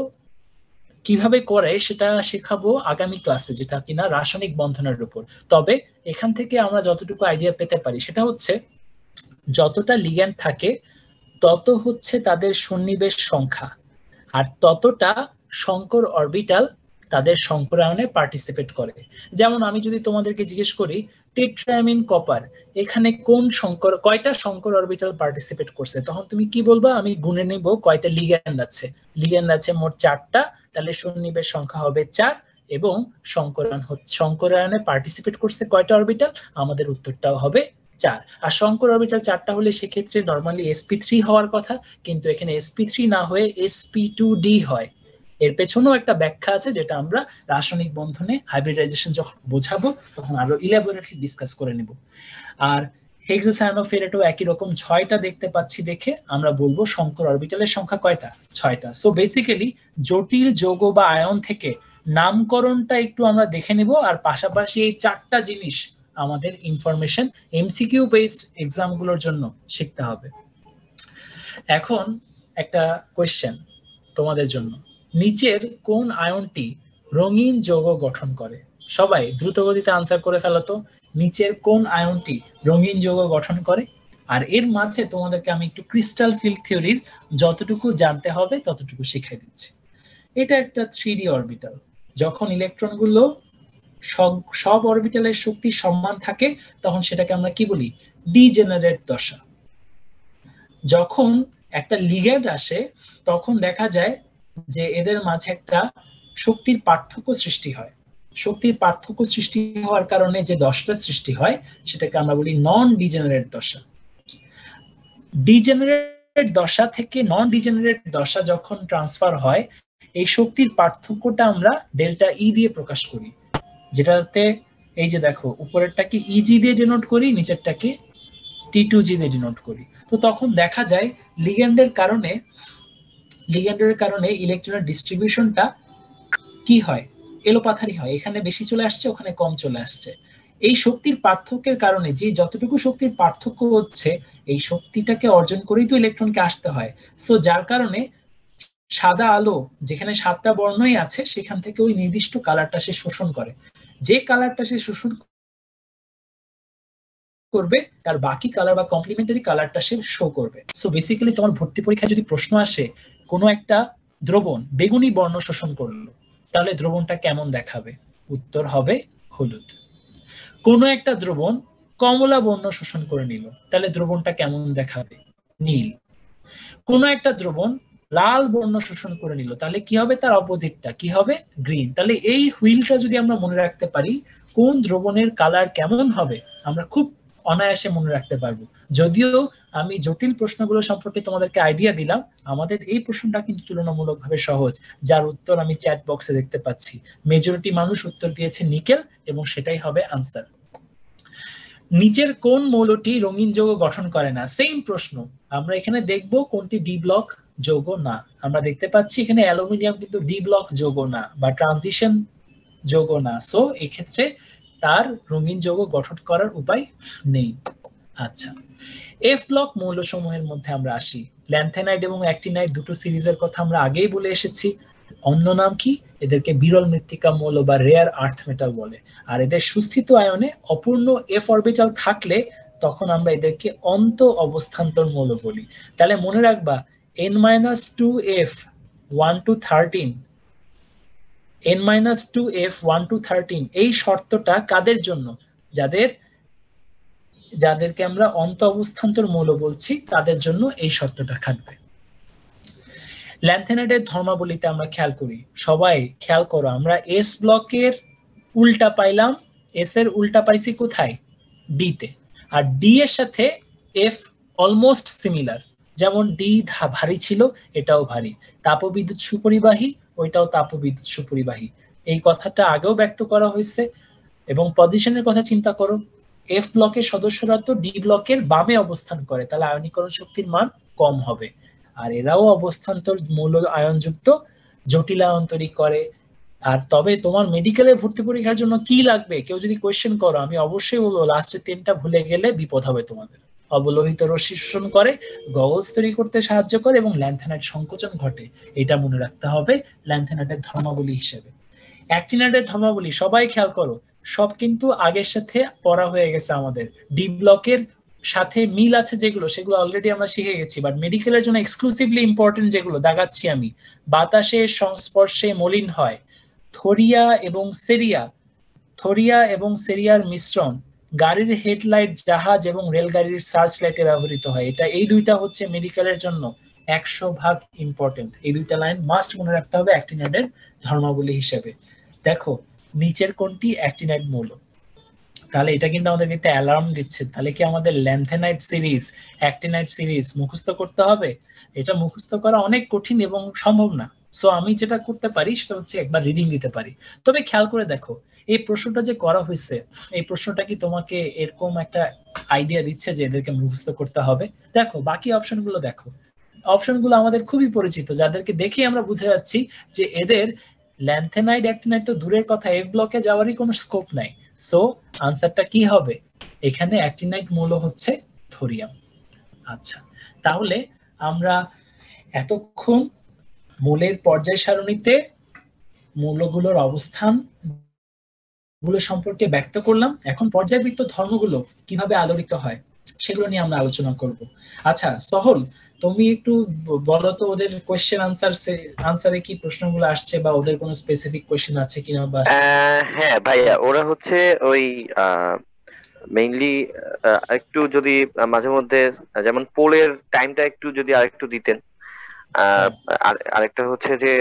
কিভাবে করে সেটা শেখাবো আগামী ক্লাসে, যেটা কিনা রাসায়নিক বন্ধনের উপর। তবে এখান থেকে আমরা যতটুকু আইডিয়া পেতে পারি সেটা হচ্ছে যতটা লিগ্যান্ড থাকে তত হচ্ছে তাদের সন্নিবেশ সংখ্যা, আর ততটা সংকর অরবিটাল তাদের সংকরায়নে পার্টিসিপেট করে। যেমন আমি যদি তোমাদেরকে জিজ্ঞেস করি টেট্রামিন কপার, এখানে কোন সংকর কয়টা সংকর অরবিটাল পার্টিসিপেট করছে, তখন তুমি কি বলবা? আমি গুনে নিব কয়টা লিগ্যান্ড আছে। লিগ্যান্ড আছে মোট 4টা, তাহলে সন্নিবেশ সংখ্যা হবে 4, এবং সংকরায়নে পার্টিসিপেট করছে কয়টা অরবিটাল? আমাদের উত্তরটাও হবে 4। আর সংকর অরবিটাল 4টা হলে সেক্ষেত্রে নরমালি sp3 হওয়ার কথা, কিন্তু এখানে sp3 না হয়ে sp2d হয়। এর পেছনেও একটা ব্যাখ্যা আছে, যেটা আমরা রাসায়নিক বন্ধনে হাইব্রিডাইজেশন যখন বোঝাবো তখন আরো ইলাবোরেটলি ডিসকাস করে নিব। আর হেক্সাসায়ানোফেরেটও একই রকম 6টা দেখতে পাচ্ছি, দেখে আমরা বলবো সংকর অরবিটালের সংখ্যা কয়টা? 6টা। সো বেসিক্যালি জটিল যৌগ বা আয়ন থেকে নামকরণটা একটু আমরা দেখে নিব, আর পাশাপাশি এই 4টা জিনিস আমাদের ইনফরমেশন এমসিকিউ বেসড এক্সামগুলোর জন্য শিখতে হবে। এখন একটা কোয়েশ্চেন তোমাদের জন্য, নিচের কোন আয়নটি রঙিন যৌগ গঠন করে? সবাই দ্রুত গতিতে আনসার করে ফেলো তো, নিচের কোন আয়নটি রঙিন যৌগ গঠন করে? আর এর মাঝে তোমাদেরকে আমি একটু ক্রিস্টাল ফিল্ড থিওরির যতটুকু জানতে হবে ততটুকু শিখাই দিচ্ছি। এটা একটা 3D অরবিটাল, যখন ইলেকট্রনগুলো সব অরবিটালের শক্তি সমান থাকে তখন সেটাকে আমরা কি বলি? ডিজেনারেট দশা। যখন একটা লিগ্যান্ড আসে তখন দেখা যায় যে এদের মাঝে একটা শক্তির পার্থক্য সৃষ্টি হয়। শক্তির পার্থক্য সৃষ্টি হওয়ার কারণে যে দশাটা সৃষ্টি হয় সেটাকে আমরা বলি নন ডিজেনারেট দশা। ডিজেনারেট দশা থেকে নন ডিজেনারেট দশা যখন ট্রান্সফার হয়, এই শক্তির পার্থক্যটা আমরা ডেল্টা ই দিয়ে প্রকাশ করি, যেটাতে এই যে দেখো উপরেরটাকে ইজি দিয়ে ডিনোট করি, নিচেরটাকে T2G দিয়ে ডিনোট করি। তো তখন দেখা যায় লিগ্যান্ডের কারণে ইলেকট্রনের ডিস্ট্রিবিউশনটা কি হয়? এলোপাথারি হয়, এখানে বেশি চলে আসছে, ওখানে কম চলে আসছে। এই শক্তির পার্থক্যের কারণে যে যতটুকু শক্তির পার্থক্য হচ্ছে, এই শক্তিটাকে অর্জন করেই তো ইলেকট্রনকে আসতে হয়। সো যার কারণে সাদা আলো যেখানে 7টা বর্ণই আছে সেখান থেকে ওই নির্দিষ্ট কালারটা সে শোষণ করে। যে কালারটা সে শোষণ করবে তার বাকি কালার বা কমপ্লিমেন্টারি কালারটা সে শো করবে। সো বেসিক্যালি তোমার ভর্তি পরীক্ষায় যদি প্রশ্ন আসে কোনো একটা দ্রবণ বেগুনি বর্ণ শোষণ করলো, তাহলে দ্রবণটা কেমন দেখাবে? উত্তর হবে হলুদ। কোনো একটা দ্রবণ কমলা বর্ণ শোষণ করে নিল, তাহলে দ্রবণটা কেমন দেখাবে? নীল। কোনো একটা দ্রবণ লাল বর্ণ শোষণ করে নিল, তাহলে কি হবে? তার অপোজিটটা কি হবে? গ্রিন। তাহলে এই হুইলটা যদি আমরা মনে রাখতে পারি কোন দ্রবণের কালার কেমন হবে, আমরা খুব অনায়াসে মনে রাখতে পারবো। যদিও আমি জটিল প্রশ্নগুলো সম্পর্কে তোমাদেরকে আইডিয়া দিলাম, আমাদের এই প্রশ্নটা কিন্তু তুলনামূলকভাবে সহজ, যার উত্তর আমি চ্যাট বক্সে দেখতে পাচ্ছি। মেজরিটি মানুষ উত্তর দিয়েছে নিকেল, এবং সেটাই হবে আনসার। নিচের কোন মৌলটি রঙিন যৌগ গঠন করে না? সেম প্রশ্ন। আমরা এখানে দেখব কোনটি ডি ব্লক যৌগ না। আমরা দেখতে পাচ্ছি এখানে অ্যালুমিনিয়াম কিন্তু ডি ব্লক যৌগ না বা ট্রানজিশন যৌগ না। সো এক্ষেত্রে তার রঙিন যৌগ গঠন করার উপায় নেই। আচ্ছা, এফ ব্লক মৌলসমূহের মধ্যে আমরা আসি। ল্যান্থেনাইড এবং অ্যাক্টিনাইড দুটো সিরিজের কথা আমরা আগেই বলে এসেছি। অন্য নাম কি? এদেরকে বিরল মৃত্তিকা মৌল বা রেয়ার আর্থ মেটাল বলে। আর এদের সুস্থিত আয়নে অপূর্ণ এফ অরবিটাল থাকলে তখন আমরা এদেরকে অন্ত অবস্থান্তর মৌল বলি। তাহলে মনে রাখবা n-2f 1 to 13 n-2f 1 to 13 এই শর্তটা কাদের জন্য? যাদেরকে আমরা অন্ত অবস্থান্তর মৌল বলছি তাদের জন্য এই শর্তটা খাটবে। ল্যান্থেনাইডের ধর্মাবলিতে আমরা খেয়াল করি, সবাই খেয়াল করো, আমরা এস ব্লকের উল্টা পাইলাম, এস এর উল্টা পাইছি কোথায়? ডি তে। আর ডি এর সাথে এফ অলমোস্ট সিমিলার, যেমন ডি ভারী ছিল, এটাও ভারী। তাপবিদ্যুৎ সুপরিবাহী, ওইটাও তাপবিদ্যুৎ সুপরিবাহী। এই কথাটা আগেও ব্যক্ত করা হয়েছে। এবং পজিশনের কথা চিন্তা করো, এফ ব্লকের সদস্যরা তো ডি ব্লকের বামে অবস্থান করে, তাহলে আয়নীকরণ শক্তির মান কম হবে। আর এরাও অবস্থান্তর মৌল আয়নযুক্ত জটিল আয়ন তৈরি করে, আর তবে তোমার মেডিকেলে ভর্তি পরীক্ষার জন্য কি লাগবে কেউ যদি কোয়েশ্চেন করো, আমি অবশ্যই বলবো লাস্টের 3টা ভুলে গেলে বিপদ হবে তোমাদের। অবলোহিত রশ্মি শোষণ করে, গগলস তৈরি করতে সাহায্য করে এবং ল্যান্থেনাইট সংকোচন ঘটে, এটা মনে রাখতে হবে ল্যান্থেনাইটের ধর্মাবলী হিসেবে। অ্যাক্টিনাইটের ধর্মাবলী সবাই খেয়াল করো, সব কিন্তু আগের সাথে পড়া হয়ে গেছে আমাদের। ডি ব্লকের সাথে মিল আছে যেগুলো, সেগুলো অলরেডি আমরা শিখে গেছি, বাট মেডিকেলের জন্য এক্সক্লুসিভলি ইম্পর্টেন্ট যেগুলো দাগাচ্ছি আমি। বাতাসের সংস্পর্শে মলিন হয়, থোরিয়া এবং সেরিয়া, থোরিয়া এবং সেরিয়ার মিশ্রণ, গাড়ির হেডলাইট জাহাজ এবং রেলগাড়ির সার্চ লাইটে ব্যবহৃত হয়। এটা এই দুইটা হচ্ছে মেডিকেলের জন্য 100% ইম্পর্টেন্ট। এই দুইটা লাইন মাস্ট মনে রাখতে হবে অ্যাক্টিনাইটের ধর্মাবলী হিসেবে। দেখো নিচের কোনটি অ্যাক্টিনাইট মৌল, তাহলে এটা কিন্তু আমাদেরকে একটা অ্যালার্ম দিচ্ছে। তাহলে কি আমাদের ল্যান্থেনাইট সিরিজ, অ্যাক্টিনাইট সিরিজ মুখস্থ করতে হবে? এটা মুখস্থ করা অনেক কঠিন এবং সম্ভব না। সো আমি যেটা করতে পারি সেটা হচ্ছে একবার রিডিং দিতে পারি। তবে খেয়াল করে দেখো এই প্রশ্নটা যে করা হয়েছে, এই প্রশ্নটা কি তোমাকে এরকম একটা আইডিয়া দিচ্ছে যে এদেরকে মুখস্থ করতে হবে? দেখো বাকি অপশনগুলো দেখো, অপশনগুলো আমাদের খুবই পরিচিত, যাদেরকে দেখে আমরা বুঝে যাচ্ছি যে এদের ল্যান্থেনাইট অ্যাক্টিনাইট তো দূরের কথা, এফ ব্লকে যাওয়ারই কোনো স্কোপ নাই। সো আনসারটা কি হবে? এখানে অ্যাক্টিনাইট মৌল হচ্ছে থোরিয়াম। আচ্ছা, তাহলে আমরা এতক্ষণ মৌলের পর্যায় সারণীতে মৌলগুলোর অবস্থান গুলো সম্পর্কে ব্যক্ত করলাম। এখন পর্যায়বৃত্ত ধর্মগুলো কিভাবে আলোড়িত হয় সেগুলো নিয়ে আমরা আলোচনা করব। আচ্ছা সহল, তুমি একটু বলো তো ওদের কোয়েশ্চেন আনসারে কি প্রশ্নগুলো আসছে বা ওদের কোনো স্পেসিফিক কোয়েশ্চেন আছে কিনা? বা হ্যাঁ ভাইয়া, ওরা হচ্ছে ওই মেইনলি একটু যদি মাঝে মধ্যে যেমন পোলের টাইমটা একটু যদি আরেকটু দিতেন। আরেকটা হচ্ছে যে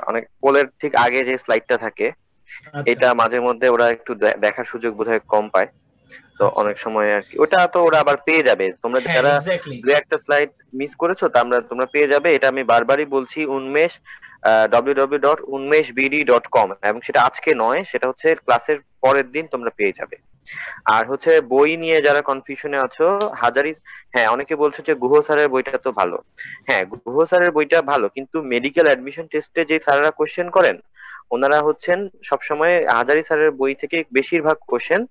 অনেক পোলের ঠিক আগে যে স্লাইডটা থাকে এটা মাঝে মধ্যে ওরা একটু দেখার সুযোগ বোধহয় কম পায়, তো অনেক সময় আর কি ওটা তো ওরা আবার পেয়ে যাবে। তোমরা যারা দু একটা স্লাইড মিস করেছো তোমরা পেয়ে যাবে। এটা আমি বারবারই বলছি, উন্মেষ www.unmeshbd.com, এবং সেটা আজকে নয়, সেটা হচ্ছে ক্লাসের পরের দিন তোমরা পেয়ে যাবে। আর হচ্ছে বই নিয়ে যারা কনফিউশনে আছো, হাজারি, হ্যাঁ অনেকে বলছো যে গুহ স্যারের বইটা তো ভালো। হ্যাঁ গুহ স্যারের বইটা ভালো, কিন্তু মেডিকেল অ্যাডমিশন টেস্টে যে স্যাররা কোশ্চেন করেন ওনারা হচ্ছেন সবসময় হাজারি স্যারের বই থেকে বেশিরভাগ কোশ্চেন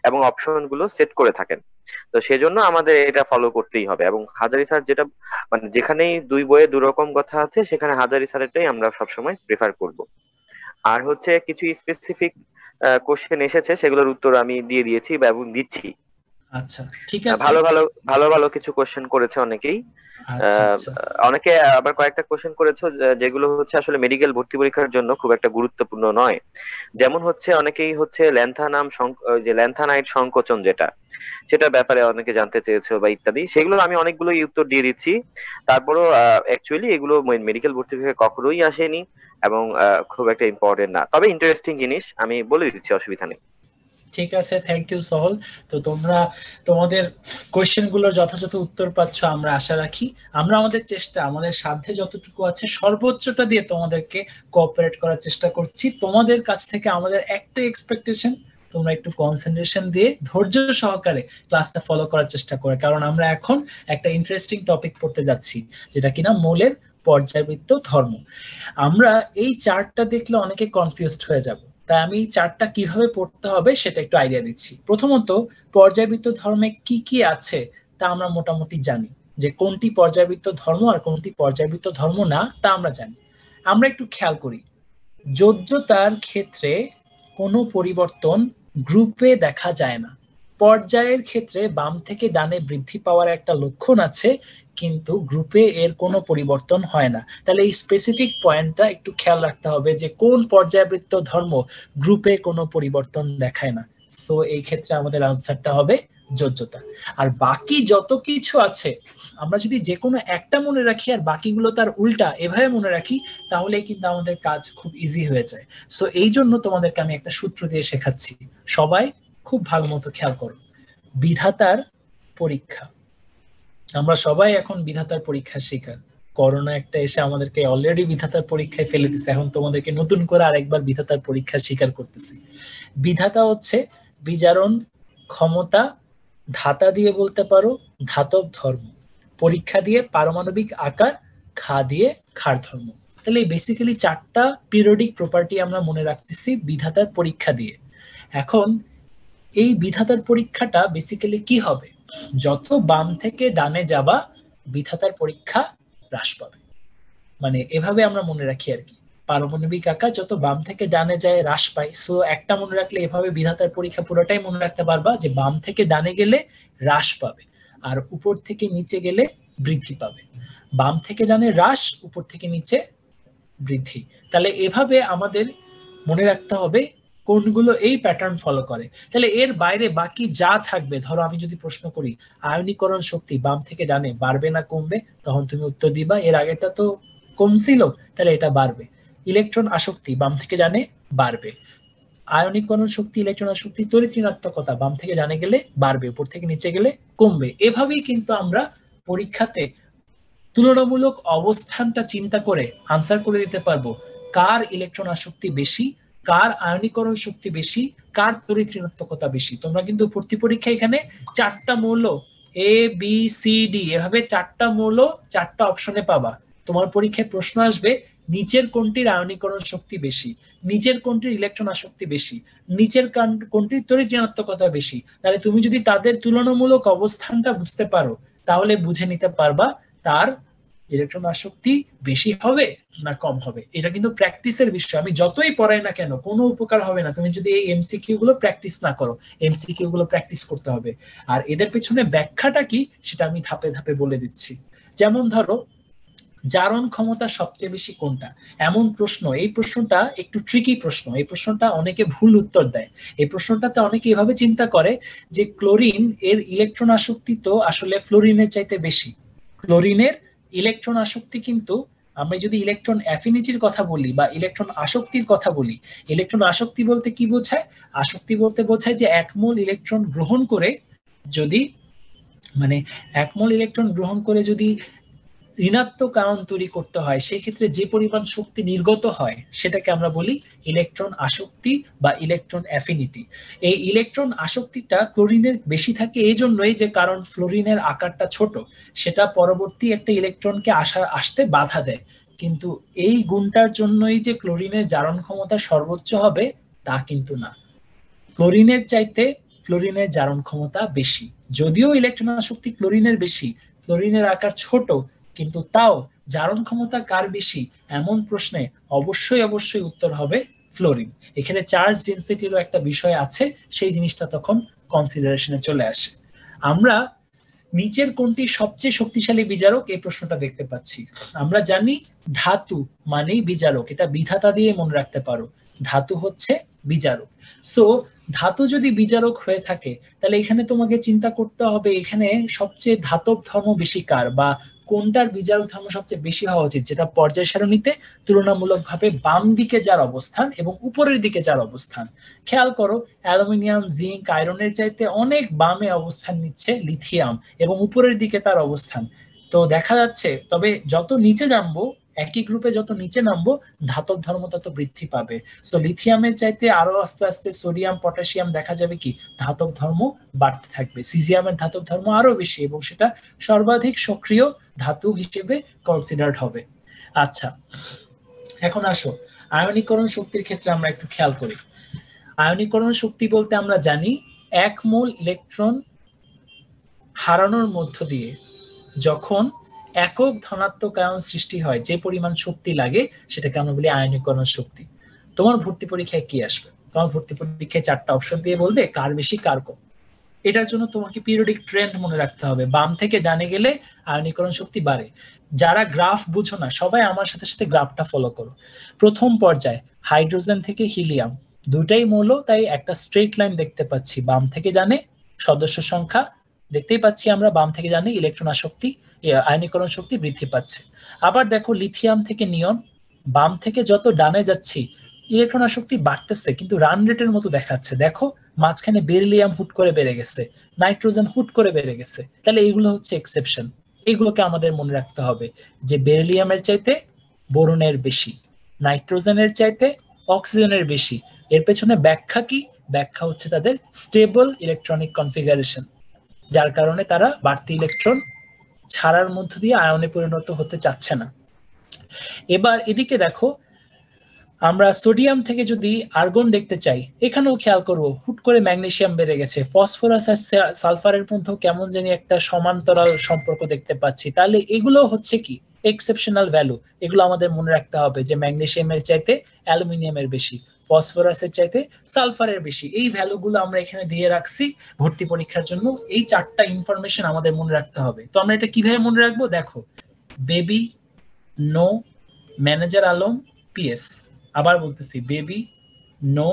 এবং অপশন গুলো সেট করে থাকেন। তো সেজন্য আমাদের এটা ফলো করতেই হবে, এবং হাজারি স্যার যেটা মানে যেখানেই দুই বইয়ে দু রকম কথা আছে সেখানে হাজারি স্যারেরটাই আমরা সবসময় প্রেফার করব। আর হচ্ছে কিছু স্পেসিফিক কোশ্চেন এসেছে, সেগুলোর উত্তর আমি দিয়ে দিয়েছি এবং দিচ্ছি। আচ্ছা ঠিক আছে, ভালো ভালো কিছু কোশ্চেন করেছে অনেকেই। অনেকে আবার কয়েকটা কোশ্চেন করেছো যেগুলো হচ্ছে আসলে মেডিকেল ভর্তি পরীক্ষার জন্য খুব একটা গুরুত্বপূর্ণ নয়। যেমন হচ্ছে অনেকেই হচ্ছে ল্যান্থানাইট সংকোচন যেটা, সেটার ব্যাপারে অনেকে জানতে চেয়েছো বা ইত্যাদি, সেগুলো আমি অনেকগুলোই উত্তর দিয়ে দিচ্ছি। তারপরও অ্যাকচুয়ালি এগুলো মেডিকেল ভর্তি পরীক্ষায় কখনোই আসেনি এবং খুব একটা ইম্পর্টেন্ট না, তবে ইন্টারেস্টিং জিনিস, আমি বলে দিচ্ছি, অসুবিধা নেই। ঠিক আছে, থ্যাংক ইউ সহল। তো তোমরা তোমাদের কোয়েশ্চেন গুলোর যথাযথ উত্তর পাচ্ছ আমরা আশা রাখি। আমরা আমাদের চেষ্টা, আমাদের সাধ্যে যতটুকু আছে সর্বোচ্চটা দিয়ে তোমাদেরকে কোঅপারেট করার চেষ্টা করছি। তোমাদের কাছ থেকে আমাদের একটা এক্সপেকটেশন, তোমরা একটু কনসেন্ট্রেশন দিয়ে ধৈর্য সহকারে ক্লাসটা ফলো করার চেষ্টা করে, কারণ আমরা এখন একটা ইন্টারেস্টিং টপিক পড়তে যাচ্ছি যেটা কিনা মৌলের পর্যায়বৃত্ত ধর্ম। আমরা এই চার্টটা দেখলে অনেকে কনফিউজড হয়ে যাব, তাই আমি চার্টটা কিভাবে পড়তে হবে সেটা একটু আইডিয়া দিচ্ছি। প্রথমত পর্যায়বৃত্ত ধর্মে কি কি আছে তা আমরা মোটামুটি জানি, যে কোনটি পর্যায়বৃত্ত ধর্ম আর কোনটি পর্যায়বৃত্ত ধর্ম না তা আমরা জানি। আমরা একটু খেয়াল করি, যোজ্যতার ক্ষেত্রে কোনো পরিবর্তন গ্রুপে দেখা যায় না। পর্যায়ের ক্ষেত্রে বাম থেকে ডানে বৃদ্ধি পাওয়ার একটা লক্ষণ আছে, কিন্তু গ্রুপে এর কোনো পরিবর্তন হয় না। তাহলে এই স্পেসিফিক পয়েন্টটা একটু খেয়াল রাখতে হবে যে কোন পর্যায়বৃত্ত ধর্ম গ্রুপে কোনো পরিবর্তন দেখায় না। সো এই ক্ষেত্রে আমাদের আনসারটা হবে যোজ্যতা। আর বাকি যত কিছু আছে আমরা যদি যে কোনো একটা মনে রাখি আর বাকিগুলো তার উল্টা এভাবে মনে রাখি, তাহলে কিন্তু আমাদের কাজ খুব ইজি হয়ে যায়। সো এই জন্য তোমাদেরকে আমি একটা সূত্র দিয়ে শেখাচ্ছি, সবাই খুব ভালো মতো খেয়াল করো। বিধাতার পরীক্ষা, আমরা সবাই এখন বিধাতার পরীক্ষার শিকার। করোনা একটা এসে আমাদেরকে অলরেডি বিধাতার পরীক্ষায় ফেলে দিচ্ছে, এখন তোমাদেরকে নতুন করে আরেকবার বিধাতার পরীক্ষার শিকার করতেছি। বিধাতা হচ্ছে বিজারণ ক্ষমতা, ধাতা দিয়ে বলতে পারো ধাতব ধর্ম, পরীক্ষা দিয়ে পারমাণবিক আকার, খা দিয়ে ক্ষার ধর্ম। তাহলে বেসিক্যালি 4টা পিরিয়ডিক প্রপার্টি আমরা মনে রাখতেছি বিধাতার পরীক্ষা দিয়ে। এখন এই বিধাতার পরীক্ষাটা বেসিক্যালি কি হবে, যত বাম থেকে ডানে যাবা বিধাতার পরীক্ষা হ্রাস পাবে, মানে এভাবে আমরা মনে রাখি আর কি। পারমাণবিক আকার যত বাম থেকে ডানে যায় হ্রাস পায়। সো একটা মনে রাখলে এভাবে বিধাতার পরীক্ষা পুরোটাই মনে রাখতে পারবা যে বাম থেকে ডানে গেলে হ্রাস পাবে আর উপর থেকে নিচে গেলে বৃদ্ধি পাবে। বাম থেকে ডানে হ্রাস, উপর থেকে নিচে বৃদ্ধি। তাহলে এভাবে আমাদের মনে রাখতে হবে কোনগুলো এই প্যাটার্ন ফলো করে। তাহলে এর বাইরে বাকি যা থাকবে, ধরো আমি যদি প্রশ্ন করি আয়নীকরণ শক্তি বাম থেকে ডানে বাড়বে না কমবে, তখন তুমি উত্তর দিবা এর আগেটা তো কমছিল, তাহলে এটা বাড়বে। ইলেকট্রন আসক্তি বাম থেকে ডানে বাড়বে। আয়নীকরণ শক্তি, ইলেকট্রন আসক্তি, তড়িৎ ঋণাত্মকতা বাম থেকে ডানে গেলে বাড়বে, উপর থেকে নিচে গেলে কমবে। এভাবেই কিন্তু আমরা পরীক্ষাতে তুলনামূলক অবস্থানটা চিন্তা করে আনসার করে দিতে পারবো কার ইলেকট্রন আসক্তি বেশি, কার আয়নীকরণ শক্তি বেশি, কার তড়িৎ ঋণাত্মকতা বেশি। তোমরা কিন্তু ভর্তি পরীক্ষা এখানে 4টা মৌল এ বি সি ডি এভাবে 4টা মৌল 4টা অপশনে পাবা। তোমার পরীক্ষায় প্রশ্ন আসবে নিচের কোনটির আয়নীকরণ শক্তি বেশি, নিচের কোনটির ইলেকট্রন আসক্তি বেশি, নিচের কোনটির তড়িৎ ঋণাত্মকতা বেশি। তাহলে তুমি যদি তাদের তুলনামূলক অবস্থানটা বুঝতে পারো তাহলে বুঝে নিতে পারবা তার ইলেকট্রন আসক্তি বেশি হবে না কম হবে। এটা কিন্তু প্র্যাকটিসের বিষয়, আমি যতই পড়াই না কেন কোনো উপকার হবে না তুমি যদি এই এমসিকিউ গুলো প্র্যাকটিস না করো। এমসিকিউ গুলো প্র্যাকটিস করতে হবে। আর এদের পেছনে ব্যাখ্যাটা কি সেটা আমি ধাপে ধাপে বলে দিচ্ছি। যেমন ধরো জারণ ক্ষমতা সবচেয়ে বেশি কোনটা, এমন প্রশ্ন। এই প্রশ্নটা একটু ট্রিকি প্রশ্ন, এই প্রশ্নটা অনেকে ভুল উত্তর দেয়। এই প্রশ্নটাতে অনেকে এভাবে চিন্তা করে যে ক্লোরিন এর ইলেকট্রন আসক্তি তো আসলে ফ্লোরিনের চাইতে বেশি। ক্লোরিনের ইলেকট্রন আসক্তি কিন্তু আমরা যদি ইলেকট্রন অ্যাফিনিটির কথা বলি বা ইলেকট্রন আসক্তির কথা বলি, ইলেকট্রন আসক্তি বলতে কি বোঝায়? আসক্তি বলতে বোঝায় যে এক মোল ইলেকট্রন গ্রহণ করে যদি যদি ঋণাত্মক আয়ন তৈরি করতে হয় সেই ক্ষেত্রে যে পরিমাণ শক্তি নির্গত হয় সেটাকে আমরা বলি ইলেকট্রন আসক্তি বা ইলেকট্রন অ্যাফিনিটি। এই ইলেকট্রন আসক্তিটা ক্লোরিনের বেশি থাকে এই জন্যই যে কারণ ফ্লোরিনের আকারটা ছোট, সেটা পরবর্তী একটা ইলেকট্রনকে আসতে বাধা দেয়। কিন্তু এই গুণটার জন্যই যে ক্লোরিনের জারণ ক্ষমতা সর্বোচ্চ হবে তা কিন্তু না। ক্লোরিনের চাইতে ফ্লোরিনের জারণ ক্ষমতা বেশি, যদিও ইলেকট্রন আসক্তি ক্লোরিনের বেশি, ফ্লোরিনের আকার ছোট, কিন্তু তাও জারণ ক্ষমতা কার বেশি এমন প্রশ্নে অবশ্যই উত্তর হবে ফ্লোরিন। এখানে চার্জ ডেনসিটিরও একটা বিষয় আছে, সেই জিনিসটা তখন কনসিডারেশনে চলে আসে। আমরা নিচের কোনটি সবচেয়ে শক্তিশালী বিজারক এই প্রশ্নটা দেখতে পাচ্ছি। আমরা জানি ধাতু মানেই বিজারক, এটা বিধাতা দিয়ে মনে রাখতে পারো, ধাতু হচ্ছে বিজারক। সো ধাতু যদি বিজারক হয়ে থাকে তাহলে এখানে তোমাকে চিন্তা করতে হবে এখানে সবচেয়ে ধাতব ধর্ম বেশি কার, বা কোনটার বিজারক ধর্ম সবচেয়ে বেশি হওয়া উচিত, যেটা পর্যায় সারণীতে তুলনামূলকভাবে বাম দিকে যার অবস্থান এবং উপরের দিকে যার অবস্থান। খেয়াল করো অ্যালুমিনিয়াম, জিঙ্ক, আয়রনের চাইতে অনেক বামে অবস্থান নিচ্ছে লিথিয়াম এবং উপরের দিকে তার অবস্থান। তো দেখা যাচ্ছে তবে যত নিচে নামবো, একই গ্রুপে যত নিচে নামবো ধাতব ধর্ম তত বৃদ্ধি পাবে। সো লিথিয়ামের চাইতে আরো আস্তে আস্তে সোডিয়াম, পটাশিয়াম দেখা যাবে কি ধাতব ধর্ম বাড়তে থাকবে। সিজিয়ামের ধাতব ধর্ম আরো বেশি এবং সেটা সর্বাধিক সক্রিয় ধাতু হিসেবে কনসিডার্ড হবে। আচ্ছা, এখন আসো আয়নীকরণ শক্তির ক্ষেত্রে আমরা একটু খেয়াল করি। আয়নীকরণ শক্তি বলতে আমরা জানি এক মোল ইলেকট্রন হারানোর মধ্য দিয়ে যখন একক ধনাত্মক আয়ন সৃষ্টি হয় যে পরিমাণ শক্তি লাগে সেটাকে আমরা বলি আয়নীকরণ শক্তি। তোমার ভর্তি পরীক্ষায় কি আসবে? তোমার ভর্তি পরীক্ষায় 4টা অপশন দিয়ে বলবে কার বেশি কার কম। এটার জন্য তোমাকে পিরিয়ডিক ট্রেন্ড মনে রাখতে হবে, বাম থেকে ডানে গেলে আয়নীকরণ শক্তি বাড়ে। যারা গ্রাফ বুঝো না সবাই আমার সাথে সাথে গ্রাফটা ফলো করো। প্রথম পর্যায়ে হাইড্রোজেন থেকে হিলিয়াম দুটাই মৌল, তাই একটা স্ট্রেট লাইন দেখতে পাচ্ছি। বাম থেকে ডানে সদস্য সংখ্যা দেখতেই পাচ্ছি আমরা, বাম থেকে ডানে ইলেকট্রন আসক্তি আয়নীকরণ শক্তি বৃদ্ধি পাচ্ছে। আবার দেখো লিথিয়াম থেকে নিয়ন, বাম থেকে যত ডানে যাচ্ছি ইলেকট্রন আসক্তি বাড়তেছে কিন্তু রান রেটের মতো দেখাচ্ছে। দেখো মাঝখানে বেরিলিয়াম হুট করে বেড়ে গেছে, নাইট্রোজেন হুট করে বেড়ে গেছে। তাহলে এইগুলো হচ্ছে এক্সেপশন, এইগুলোকে আমাদের মনে রাখতে হবে যে বেরিলিয়ামের চাইতে বোরনের বেশি, নাইট্রোজেনের চাইতে অক্সিজেনের বেশি। এর পেছনে ব্যাখ্যা কি? ব্যাখ্যা হচ্ছে তাদের স্টেবল ইলেকট্রনিক কনফিগারেশন, যার কারণে তারা বাড়তি ইলেকট্রন ছাড়ার মধ্য দিয়ে আয়নে পরিণত হতে চাচ্ছে না। এবার এদিকে দেখো, আমরা সোডিয়াম থেকে যদি আর্গন দেখতে চাই, এখানেও খেয়াল করবো হুট করে ম্যাগনেসিয়াম বেড়ে গেছে, ফসফরাস আর সালফারের মধ্যে কেমন জানি একটা সমান্তরাল সম্পর্ক দেখতে পাচ্ছি। তাহলে এগুলো হচ্ছে কি এক্সেপশনাল ভ্যালু, এগুলো আমাদের মনে রাখতে হবে যে ম্যাগনেসিয়ামের চাইতে অ্যালুমিনিয়ামের বেশি, ফসফরাসের চাইতে সালফারের বেশি। এই ভ্যালুগুলো আমরা এখানে দিয়ে রাখছি ভর্তি পরীক্ষার জন্য। এই 4টা ইনফরমেশন আমাদের মনে রাখতে হবে। তো আমরা এটা কিভাবে মনে রাখবো? দেখো, baby, no, manager Alam, PS. আবার বলতেছি, baby, no,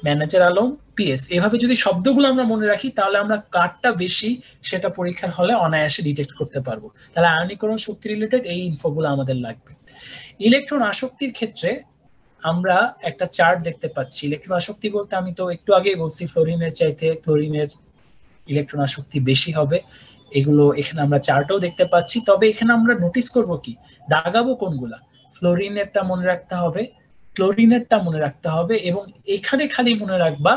manager Alam, PS. এভাবে যদি শব্দগুলো আমরা মনে রাখি তাহলে আমরা কারটা বেশি সেটা পরীক্ষার হলে অনায়াসে ডিটেক্ট করতে পারবো। তাহলে আয়নীকরণ শক্তি রিলেটেড এই ইনফোগুলো আমাদের লাগবে। ইলেকট্রন আসক্তির ক্ষেত্রে আমরা একটা চার্ট দেখতে পাচ্ছি। ইলেকট্রন আসক্তি বলতে আমি তো একটু আগেই বলছি ফ্লোরিনের চাইতে ক্লোরিনের ইলেকট্রন আসক্তি বেশি হবে। এগুলো এখানে আমরা চার্টও দেখতে পাচ্ছি। তবে এখানে আমরা নোটিস করব কি, দাগাবো কোনগুলা? ফ্লোরিনেরটা মনে রাখতে হবে, ক্লোরিনেরটা মনে রাখতে হবে, এবং এখানে খালি মনে রাখবা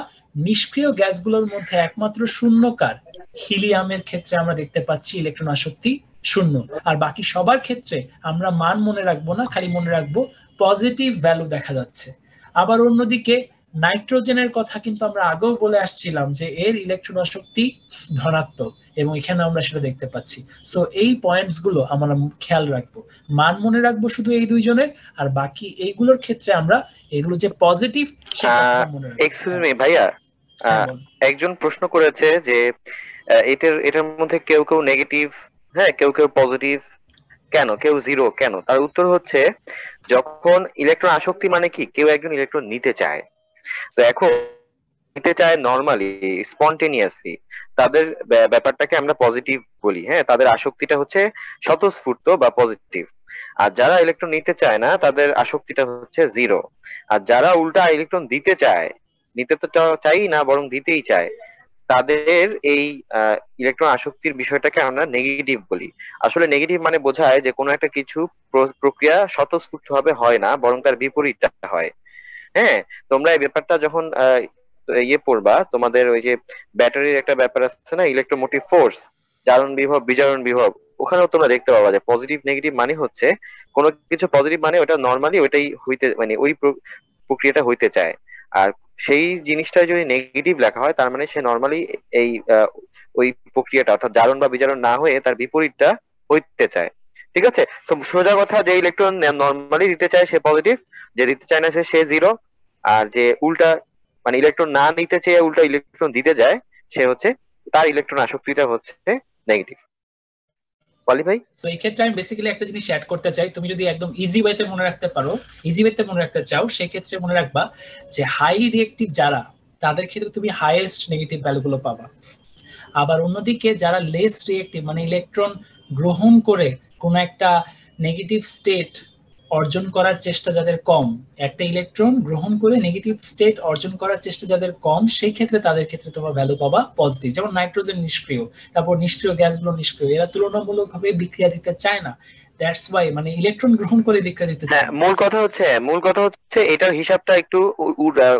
নিষ্ক্রিয় গ্যাসগুলোর মধ্যে একমাত্র শূন্যকার হিলিয়ামের ক্ষেত্রে আমরা দেখতে পাচ্ছি ইলেকট্রন আসক্তি 0। আর বাকি সবার ক্ষেত্রে আমরা মান মনে রাখবো না, খালি মনে রাখবো পজিটিভ ভ্যালু দেখা যাচ্ছে। আবার অন্যদিকে নাইট্রোজেনের কথা কিন্তু আমরা আগেও বলে আসছিলাম যে এর ইলেকট্রন আসক্তি ধনাত্মক, এবং এখানে আমরা সেটা দেখতে পাচ্ছি। সো এই পয়েন্টস গুলো আমরা খেয়াল রাখবো, মান মনে রাখবো শুধু এই দুইজনের, আর বাকি এইগুলোর ক্ষেত্রে আমরা এগুলো যে পজিটিভ সেটা মনে রাখবো। এক্সকিউজ মি ভাইয়া, একজন প্রশ্ন করেছে যে এটার মধ্যে কেউ কেউ নেগেটিভ, হ্যাঁ কেউ কেউ পজিটিভ, কেন কেউ জিরো কেন? তার উত্তর হচ্ছে, যখন ইলেকট্রন আসক্তি মানে কি, কেউ একজন ইলেকট্রন নিতে চায়। তো এখন নিতে চায় নরমালি স্পন্টেনিয়াসলি, তাদের ব্যাপারটাকে আমরা পজিটিভ বলি। হ্যাঁ, তাদের আসক্তিটা হচ্ছে স্বতঃস্ফূর্ত বা পজিটিভ। আর যারা ইলেকট্রন নিতে চায় না তাদের আসক্তিটা হচ্ছে জিরো। আর যারা উল্টা ইলেকট্রন দিতে চায়, নিতে তো চাই না বরং দিতেই চায়, তাদের এই ইলেকট্রন আসক্তির বিষয়টাকে আমরা নেগেটিভ বলি। আসলে নেগেটিভ মানে বোঝায় যে কোনো একটা কিছু প্রক্রিয়া স্বতঃস্ফূর্ত ভাবে হয় না, বরং তার বিপরীতটা হয়। হ্যাঁ, তোমরা এই ব্যাপারটা যখন ইয়ে পড়বা, তোমাদের ওই যে ব্যাটারির একটা ব্যাপার আছে না, ইলেকট্রোমোটিভ ফোর্স, জারণ বিভব বিজারণ বিভব, ওখানেও তোমরা দেখতে পাবা যে পজিটিভ নেগেটিভ মানে হচ্ছে কোনো কিছু পজিটিভ মানে ওটা নর্মালি ওইটাই হইতে, মানে ওই প্রক্রিয়াটা হইতে চায়। আর সেই জিনিসটা যদি নেগেটিভ লেখা হয় তার মানে সে নর্মালি এই ওই প্রক্রিয়াটা অর্থাৎ জারণ বা বিজারণ না হয়ে তার বিপরীতটা হইতে চায়। ঠিক আছে? সোজা কথা, যে ইলেকট্রন নর্মালি দিতে চায় সে পজিটিভ, যে দিতে চায় না সে জিরো, আর যে উল্টা মানে ইলেকট্রন না নিতে চেয়ে উল্টা ইলেকট্রন দিতে যায় সে হচ্ছে, তার ইলেকট্রন আসক্তিটা হচ্ছে নেগেটিভ। পলি ভাই, তো এই ক্ষেত্রে আমি বেসিক্যালি একটা জিনিস অ্যাড করতে চাই। তুমি যদি একদম ইজি ওয়েতে মনে রাখতে পারো, ইজি ওয়েতে মনে রাখতে চাও, সেই ক্ষেত্রে মনে রাখবা যে হাই রিঅ্যাক্টিভ যারা, তাদের ক্ষেত্রে তুমি হাইয়েস্ট নেগেটিভ ভ্যালুগুলো পাবা। আবার অন্যদিকে যারা লেস রিঅ্যাক্টিভ, মানে ইলেকট্রন গ্রহণ করে কোন একটা নেগেটিভ স্টেট অর্জন করার চেষ্টা যাদের কম, একটা ইলেকট্রন গ্রহণ করে নেগেটিভ স্টেট অর্জন করার চেষ্টা যাদের কম, সেই ক্ষেত্রে তাদের ক্ষেত্রে তোমার ভ্যালু পাবা পজিটিভ। যেমন নাইট্রোজেন নিষ্ক্রিয়, তারপর নিষ্ক্রিয় গ্যাসগুলো নিষ্ক্রিয়, এরা তুলনামূলকভাবে বিক্রিয়া দিতে চায় না। দ্যাটস ওয়াই, মানে ইলেকট্রন গ্রহণ করে বিক্রিয়া দিতে চায়। মূল কথা হচ্ছে এটার হিসাবটা একটু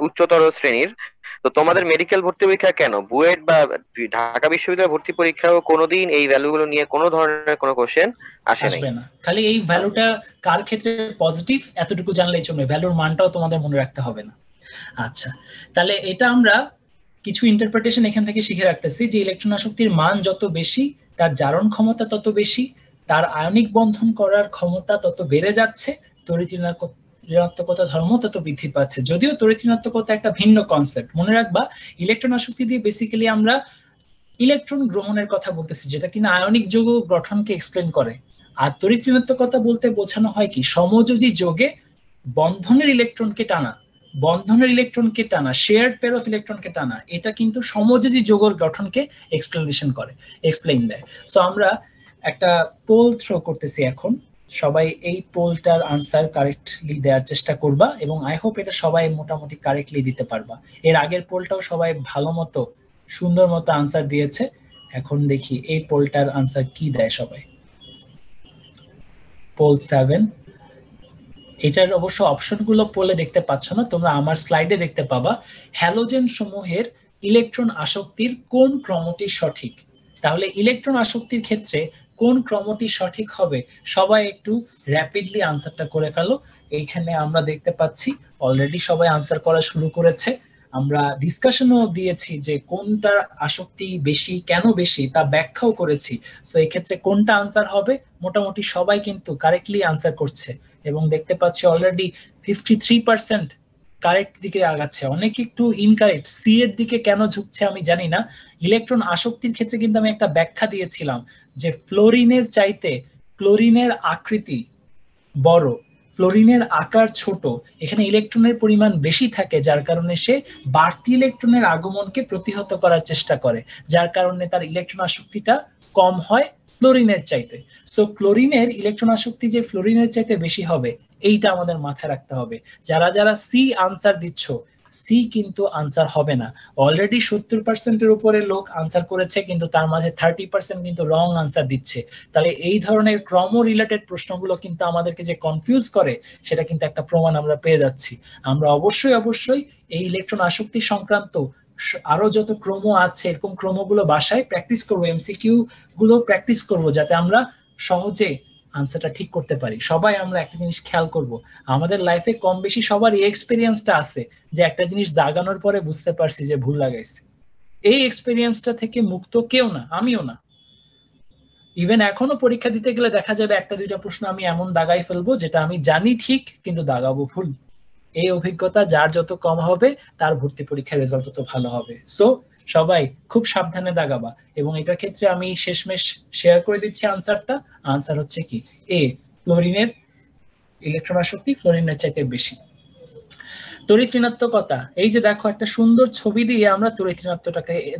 উচ্চতর শ্রেণীর। তো তোমাদের মেডিকেল ভর্তি পরীক্ষা কেন, বুয়েট বা ঢাকা বিশ্ববিদ্যালয় ভর্তি পরীক্ষাও কোনোদিন এই ভ্যালুগুলো নিয়ে কোনো ধরনের কোনো কোশ্চেন আসবে না। খালি এই ভ্যালুটা কার ক্ষেত্রে পজিটিভ এতটুকু জানলেই চলবে, ভ্যালুর মানটাও তোমাদের মনে রাখতে হবে না। আচ্ছা, তাহলে এটা আমরা কিছু ইন্টারপ্রিটেশন এখান থেকে শিখে রাখতেছি যে ইলেকট্রন আসক্তির মান যত বেশি, তার জারণ ক্ষমতা তত বেশি, তার আয়নিক বন্ধন করার ক্ষমতা তত বেড়ে যাচ্ছে, তড়িৎ ঋণাত্মকতা ধর্ম তত বৃদ্ধি পাচ্ছে। যদিও তড়িৎ ঋণাত্মকতা একটা ভিন্ন কনসেপ্ট, মনে রাখবা ইলেকট্রন আসক্তি দিয়ে বেসিক্যালি আমরা ইলেকট্রন গ্রহণের কথা বলতেছি, যেটা কিনা আয়নিক যৌগ গঠনকে এক্সপ্লেন করে। আর তড়িৎ ঋণাত্মকতা বলতে বোঝানো হয় কি, সমযোজী যৌগে বন্ধনের ইলেকট্রনকে টানা, শেয়ার্ড পেয়ার অফ ইলেকট্রনকে টানা, এটা কিন্তু সমযোজী যৌগের গঠনকে এক্সপ্লেইন দেয়। সো আমরা একটা পোল থ্রো করতেছি এখন, সবাই এই পোলটার আনসার কারেক্টলি দেওয়ার চেষ্টা করবা, এবং আই হোপ এটা সবাই মোটামুটি কারেক্টলি দিতে পারবা। এর আগের পোলটাও সবাই ভালো মতো সুন্দর মতো আনসার দিয়েছে। এখন দেখি এই পোলটার আনসার কি দেয় সবাই। পোল 7, এটার অবশ্য অপশনগুলো পোলে দেখতে পাচ্ছ না, তোমরা আমার স্লাইডে দেখতে পাবা। হ্যালোজেন সমূহের ইলেকট্রন আসক্তির কোন ক্রমটি সঠিক? তাহলে ইলেকট্রন আসক্তির ক্ষেত্রে কোন ক্রমটি সঠিক হবে? সবাই একটু র্যাপিডলি আনসারটা করে ফেলো। এইখানে আমরা দেখতে পাচ্ছি অলরেডি সবাই আনসার করা শুরু করেছে। আমরা ডিসকাশনও দিয়েছি যে কোনটা আসক্তি বেশি, কেন বেশি তা ব্যাখ্যাও করেছি। সো এই ক্ষেত্রে কোনটা আনসার হবে মোটামুটি সবাই কিন্তু কারেক্টলি আনসার করছে, এবং দেখতে পাচ্ছি অলরেডি 53% কারেক্ট দিকে আগাচ্ছে, অনেক একটু ইনকারেক্ট। সি এর দিকে কেন ঝুঁকছে আমি জানি না। ইলেকট্রন আসক্তির ক্ষেত্রে কিন্তু আমি একটা ব্যাখ্যা দিয়েছিলাম যে ফ্লোরিনের চাইতে ক্লোরিনের আকৃতি বড়, ফ্লোরিনের আকার ছোট, এখানে ইলেকট্রনের পরিমাণ বেশি থাকে, যার কারণে সে বাড়তি ইলেকট্রনের আগমনকে প্রতিহত করার চেষ্টা করে, যার কারণে তার ইলেকট্রন আসক্তিটা কম হয় ক্লোরিনের চাইতে। সো ক্লোরিনের ইলেকট্রন আসক্তি যে ফ্লোরিনের চাইতে বেশি হবে এইটা আমাদের মাথায় রাখতে হবে। যারা যারা সি আনসার দিচ্ছ, সি কিন্তু আনসার হবে না। অলরেডি 70%-এর উপরে লোক আনসার করেছে, কিন্তু তার মাঝে 30% কিন্তু রং আনসার দিচ্ছে। তাহলে এই ধরনের ক্রম রিলেটেড প্রশ্নগুলো কিন্তু আমাদেরকে যে কনফিউজ করে সেটা কিন্তু একটা প্রমাণ আমরা পেয়ে যাচ্ছি। আমরা অবশ্যই এই ইলেকট্রন আসক্তি সংক্রান্ত আরো যত ক্রম আছে এরকম ক্রমগুলো বাসায় প্র্যাকটিস করবো, এমসিকিউ গুলো প্র্যাকটিস করবো, যাতে আমরা সহজে আনসারটা ঠিক করতে পারি। সবাই আমরা একটা জিনিস খেয়াল করব, আমাদের লাইফে কম বেশি সবার এই এক্সপেরিয়েন্সটা আছে যে একটা জিনিস দাগানোর পরে বুঝতে পারছি যে ভুল লাগাইছি। এই এক্সপেরিয়েন্সটা থেকে মুক্ত কেউ না, আমিও না। ইভেন এখনো পরীক্ষা দিতে গেলে দেখা যাবে একটা দুইটা প্রশ্ন আমি এমন দাগাই ফেলবো যেটা আমি জানি ঠিক কিন্তু দাগাবো ভুল। এই অভিজ্ঞতা যার যত কম হবে তার ভর্তি পরীক্ষার রেজাল্ট তত ভালো হবে। সো সবাই খুব সাবধানে দাগাবা। এবং এটার ক্ষেত্রে আমি শেষমেশ শেয়ার করে দিচ্ছি আনসারটা। আনসার হচ্ছে কি এ, ক্লোরিনের ইলেকট্রন আসক্তি ফ্লোরিনের চাইতে বেশি। তড়িৎ ঋণাত্মকতা, এই যে দেখো একটা সুন্দর ছবি দিয়ে আমরা তড়িৎ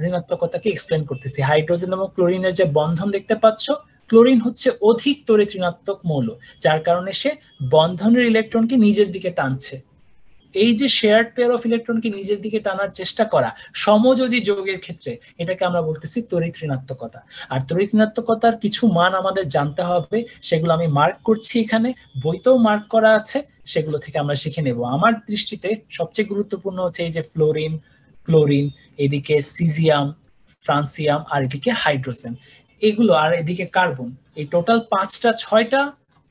ঋণাত্মকতাকে এক্সপ্লেন করতেছি। হাইড্রোজেন এবং ক্লোরিনের যে বন্ধন দেখতে পাচ্ছ, ক্লোরিন হচ্ছে অধিক তড়িৎ ঋণাত্মক মৌল, যার কারণে সে বন্ধনের ইলেকট্রনকে নিজের দিকে টানছে। এই যে শেয়ার্ড পেয়ার অফ ইলেকট্রনকে নিজের দিকে টানার চেষ্টা করা সমযোজী যৌগের ক্ষেত্রে, এটাকে আমরা বলতেছি তড়িৎ ঋণাত্মকতা। আর তড়িৎ ঋণাত্মকতার কিছু মান আমাদের জানতে হবে, সেগুলো আমি মার্ক করছি এখানে, বইতেও মার্ক করা আছে, সেগুলো থেকে আমরা শিখে নেব। আমার দৃষ্টিতে সবচেয়ে গুরুত্বপূর্ণ হচ্ছে এই যে ফ্লোরিন, ক্লোরিন, এদিকে সিজিয়াম, ফ্রান্সিয়াম, আর এদিকে হাইড্রোজেন, এগুলো, আর এদিকে কার্বন, এই টোটাল 5-6টা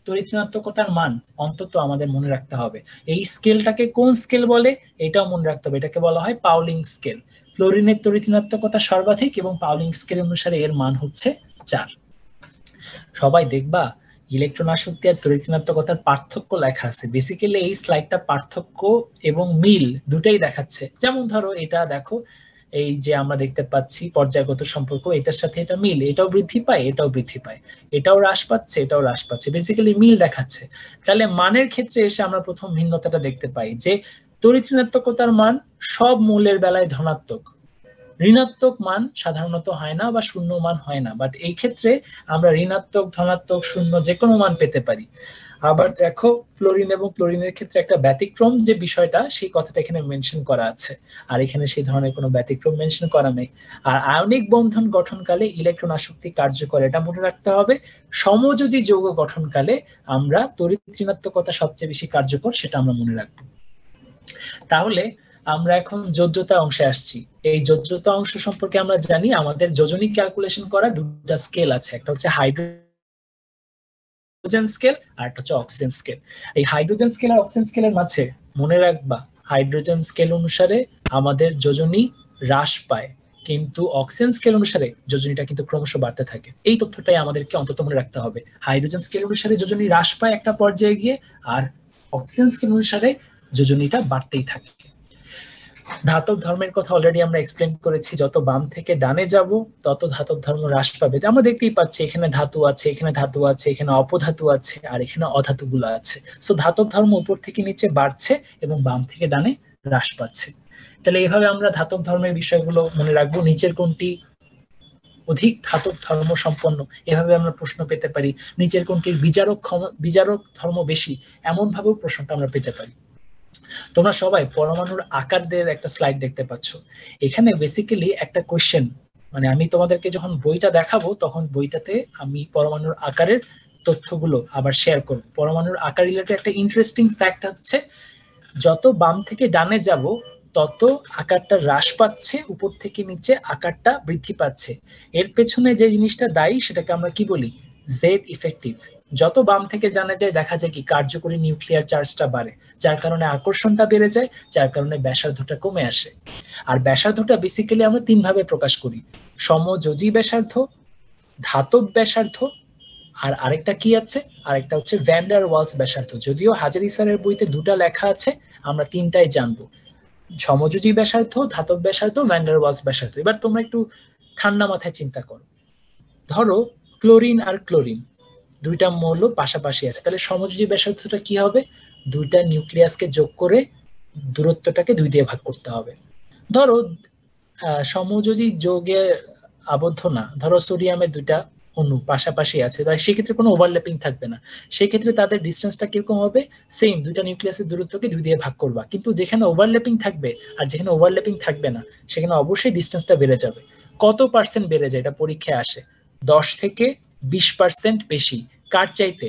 তড়িৎ ঋণাত্মকতার মান অন্তত আমাদের মনে রাখতে হবে। এই স্কেলটাকে কোন স্কেল বলে এটাও মনে রাখতে হবে, এটাকে বলা হয় পাউলিং স্কেল। ফ্লোরিনের তড়িৎ ঋণাত্মকতা সর্বাধিক এবং পাউলিং স্কেল অনুসারে এর মান হচ্ছে 4। সবাই দেখবা ইলেকট্রন আসক্তি আর তড়িৎ ঋণাত্মকতার পার্থক্য লেখা আছে। বেসিক্যালি এই স্লাইডটা পার্থক্য এবং মিল দুটাই দেখাচ্ছে। যেমন ধরো এটা দেখো, এই যে আমরা দেখতে পাচ্ছি পর্যায়গত সম্পর্ক, এটার সাথে এটা মিল, এটাও বৃদ্ধি পায় এটাও বৃদ্ধি পায়, এটাও হ্রাস পাচ্ছে এটাও হ্রাস পাচ্ছে, বেসিক্যালি মিল দেখাচ্ছে। তাহলে মানের ক্ষেত্রে এসে আমরা প্রথম ভিন্নতাটা দেখতে পাই যে তড়িৎ ঋণাত্মকতার মান সব মৌলের বেলায় ধনাত্মক, ঋণাত্মক মান সাধারণত হয় না বা শূন্য মান হয় না, বাট এই ক্ষেত্রে আমরা ঋণাত্মক, ধনাত্মক, শূন্য যে কোনো মান পেতে পারি। আবার দেখো ফ্লোরিন এবং ক্লোরিনের ক্ষেত্রে একটা ব্যতিক্রম যে বিষয়টা, সেই কথাটা এখানে মেনশন করা আছে, আর এখানে সেই ধরনের কোনো ব্যতিক্রম মেনশন করা নেই। আর আয়নিক বন্ধন গঠনকালে ইলেকট্রন আসক্তি কার্যকর, এটা মনে রাখতে হবে। সমযোজী যৌগ গঠনকালে আমরা তড়িৎ ঋণাত্মকতা সবচেয়ে বেশি কার্যকর, সেটা আমরা মনে রাখবো। তাহলে আমরা এখন যোজ্যতা অংশে আসছি। এই যোজ্যতা অংশ সম্পর্কে আমরা জানি আমাদের যোজনী ক্যালকুলেশন করার দুটো স্কেল আছে, একটা হচ্ছে হাইড্রোজেন স্কেল আর একটা হচ্ছে অক্সিজেন স্কেল। এই হাইড্রোজেন স্কেল আর অক্সিজেন স্কেলের মাঝে মনে রাখবা হাইড্রোজেন স্কেল অনুসারে আমাদের যোজনী হ্রাস পায়, কিন্তু অক্সিজেন স্কেল অনুসারে যোজনীটা কিন্তু ক্রমশ বাড়তে থাকে। এই তথ্যটাই আমাদেরকে অন্তত মনে রাখতে হবে। হাইড্রোজেন স্কেল অনুসারে যোজনী হ্রাস পায় একটা পর্যায়ে গিয়ে, আর অক্সিজেন স্কেল অনুসারে যোজনীটা বাড়তেই থাকে। ধাতব ধর্মের কথা অলরেডি আমরা এক্সপ্লেন করেছি, যত বাম থেকে ডানে যাব তত ধাতব ধর্ম হ্রাস পাবে। আমরা দেখতেই পাচ্ছি এখানে ধাতু আছে, এখানে ধাতু আছে, এখানে অপধাতু আছে, আর এখানে অধাতুগুলো আছে। সো ধাতব ধর্ম উপর থেকে নিচে বাড়ছে এবং বাম থেকে ডানে হ্রাস পাচ্ছে। তাহলে এইভাবে আমরা ধাতব ধর্মের বিষয়গুলো মনে রাখবো। নিচের কোনটি অধিক ধাতব ধর্ম সম্পন্ন, এভাবে আমরা প্রশ্ন পেতে পারি। নিচের কোনটির বিজারক ধর্ম বেশি, এমন ভাবেও প্রশ্নটা আমরা পেতে পারি। তোমরা সবাই পরমাণুর আকারদের একটা স্লাইড দেখতে পাচ্ছ। এখানে বেসিক্যালি একটা কোশ্চেন, মানে আমি তোমাদেরকে যখন বইটা দেখাবো তখন বইটাতে আমি পরমাণুর আকারের তথ্যগুলো আবার শেয়ার করব। পরমাণুর আকার রিলেটেড একটা ইন্টারেস্টিং ফ্যাক্ট হচ্ছে যত বাম থেকে ডানে যাব তত আকারটা হ্রাস পাচ্ছে, উপর থেকে নিচে আকারটা বৃদ্ধি পাচ্ছে। এর পেছনে যে জিনিসটা দায়ী সেটাকে আমরা কি বলি? Z effective. যত বাম থেকে জানা যায় দেখা যায় কি কার্যকরী নিউক্লিয়ার চার্জটা বাড়ে, যার কারণে আকর্ষণটা বেড়ে যায়, যার কারণে ব্যাসার্ধটা কমে আসে। আর ব্যাসার্ধটা বেসিক্যালি আমরা তিন ভাবে প্রকাশ করি, সমযোজী ব্যাসার্ধ, ধাতব ব্যাসার্ধ, আর আরেকটা কি আছে, আরেকটা হচ্ছে ভ্যান ডার ওয়ালস ব্যাসার্ধ। যদিও হাজারি স্যারের বইতে দুটা লেখা আছে, আমরা তিনটাই জানবো, সমযোজী ব্যাসার্ধ, ধাতব ব্যাসার্ধ, ভ্যান ডার ওয়ালস ব্যাসার্ধ। এবার তোমরা একটু ঠান্ডা মাথায় চিন্তা করো, ধরো ক্লোরিন আর ক্লোরিন দুইটা মৌল পাশাপাশি আছে, তাহলে সমযোজী ব্যাসার্ধটা কি হবে, দুইটা নিউক্লিয়াসকে যোগ করে দূরত্বটাকে 2 দিয়ে ভাগ করতে হবে। ধরো সমযোজী যোগে আবদ্ধ না, ধরো সোডিয়ামের দুইটা অণু পাশাপাশি আছে, তাই সেক্ষেত্রে কোনো ওভারল্যাপিং থাকবে না, সেই ক্ষেত্রে তাদের ডিস্টেন্সটা কিরকম হবে, সেম, দুইটা নিউক্লিয়াসের দূরত্বকে 2 দিয়ে ভাগ করবা। কিন্তু যেখানে ওভারল্যাপিং থাকবে আর যেখানে ওভারল্যাপিং থাকবে না সেখানে অবশ্যই ডিস্টেন্সটা বেড়ে যাবে। কত পার্সেন্ট বেড়ে যায় এটা পরীক্ষায় আসে, 10 থেকে 20% বেশি। কার চাইতে?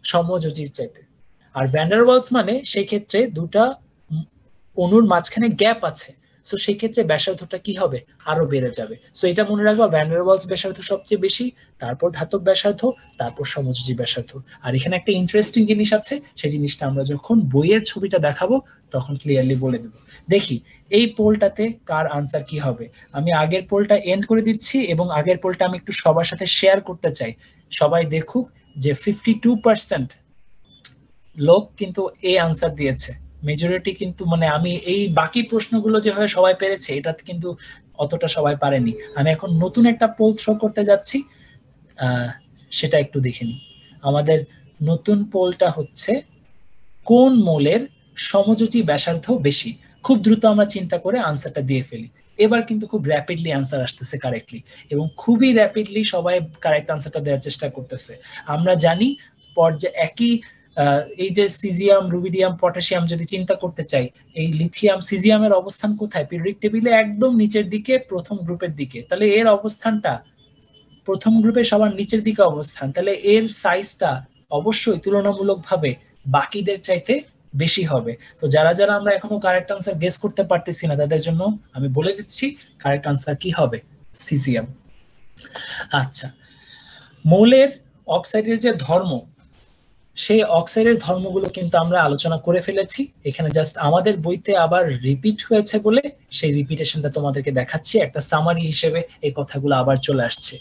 সমযোজীর চাইতে। আর ভ্যান ডার ওয়ালস মানে সেই ক্ষেত্রে দুটা অণুর মাঝখানে গ্যাপ আছে, সো সেই ক্ষেত্রে ব্যাসার্ধটা কি হবে, আরো বেড়ে যাবে। সো এটা মনে রাখবা, ভ্যান ডার ওয়ালস ব্যাসার্ধ সবচেয়ে বেশি, তারপর ধাতব ব্যাসার্ধ, তারপর সমযোজী ব্যাসার্ধ। আর এখানে একটা ইন্টারেস্টিং জিনিস আছে, সেই জিনিসটা আমরা যখন বইয়ের ছবিটা দেখাবো তখন ক্লিয়ারলি বলে দেবো। দেখি এই পোলটাতে কার আনসার কি হবে। আমি আগের পোলটা এন্ড করে দিচ্ছি এবং আগের পোলটা আমি একটু সবার সাথে শেয়ার করতে চাই, সবাই দেখুক যে 52% লোক কিন্তু এই আনসার দিয়েছে। মেজরিটি কিন্তু মানে আমি এই বাকি প্রশ্নগুলো যেভাবে সবাই পেরেছে এটা কিন্তু অতটা সবাই পারেনি। আমি এখন নতুন একটা পোল থ্রো করতে যাচ্ছি, সেটা একটু দেখে নিই। আমাদের নতুন পোলটা হচ্ছে কোন মৌলের সমযোজী ব্যাসার্ধ বেশি। খুব দ্রুত আমরা চিন্তা করে আনসারটা দিয়ে ফেলি। এবার কিন্তু খুব র্যাপিডলি আনসার আসতেছে কারেক্টলি, এবং খুবই র্যাপিডলি সবাই কারেক্ট আনসারটা দেওয়ার চেষ্টা করতেছে। আমরা জানি পর্যায়ে একই এই যে সিজিয়াম, রুবিডিয়াম, পটাশিয়াম যদি চিন্তা করতে চাই, এই লিথিয়াম, সিজিয়ামের অবস্থান কোথায়, পিরিয়ডিক টেবিলে একদম নিচের দিকে, প্রথম গ্রুপের দিকে। তাহলে এর অবস্থানটা প্রথম গ্রুপে সবার নিচের দিকে অবস্থান, তাহলে এর সাইজটা অবশ্যই তুলনামূলকভাবে বাকিদের চাইতে বেশি হবে। তো যারা যারা আমরা এখনো কারেক্ট আনসার গেস করতে পারতেছি না তাদের জন্য আমি বলে দিচ্ছি কারেক্ট আনসার কি হবে, সিজিয়াম। আচ্ছা, মৌলের অক্সাইডের যে ধর্ম, সেই অক্সাইডের ধর্মগুলো কিন্তু আমরা আলোচনা করে ফেলেছি। এখানে জাস্ট আমাদের বইতে আবার রিপিট হয়েছে বলে সেই রিপিটেশনটা তোমাদেরকে দেখাচ্ছি, একটা সামারি হিসেবে এই কথাগুলো আবার চলে আসছে।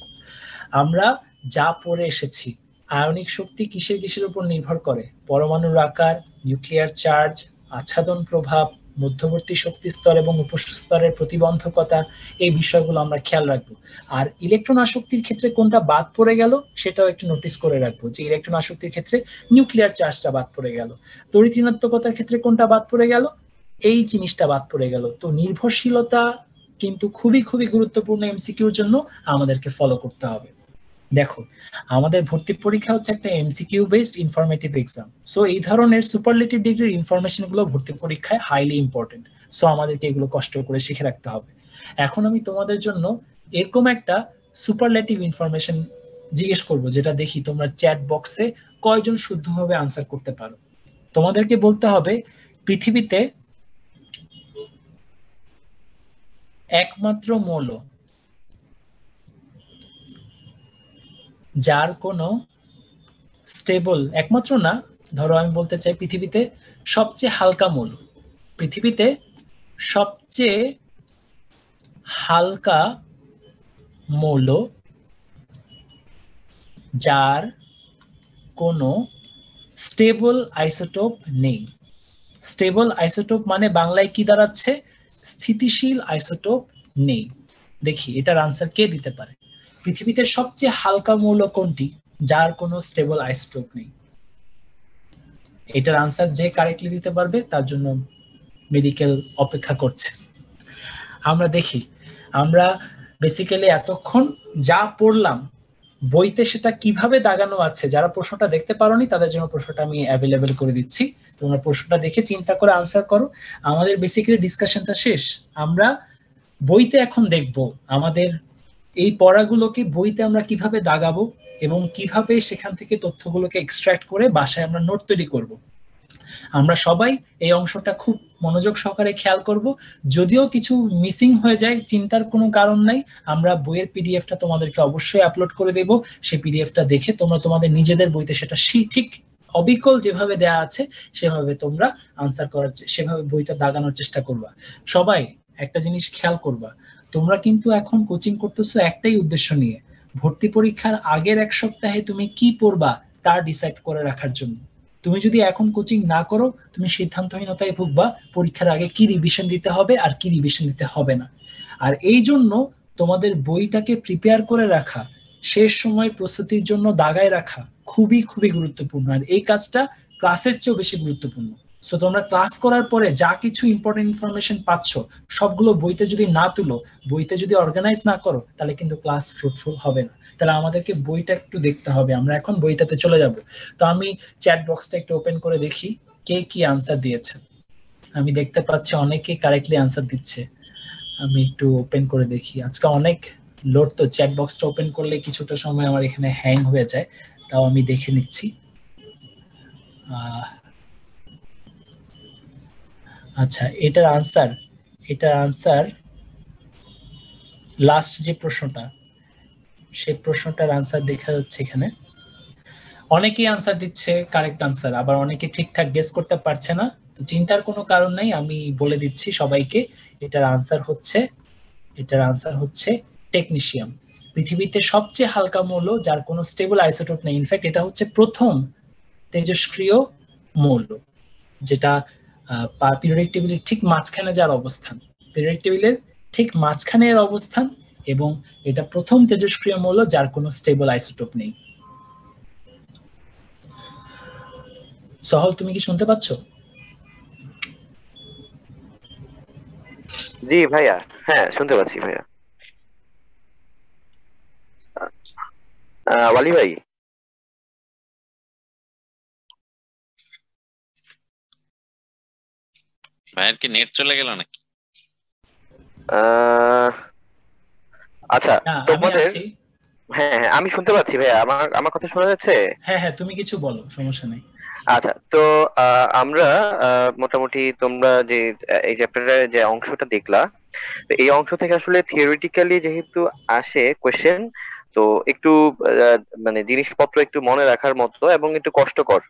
আমরা যা পড়ে এসেছি, আয়নিক শক্তি কিসের কিসের উপর নির্ভর করে, পরমাণুর আকার, নিউক্লিয়ার চার্জ, আচ্ছাদন প্রভাব, মধ্যবর্তী শক্তি স্তর এবং উপস্তরের প্রতিবন্ধকতা, এই বিষয়গুলো আমরা খেয়াল রাখবো। আর ইলেকট্রন আসক্তির ক্ষেত্রে কোনটা বাদ পড়ে গেল সেটাও একটু নোটিস করে রাখবো, যে ইলেকট্রন আসক্তির ক্ষেত্রে নিউক্লিয়ার চার্জটা বাদ পড়ে গেল, তড়িৎ ঋণাত্মকতার ক্ষেত্রে কোনটা বাদ পড়ে গেল, এই জিনিসটা বাদ পড়ে গেল। তো নির্ভরশীলতা কিন্তু খুবই খুবই গুরুত্বপূর্ণ এমসিকিউর জন্য আমাদেরকে ফলো করতে হবে। দেখো, আমাদের ভর্তি পরীক্ষা হচ্ছে একটা MCQ based informative exam, so এই ধরনের সুপারলেটিভ ডিগ্রির ইনফরমেশন গুলো ভর্তি পরীক্ষায় হাইলি ইম্পর্টেন্ট, সো আমাদেরকে এগুলো কষ্ট করে শিখে রাখতে হবে। এখন আমি তোমাদের জন্য এরকম একটা সুপারলেটিভ ইনফরমেশন জিজ্ঞেস করব, যেটা দেখি তোমরা চ্যাট বক্সে কয়জন শুদ্ধভাবে আনসার করতে পারো। তোমাদেরকে বলতে হবে পৃথিবীতে একমাত্র মৌল যার কোনো স্টেবল, একমাত্র না, ধরো আমি বলতে চাই পৃথিবীতে সবচেয়ে হালকা মৌল, পৃথিবীতে সবচেয়ে হালকা মৌল যার কোনো স্টেবল আইসোটোপ নেই। স্টেবল আইসোটোপ মানে বাংলায় কি দাঁড়াচ্ছে, স্থিতিশীল আইসোটোপ নেই। দেখি এটার আনসার কে দিতে পারে। পৃথিবীতে সবচেয়ে হালকা মৌল কোনটি যার কোনো স্টেবল আইসোটোপ নেই? এটার আনসার যে কারেক্টলি দিতে পারবে তার জন্য মেডিকেল অপেক্ষা করছে। আমরা দেখি, আমরা বেসিক্যালি এতক্ষণ যা পড়লাম বইতে সেটা কিভাবে দাগানো আছে, যারা প্রশ্নটা দেখতে পারোনি তাদের জন্য প্রশ্নটা আমি অ্যাভেলেবেল করে দিচ্ছি, তোমরা প্রশ্নটা দেখে চিন্তা করে আনসার করো। আমাদের বেসিক্যালি ডিসকাশনটা শেষ, আমরা বইতে এখন দেখব আমাদের এই পড়াগুলোকে বইতে আমরা কিভাবে দাগাবো এবং কিভাবে সেখান থেকে তথ্যগুলোকে এক্সট্রাক্ট করে বাসায় আমরা নোট তৈরি করব। আমরা সবাই এই অংশটা খুব মনোযোগ সহকারে খেয়াল করব। যদিও কিছু মিসিং হয়ে যায়, চিন্তার কোনো কারণ নাই, আমরা বইয়ের পিডিএফটা তোমাদেরকে অবশ্যই আপলোড করে দেব। সেই পিডিএফটা দেখে তোমরা তোমাদের নিজেদের বইতে সেটা ঠিক অবিকল যেভাবে দেয়া আছে সেভাবে তোমরা আনসার করার, সেভাবে বইটা দাগানোর চেষ্টা করবা। সবাই একটা জিনিস খেয়াল করবা, তোমরা কিন্তু এখন কোচিং করতেছো একটাই উদ্দেশ্য নিয়ে, ভর্তি পরীক্ষার আগের এক সপ্তাহে তুমি কি পড়বা তা ডিসাইড করে রাখার জন্য। তুমি যদি এখন কোচিং না করো, তুমি সিদ্ধান্তহীনতায় ভুগবা পরীক্ষার আগে কি রিভিশন দিতে হবে আর কি রিভিশন দিতে হবে না। আর এই জন্য তোমাদের বইটাকে প্রিপেয়ার করে রাখা, শেষ সময় প্রস্তুতির জন্য দাগায় রাখা খুবই খুবই গুরুত্বপূর্ণ। আর এই কাজটা ক্লাসের চেয়েও বেশি গুরুত্বপূর্ণ। সো তোমরা ক্লাস করার পরে যা কিছু ইম্পর্টেন্ট ইনফরমেশন পাচ্ছ সবগুলো বইতে যদি না তুলো, বইতে যদি অর্গানাইজ না করো, তাহলে কিন্তু ক্লাস ফ্রুটফুল হবে না। তাহলে আমাদেরকে বইটা একটু দেখতে হবে। আমরা এখন বইটাতে চলে যাব। তো আমি চ্যাট বক্সটা একটু ওপেন করে দেখি কে কি আনসার দিয়েছে। আমি দেখতে পাচ্ছি অনেকে কারেক্টলি আনসার দিচ্ছে। আমি একটু ওপেন করে দেখি। আজকে অনেক লোড, তো চ্যাট বক্সটা ওপেন করলে কিছুটা সময় আমার এখানে হ্যাং হয়ে যায়, তাও আমি দেখে নিচ্ছি। আচ্ছা, এটার আনসার লাস্ট যে প্রশ্নটা, সেই প্রশ্নটার আনসার দেখা যাচ্ছে এখানে। অনেকেই আনসার দিচ্ছে কারেক্ট আনসার, আবার অনেকে ঠিকঠাক গেস করতে পারছে না। তো চিন্তার কোনো কারণ নাই, আমি বলে দিচ্ছি সবাইকে। এটার আনসার হচ্ছে টেকনিশিয়াম। পৃথিবীতে সবচেয়ে হালকা মৌল যার কোনো স্টেবল আইসোটোপ নেই। ইনফ্যাক্ট এটা হচ্ছে প্রথম তেজস্ক্রিয় মৌল, যেটা পিরিয়ডিক টেবিলের ঠিক মাঝখানে যার অবস্থান, পিরিয়ডিক টেবিলের ঠিক মাঝখানে এর অবস্থান, এবং এটা প্রথম তেজস্ক্রিয় মৌল যার কোনো স্টেবল আইসোটোপ নেই। সহল, তুমি কি শুনতে পাচ্ছ? জি ভাইয়া, হ্যাঁ শুনতে পাচ্ছি ভাইয়া। ওয়ালি ভাই, ভাইয়ের কি নেট চলে গেল নাকি? আচ্ছা তোমাদের, আছি। হ্যাঁ হ্যাঁ আমি শুনতে পাচ্ছি ভাইয়া। আমার কথা শোনা যাচ্ছে? হ্যাঁ হ্যাঁ, তুমি কিছু বলো, সমস্যা নেই। আচ্ছা, তো আমরা মোটামুটি তোমরা যে এই চ্যাপ্টারের যে অংশটা দেখলা, তো এই অংশ থেকে আসলে থিওরিটিক্যালি যেহেতু আসে কোয়েশ্চেন, তো একটু মানে জিনিসপত্র একটু মনে রাখার মতো এবং একটু কষ্টকর,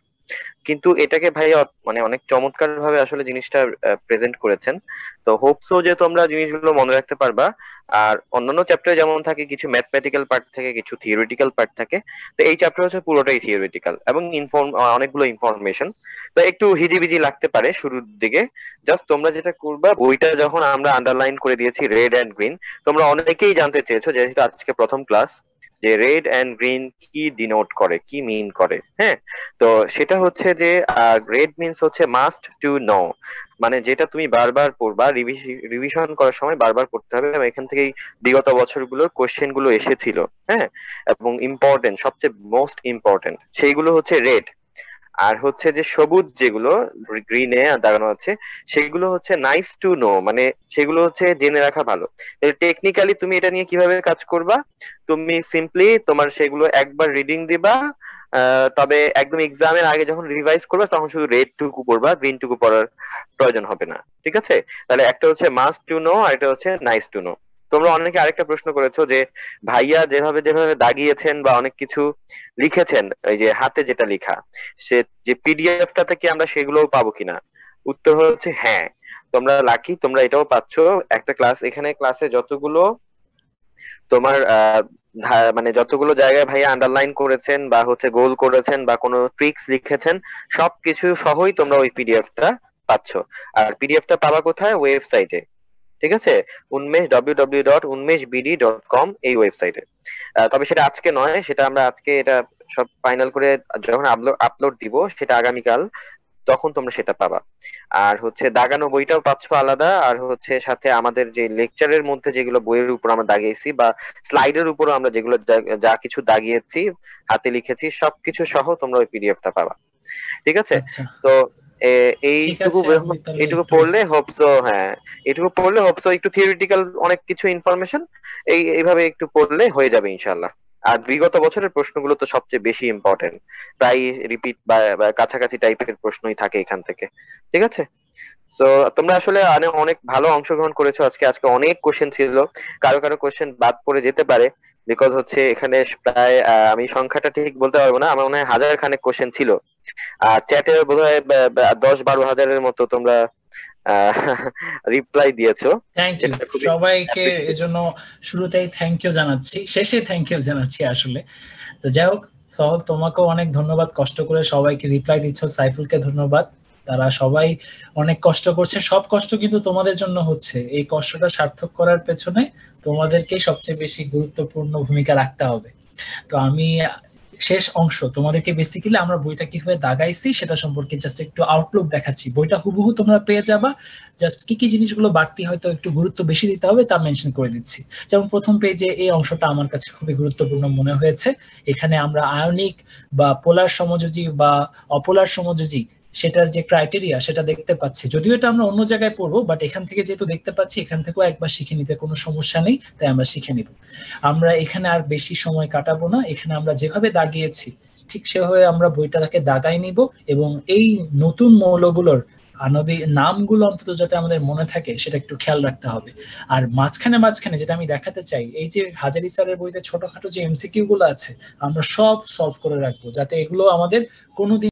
কিন্তু এটাকে ভাই মানে অনেক চমৎকার ভাবে আসলে জিনিসটা প্রেজেন্ট করেছেন। তো হোপসো যে তোমরা জিনিসগুলো মনে রাখতে পারবা। আর অন্যান্য চ্যাপ্টারে যেমন থাকে কিছু ম্যাথমেটিক্যাল পার্ট থাকে, কিছু থিওরিটিক্যাল পার্ট থাকে, তো এই চ্যাপ্টার হচ্ছে পুরোটাই থিওরিটিক্যাল এবং অনেকগুলো ইনফরমেশন। তো একটু হিজিবিজি লাগতে পারে শুরুর দিকে। জাস্ট তোমরা যেটা করবা, বইটা যখন আমরা আন্ডারলাইন করে দিয়েছি রেড এন্ড গ্রিন, তোমরা অনেকেই জানতে চেয়েছো যেহেতু আজকে প্রথম ক্লাস, যে রেড এন্ড গ্রিন কি ডিনোট করে, কি মিন করে। হ্যাঁ, তো সেটা হচ্ছে যে রেড মিনস হচ্ছে মাস্ট টু নো, মানে যেটা তুমি বারবার পড়বা, রিভিশন করার সময় বারবার পড়তে হবে, এবং এখান থেকেই বিগত বছরগুলোর কোশ্চেন গুলো এসেছিল। হ্যাঁ, এবং ইম্পর্টেন্ট, সবচেয়ে মোস্ট ইম্পর্টেন্ট সেইগুলো হচ্ছে রেড। আর হচ্ছে যে সবুজ যেগুলো গ্রিনে দাগানো আছে, সেগুলো হচ্ছে নাইস টু নো, মানে সেগুলো হচ্ছে জেনে রাখা ভালো। টেকনিক্যালি তুমি এটা নিয়ে কিভাবে কাজ করবা, তুমি সিম্পলি তোমার সেগুলো একবার রিডিং দিবা, তবে একদম এক্সামের আগে যখন রিভাইজ করবে তখন শুধু রেড টুকু পড়বা, গ্রিন টুকু পড়ার প্রয়োজন হবে না। ঠিক আছে? তাহলে একটা হচ্ছে মাস্ট টু নো আর একটা হচ্ছে নাইস টু নো। তোমরা অনেকে আরেকটা প্রশ্ন করেছো যে ভাইয়া যেভাবে যেভাবে দাগিয়েছেন বা অনেক কিছু লিখেছেন, এই যে হাতে যেটা লেখা, সে যে পিডিএফটাতে কি আমরা সেগুলো পাবো কিনা? উত্তর হচ্ছে হ্যাঁ, তোমরা লাকি, তোমরা এটাও পাচ্ছ। একটা ক্লাস, এখানে ক্লাসে যতগুলো তোমার মানে যতগুলো জায়গায় ভাইয়া আন্ডারলাইন করেছেন বা হচ্ছে গোল করেছেন বা কোনো ট্রিক্স লিখেছেন, সবকিছু সহই তোমরা ওই পিডিএফটা পাচ্ছ। আর পিডিএফটা পাবা কোথায়? ওয়েবসাইটে। ঠিক আছে? www.unmeshbd.com এই ওয়েবসাইটে। তবে সেটা আজকে নয়, সেটা আমরা আজকে এটা সব ফাইনাল করে যখন আপলোড দিব সেটা আগামীকাল, তখন তোমরা সেটা পাবা। আর হচ্ছে দাগানো বইটাও পাচ্ছ আলাদা, আর হচ্ছে সাথে আমাদের যে লেকচারের মধ্যে যেগুলো বইয়ের উপর আমরা দাগিয়েছি বা স্লাইডের উপর আমরা যেগুলো যা কিছু দাগিয়েছি, হাতে লিখেছি, সবকিছু সহ তোমরা ওই পিডিএফটা পাবা। ঠিক আছে? তো এইটুকু এইটুকু পড়লে হোপসো, হ্যাঁ এইটুকু পড়লে হোপসো একটু থিওরিটিক্যাল অনেক কিছু ইনফরমেশন এইভাবে একটু পড়লে হয়ে যাবে ইনশাল্লাহ। আর বিগত বছরের প্রশ্নগুলো তো সবচেয়ে বেশি ইম্পর্টেন্ট, প্রায় রিপিট বা কাছাকাছি টাইপের প্রশ্নই থাকে এখান থেকে। ঠিক আছে, তো তোমরা আসলে অনেক ভালো অংশগ্রহণ করেছো আজকে। আজকে অনেক কোশ্চেন ছিল, কারো কারো কোশ্চেন বাদ পড়ে যেতে পারে, বিকজ হচ্ছে এখানে প্রায় আমি সংখ্যাটা ঠিক বলতে পারবো না, আমার মনে হয় 1000 খানেক কোশ্চেন ছিল। আর চ্যাটে বোধহয় 10-12 হাজারের মতো তোমরা রিপ্লাই দিয়েছো। থ্যাংক ইউ সবাইকে, এজন্য শুরুতেই থ্যাংক ইউ জানাচ্ছি, শেষে থ্যাংক ইউ জানাচ্ছি আসলে। তো যাই হোক সহল, তোমাকেও অনেক ধন্যবাদ, কষ্ট করে সবাইকে রিপ্লাই দিচ্ছ। সাইফুলকে ধন্যবাদ, তারা সবাই অনেক কষ্ট করছে, সব কষ্ট কিন্তু তোমাদের জন্য হচ্ছে। এই কষ্টটা সার্থক করার পেছনে তোমাদেরকেই সবচেয়ে বেশি গুরুত্বপূর্ণ ভূমিকা রাখতে হবে। তো আমি শেষ অংশ তোমাদেরকে বেসিক্যালি আমরা বইটা কিভাবে দাগাইছি সেটা সম্পর্কে জাস্ট একটু আউটলুক দেখাচ্ছি। বইটা হুবহু তোমরা পেয়ে যাবা, জাস্ট কি কি জিনিসগুলো বাড়তি হয়তো একটু গুরুত্ব বেশি দিতে হবে তা মেনশন করে দিচ্ছি। যেমন প্রথম পেজে এই অংশটা আমার কাছে খুবই গুরুত্বপূর্ণ মনে হয়েছে। এখানে আমরা আয়নিক বা পোলার সমযোজী বা অপোলার সমযোজী সেটার যে ক্রাইটেরিয়া সেটা দেখতে পাচ্ছি। যদিও এটা আমরা অন্য জায়গায় পড়বো, বাট এখান থেকে যেহেতু দেখতে পাচ্ছি, এখান থেকেও একবার শিখে নিতে কোনো সমস্যা নেই, তাই আমরা শিখে নিব। আমরা এখানে আর বেশি সময় কাটাবো না, এখানে আমরা যেভাবে দাগিয়েছি ঠিক সেভাবে আমরা বইটাকে দাগাই নিব, এবং এই নতুন মৌলগুলোর আণবিক নামগুলো অন্তত যাতে আমাদের মনে থাকে সেটা একটু খেয়াল রাখতে হবে। আর মাঝখানে মাঝখানে যেটা আমি দেখাতে চাই, এই যে হাজারি স্যারের বইতে ছোটখাটো যে এমসিকিউ গুলো আছে আমরা সব সলভ করে রাখবো, যাতে এগুলো আমাদের কোনোদিন